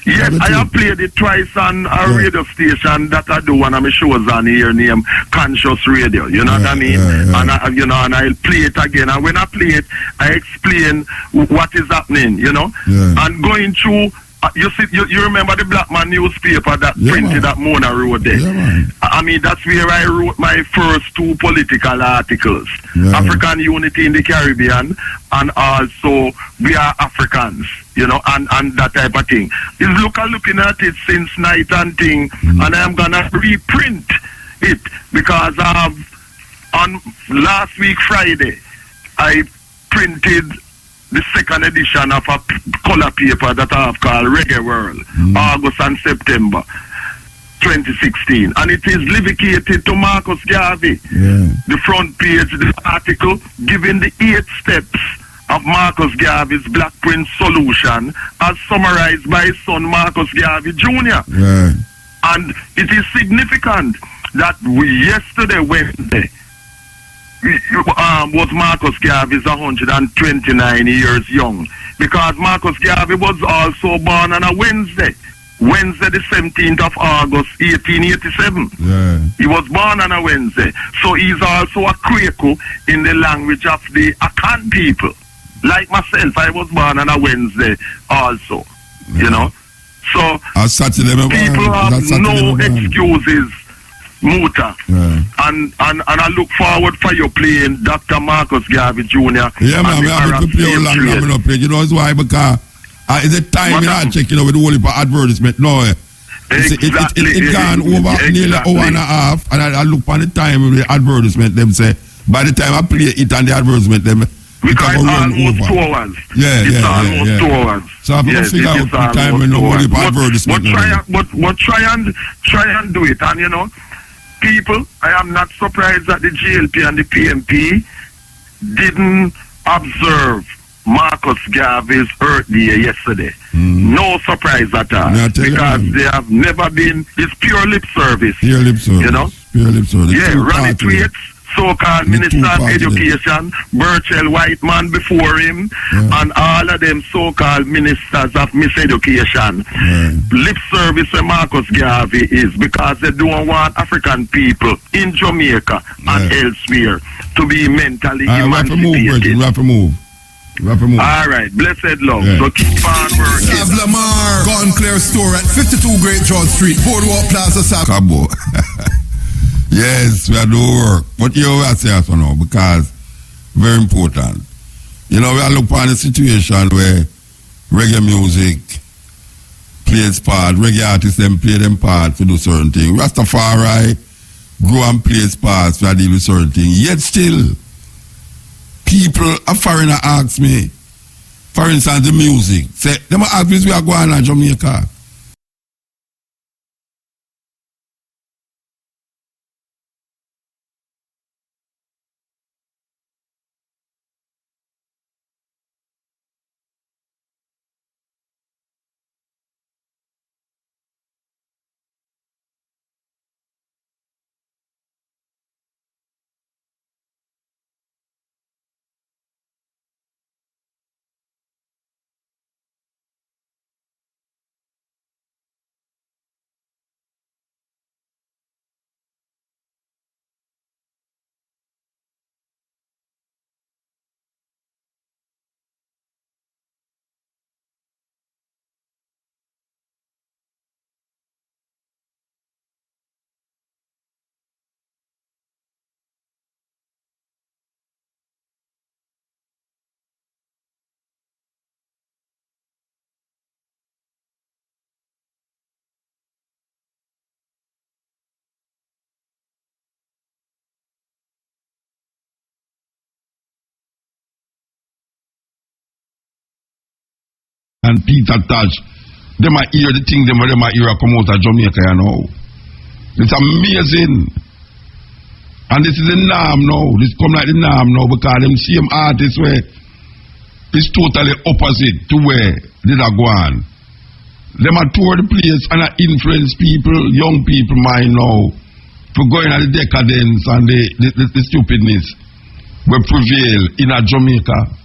Speaker 17: Yes, I have played it twice on a radio station that I do one of my shows on here named Conscious Radio. You know what I mean? And and I'll play it again. And when I play it, I explain what is happening. You know, and going through. You remember the Black Man newspaper that printed that Mona Road there? I mean, that's where I wrote my first 2 political articles. African Unity in the Caribbean, and also We Are Africans, you know, and that type of thing. Is looking at it since night and thing, and I'm gonna reprint it because on last week Friday, I printed the second edition of a color paper that I have called Reggae World, August and September 2016. And it is dedicated to Marcus Garvey. The front page, the article, giving the 8 steps of Marcus Garvey's Black Prince solution as summarized by his son Marcus Garvey Jr. And it is significant that yesterday, Wednesday, was Marcus Garvey is 129 years young, because Marcus Garvey was also born on a Wednesday the 17th of August 1887. He was born on a Wednesday, so he's also a Quaker in the language of the Akan people. Like myself, I was born on a Wednesday also, you know. So people have no excuses, Muta. And I look forward for you playing Dr. Marcus Garvey Jr.
Speaker 6: Yeah, man, we have to play how long I'm going to play. You know why? Because Is the time you not checking out with the whole heap of advertisement? No.
Speaker 17: Exactly.
Speaker 6: It gone over nearly an hour and a half, and I look on the time with the advertisement. Them say by the time I play it and the advertisement, them
Speaker 17: because it's almost 2 hours. It's almost 2 hours.
Speaker 6: So I have to figure out the time when nobody advertisement.
Speaker 17: But try and do it, and you know, people. I am not surprised that the GLP and the PMP didn't observe Marcus Garvey's birthday yesterday. No surprise at all. Because they have never been, it's pure lip service.
Speaker 6: Pure lip service.
Speaker 17: You know?
Speaker 6: Pure lip service.
Speaker 17: Yeah, Ronnie Tweets, so-called Minister of Education, Betrayal white man before him, and all of them so-called ministers of miseducation. Lip service for Marcus Garvey is because they don't want African people in Jamaica and elsewhere to be mentally emancipated.
Speaker 6: We have to move.
Speaker 17: All right, blessed love. So keep on working.
Speaker 18: Lamar Gun Clear Store at 52 Great George Street, Boardwalk Plaza, South.
Speaker 6: Cabo. Yes, we are doing work. But you have to say also now, because very important. You know, we are looking at a situation where reggae music plays part, reggae artists them play them part to do certain things. Rastafari grow and plays parts to deal with certain things. Yet still, people, a foreigner asks me, for instance, the music. Say, them ask me, we are going to Jamaica. And Peter Touch, they might hear the thing, they might hear come out of Jamaica, you know. It's amazing. And this is the norm now. This come like the norm now because them same artists where it's totally opposite to where they are going. Them are tour the place and influence people, young people mind now, for going at the decadence and the stupidness will prevail in a Jamaica.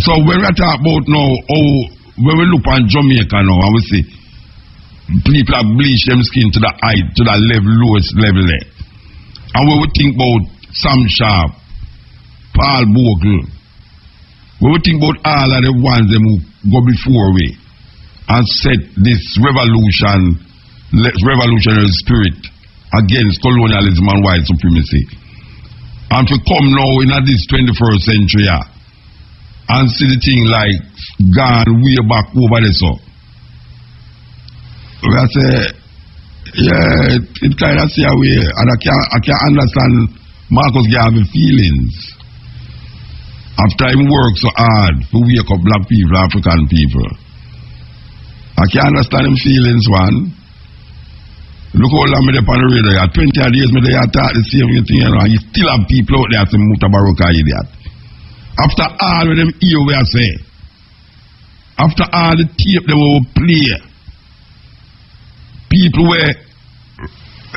Speaker 6: So when we talk about now, when we look on Jamaica now, and we see people have bleached them skin to the height, to the lowest level there. And when we think about Sam Sharp, Paul Bogle, when we think about all of the ones them who go before we and set this revolutionary spirit against colonialism and white supremacy, and to come now in this 21st century, and see the thing like gone way back over there, so I say, yeah, it kind of see a way, and I can understand Marcus Garvey's feelings after him work so hard to wake up black people, African people. I can understand him feelings, one. Look how long me there on the radio. 20 years me there talk the same thing, you know, and you still have people out there saying Mutabaruka idiot. After all of them hear what I say, after all the tape they will play, people were,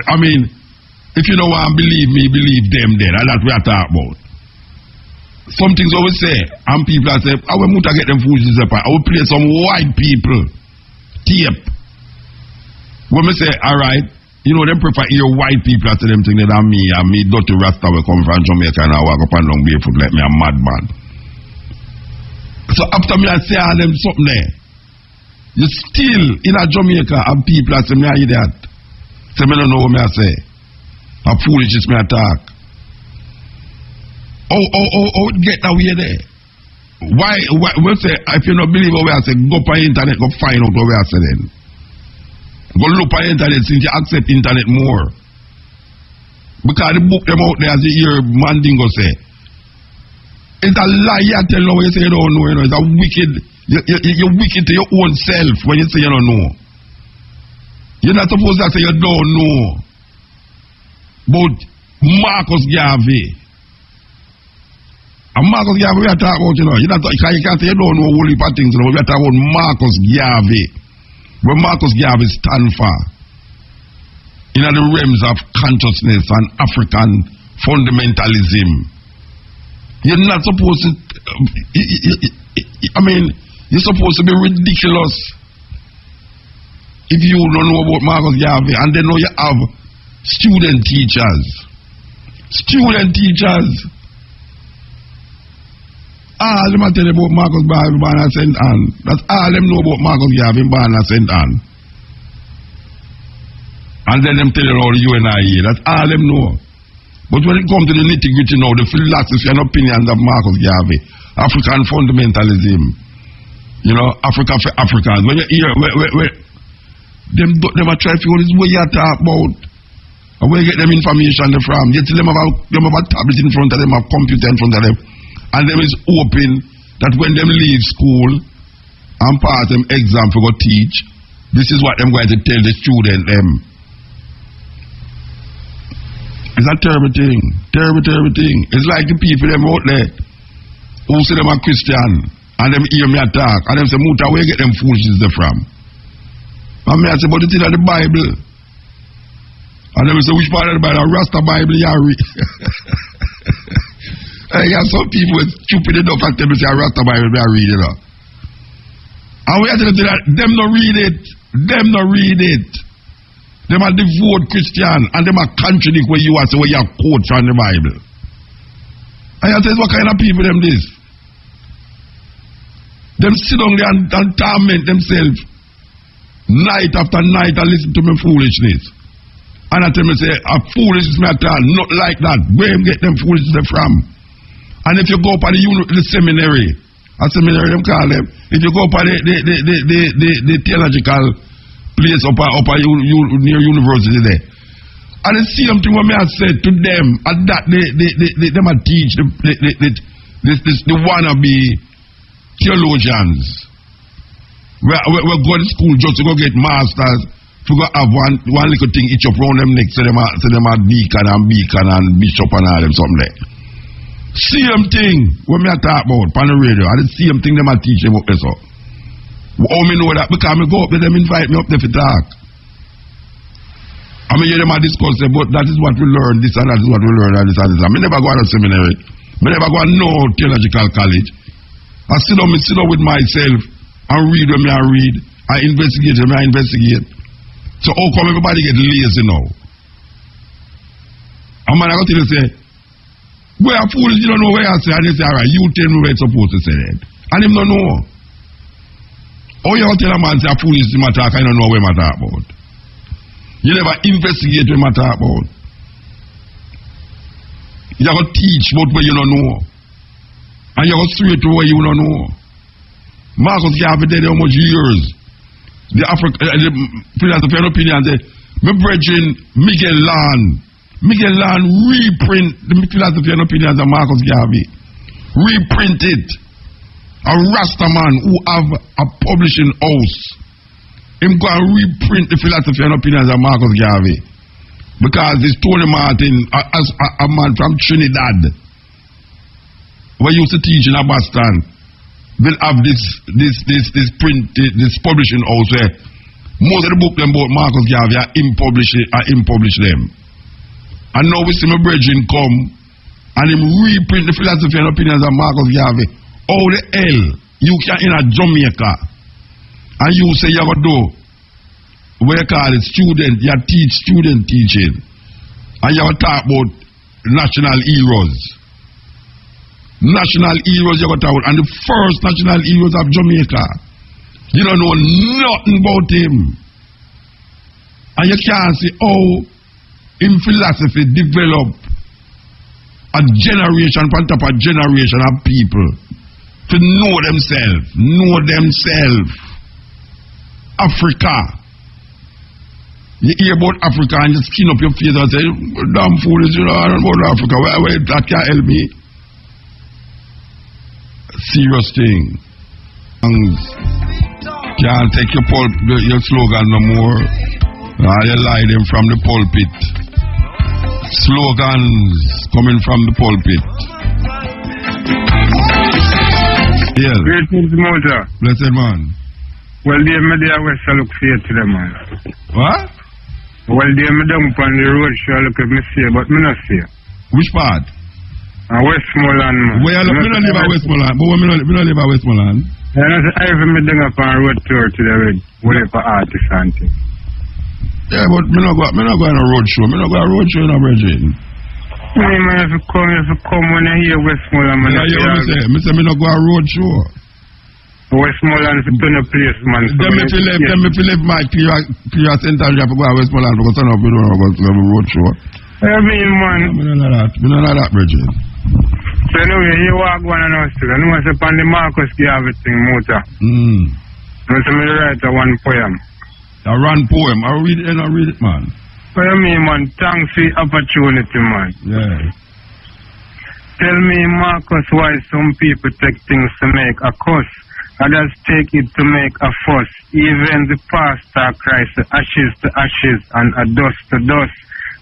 Speaker 6: I mean, if you don't want to believe me, believe them then, and that's what I talk about. Some things I will say, and people are saying, I will get them fools apart. I will play some white people tape. When I say, alright, you know, them prefer hear white people to them thinking that me dirty Rasta will come from Jamaica and I walk up and down barefoot like me a madman. So after me I say all them something there, you still in a Jamaica and people I say me a idiot. Say me don't know what me I say. A foolishness me attack. Oh, it get that way there. Why we say, if you don't believe what we are saying, go on the internet, go find out what we are saying. Go look on the internet since you accept internet more. Because the book them out there, as you hear Mandingo say. It's a lie you tell now when you say you don't know, you know. It's a wicked, you're wicked to your own self when you say you don't know. You're not supposed to say you don't know. But Marcus Garvey. And Marcus Garvey we are talking about, you know. You can't say you don't know a whole heap of things, you know. We are talking about Marcus Garvey. Where Marcus Garvey stand for. In the realms of consciousness and African fundamentalism. You're not supposed to, you're supposed to be ridiculous if you don't know about Marcus Garvey, and then you have student teachers. Student teachers. All them tell you about Marcus Garvey, Barna St. Anne. That's all them know about Marcus Garvey, Barna St. Anne. And then them tell you all the UNIA. That's all them know. But when it comes to the nitty-gritty now, the philosophy and opinions of Marcus Garvey, African fundamentalism, you know, Africa for Africans, when you hear, them are trying to figure this way you talk about, and where you get them information from. You tell them have a tablet in front of them, a computer in front of them, and them is open that when them leave school and pass them exam for go teach, this is what them going to tell the student them. It's a terrible thing. Terrible thing. It's like the people them out there who say them are Christian and them hear me attack and them say, Muta, where you get them foolishness from? And me I say, but it's in the Bible. And them say, which part of the Bible? Rasta Bible, you read. Hey, some people stupid enough and tell me say, Rasta Bible, I read it. And we have to say that them not read it. Them not read it. Them are devout Christian and them are contradict where you are, so where you are quotes from the Bible. And you say, what kind of people them this? Them sit down there and torment themselves night after night and listen to me foolishness. And I tell me, say, a foolishness me at all, not like that. Where them get them foolishness from? And if you go up at the seminary, them call them, if you go up at the theological place up near university there. And the same thing what me I said to them, and that them a teach the wannabe theologians. We go to school just to go get masters, to go have one little thing each up round them neck, so them a deacon and bishop and all them something there. Same thing what me I talk about on the radio, and the same thing them a teach them up there so. How me know that? Because I go up there, them invite me up there for talk. I mean, hear them a discuss them, but that is what we learn, this and that is what we learn, and this and this. I never go to a seminary. I never go to no theological college. I sit down with myself and read when I read. I investigate when I investigate. So how come everybody get lazy now? And man, I got to say, where a fool is, you don't know where I say, and they say, all right, you tell me where it's supposed to say that. And him don't know. Oh, you tell a man say a foolish thing I talk, I don't know what I talk about. You never investigate what I talk about. You have to teach about what you don't know. And you have to straight to what you don't know. Marcus Garvey did how much years? The philosophy and opinion say, my brethren, Miguel Lan reprint the philosophy and opinions of Marcus Garvey. Reprint it. A Rasta man who have a publishing house, him go and reprint the philosophy and opinions of Marcus Garvey. Because this Tony Martin, as a man from Trinidad, who used to teach in Boston, will have this publishing house where most of the book them about Marcus Garvey are impublish them. And now we see my brethren come and him reprint the philosophy and opinions of Marcus Garvey. How the hell you can in a Jamaica and you say you have to do what you call it student, you teach student teaching and you have to talk about national heroes. National heroes you have to talk about, and the first national heroes of Jamaica. You don't know nothing about him. And you can't see how in philosophy develop a generation on top of generation of people. to know themselves. Africa. You hear about Africa and just skin up your face and say, damn foolish, you know, I don't know about Africa. Where that can't help me. Serious thing. Can't take your slogan no more. You lie them from the pulpit. Slogans coming from the pulpit. Yeah.
Speaker 19: Greetings, Motor.
Speaker 6: Blessed man.
Speaker 19: Well, they made their West look fair to them, man.
Speaker 6: What?
Speaker 19: Well, they made them up on the road, sure look at me see, but me not see.
Speaker 6: Which part?
Speaker 19: Westmoreland, man.
Speaker 6: Where you don't live at Westmoreland, but we don't live at Westmoreland.
Speaker 19: I even made them up on road tour to the red, whatever artist and thing.
Speaker 6: Yeah, but me not go on a road show. Me not go on a road show in a virgin.
Speaker 19: Hey, man, if you come when you hear Westmoreland, man.
Speaker 6: Yeah, you know what I say? Me not go on a road show.
Speaker 19: Westmoreland is a ton of place, man.
Speaker 6: Them if you live my clear center, you have to go to Westmoreland because some of you don't go to a road show.
Speaker 19: I mean, man.
Speaker 6: Me not like that, Bridget.
Speaker 19: So anyway, you walk one and us together. You must have on the Marcus Garvey thing, Motor. I write one poem.
Speaker 6: A run poem? I read it, man.
Speaker 19: What I mean, man? Thanks for the opportunity, man.
Speaker 6: Yeah.
Speaker 19: Tell me, Marcus, why some people take things to make a cuss. Others take it to make a fuss. Even the pastor cries ashes to ashes and a dust to dust.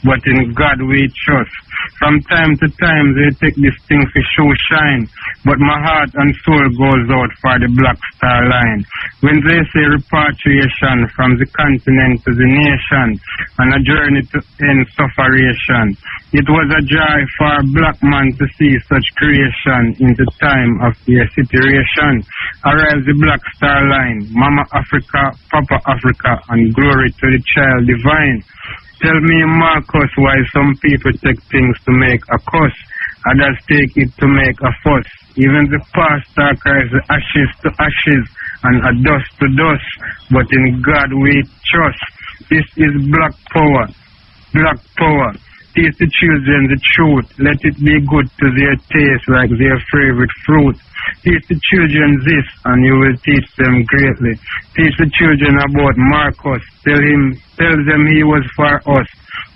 Speaker 19: But in God we trust. From time to time they take this thing for show shine. But my heart and soul goes out for the Black Star Line. When they say repatriation from the continent to the nation and a journey to end sufferation, it was a joy for a black man to see such creation in the time of their situation. Arrives the Black Star Line, Mama Africa, Papa Africa, and glory to the child divine. Tell me, Marcus, why some people take things to make a cuss, others take it to make a fuss. Even the pastor cries ashes to ashes and a dust to dust, but in God we trust. This is black power, black power. Teach the children the truth, let it be good to their taste like their favorite fruit. Teach the children this and you will teach them greatly. Teach the children about Marcus, tell them he was for us.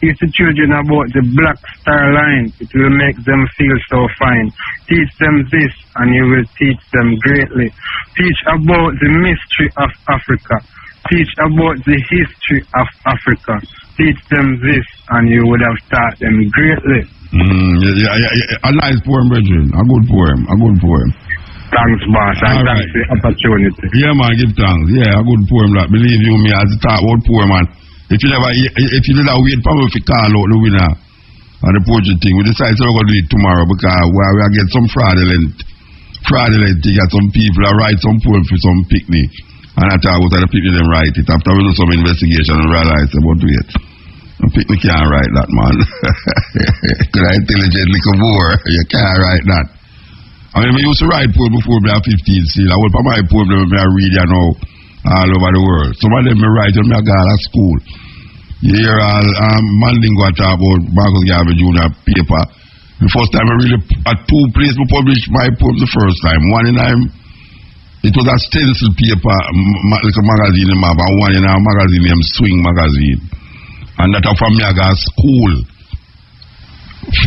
Speaker 19: Teach the children about the Black Star Line, it will make them feel so fine. Teach them this and you will teach them greatly. Teach about the mystery of Africa. Teach about the history of Africa. Teach them this and you would have taught them greatly.
Speaker 6: A nice poem, Bridget. A good poem.
Speaker 19: Thanks, boss. And thanks for the opportunity.
Speaker 6: Yeah, man, give thanks. Yeah, a good poem. Like, believe you me, as you talk about poem, man. If you did not wait for me to call out the winner of the poetry thing, we decided we're going to do it tomorrow because we get some fraudulent thing. Some people that write some poem for some picnic. And I thought about the picnic them write it. After we do some investigation and realize about it. A picnic can't write that, man. Because I intelligently come over. You can't write that. I mean, I used to write poem before I was 15 still. I would put my poem that I read, you know, all over the world. Some of them I write when I go to school. You hear all Mandingo talk about Marcus Garvey Jr. paper. The first time I really, at two places I published my poem the first time. One in it was a stencil paper, like a magazine, and one in a magazine named Swing Magazine. And that from me I got school.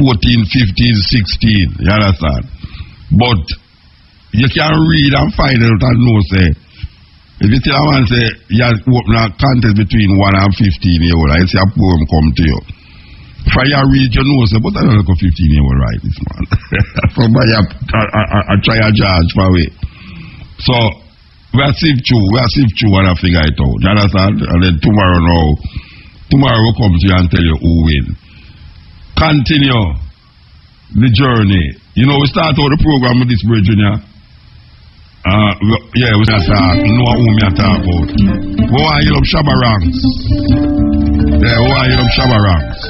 Speaker 6: 14, 15, 16, you understand? But you can read and find it out and know, say, if you tell a man, say, you have open a contest between 1 and 15-year-old, I say a poem come to you. If you read, you know, say, but I don't like a 15-year-old write this, man. Somebody I try a judge for way. So, we are sift through and I figure it out. You understand? And then tomorrow we'll come to you and tell you who win. Continue the journey. You know, we start out the program with this bridge, yeah. Yeah, we start talk. You know who me talk about. We want to hear up Shabba Ranks. Yeah, we want to hear up Shabba Ranks.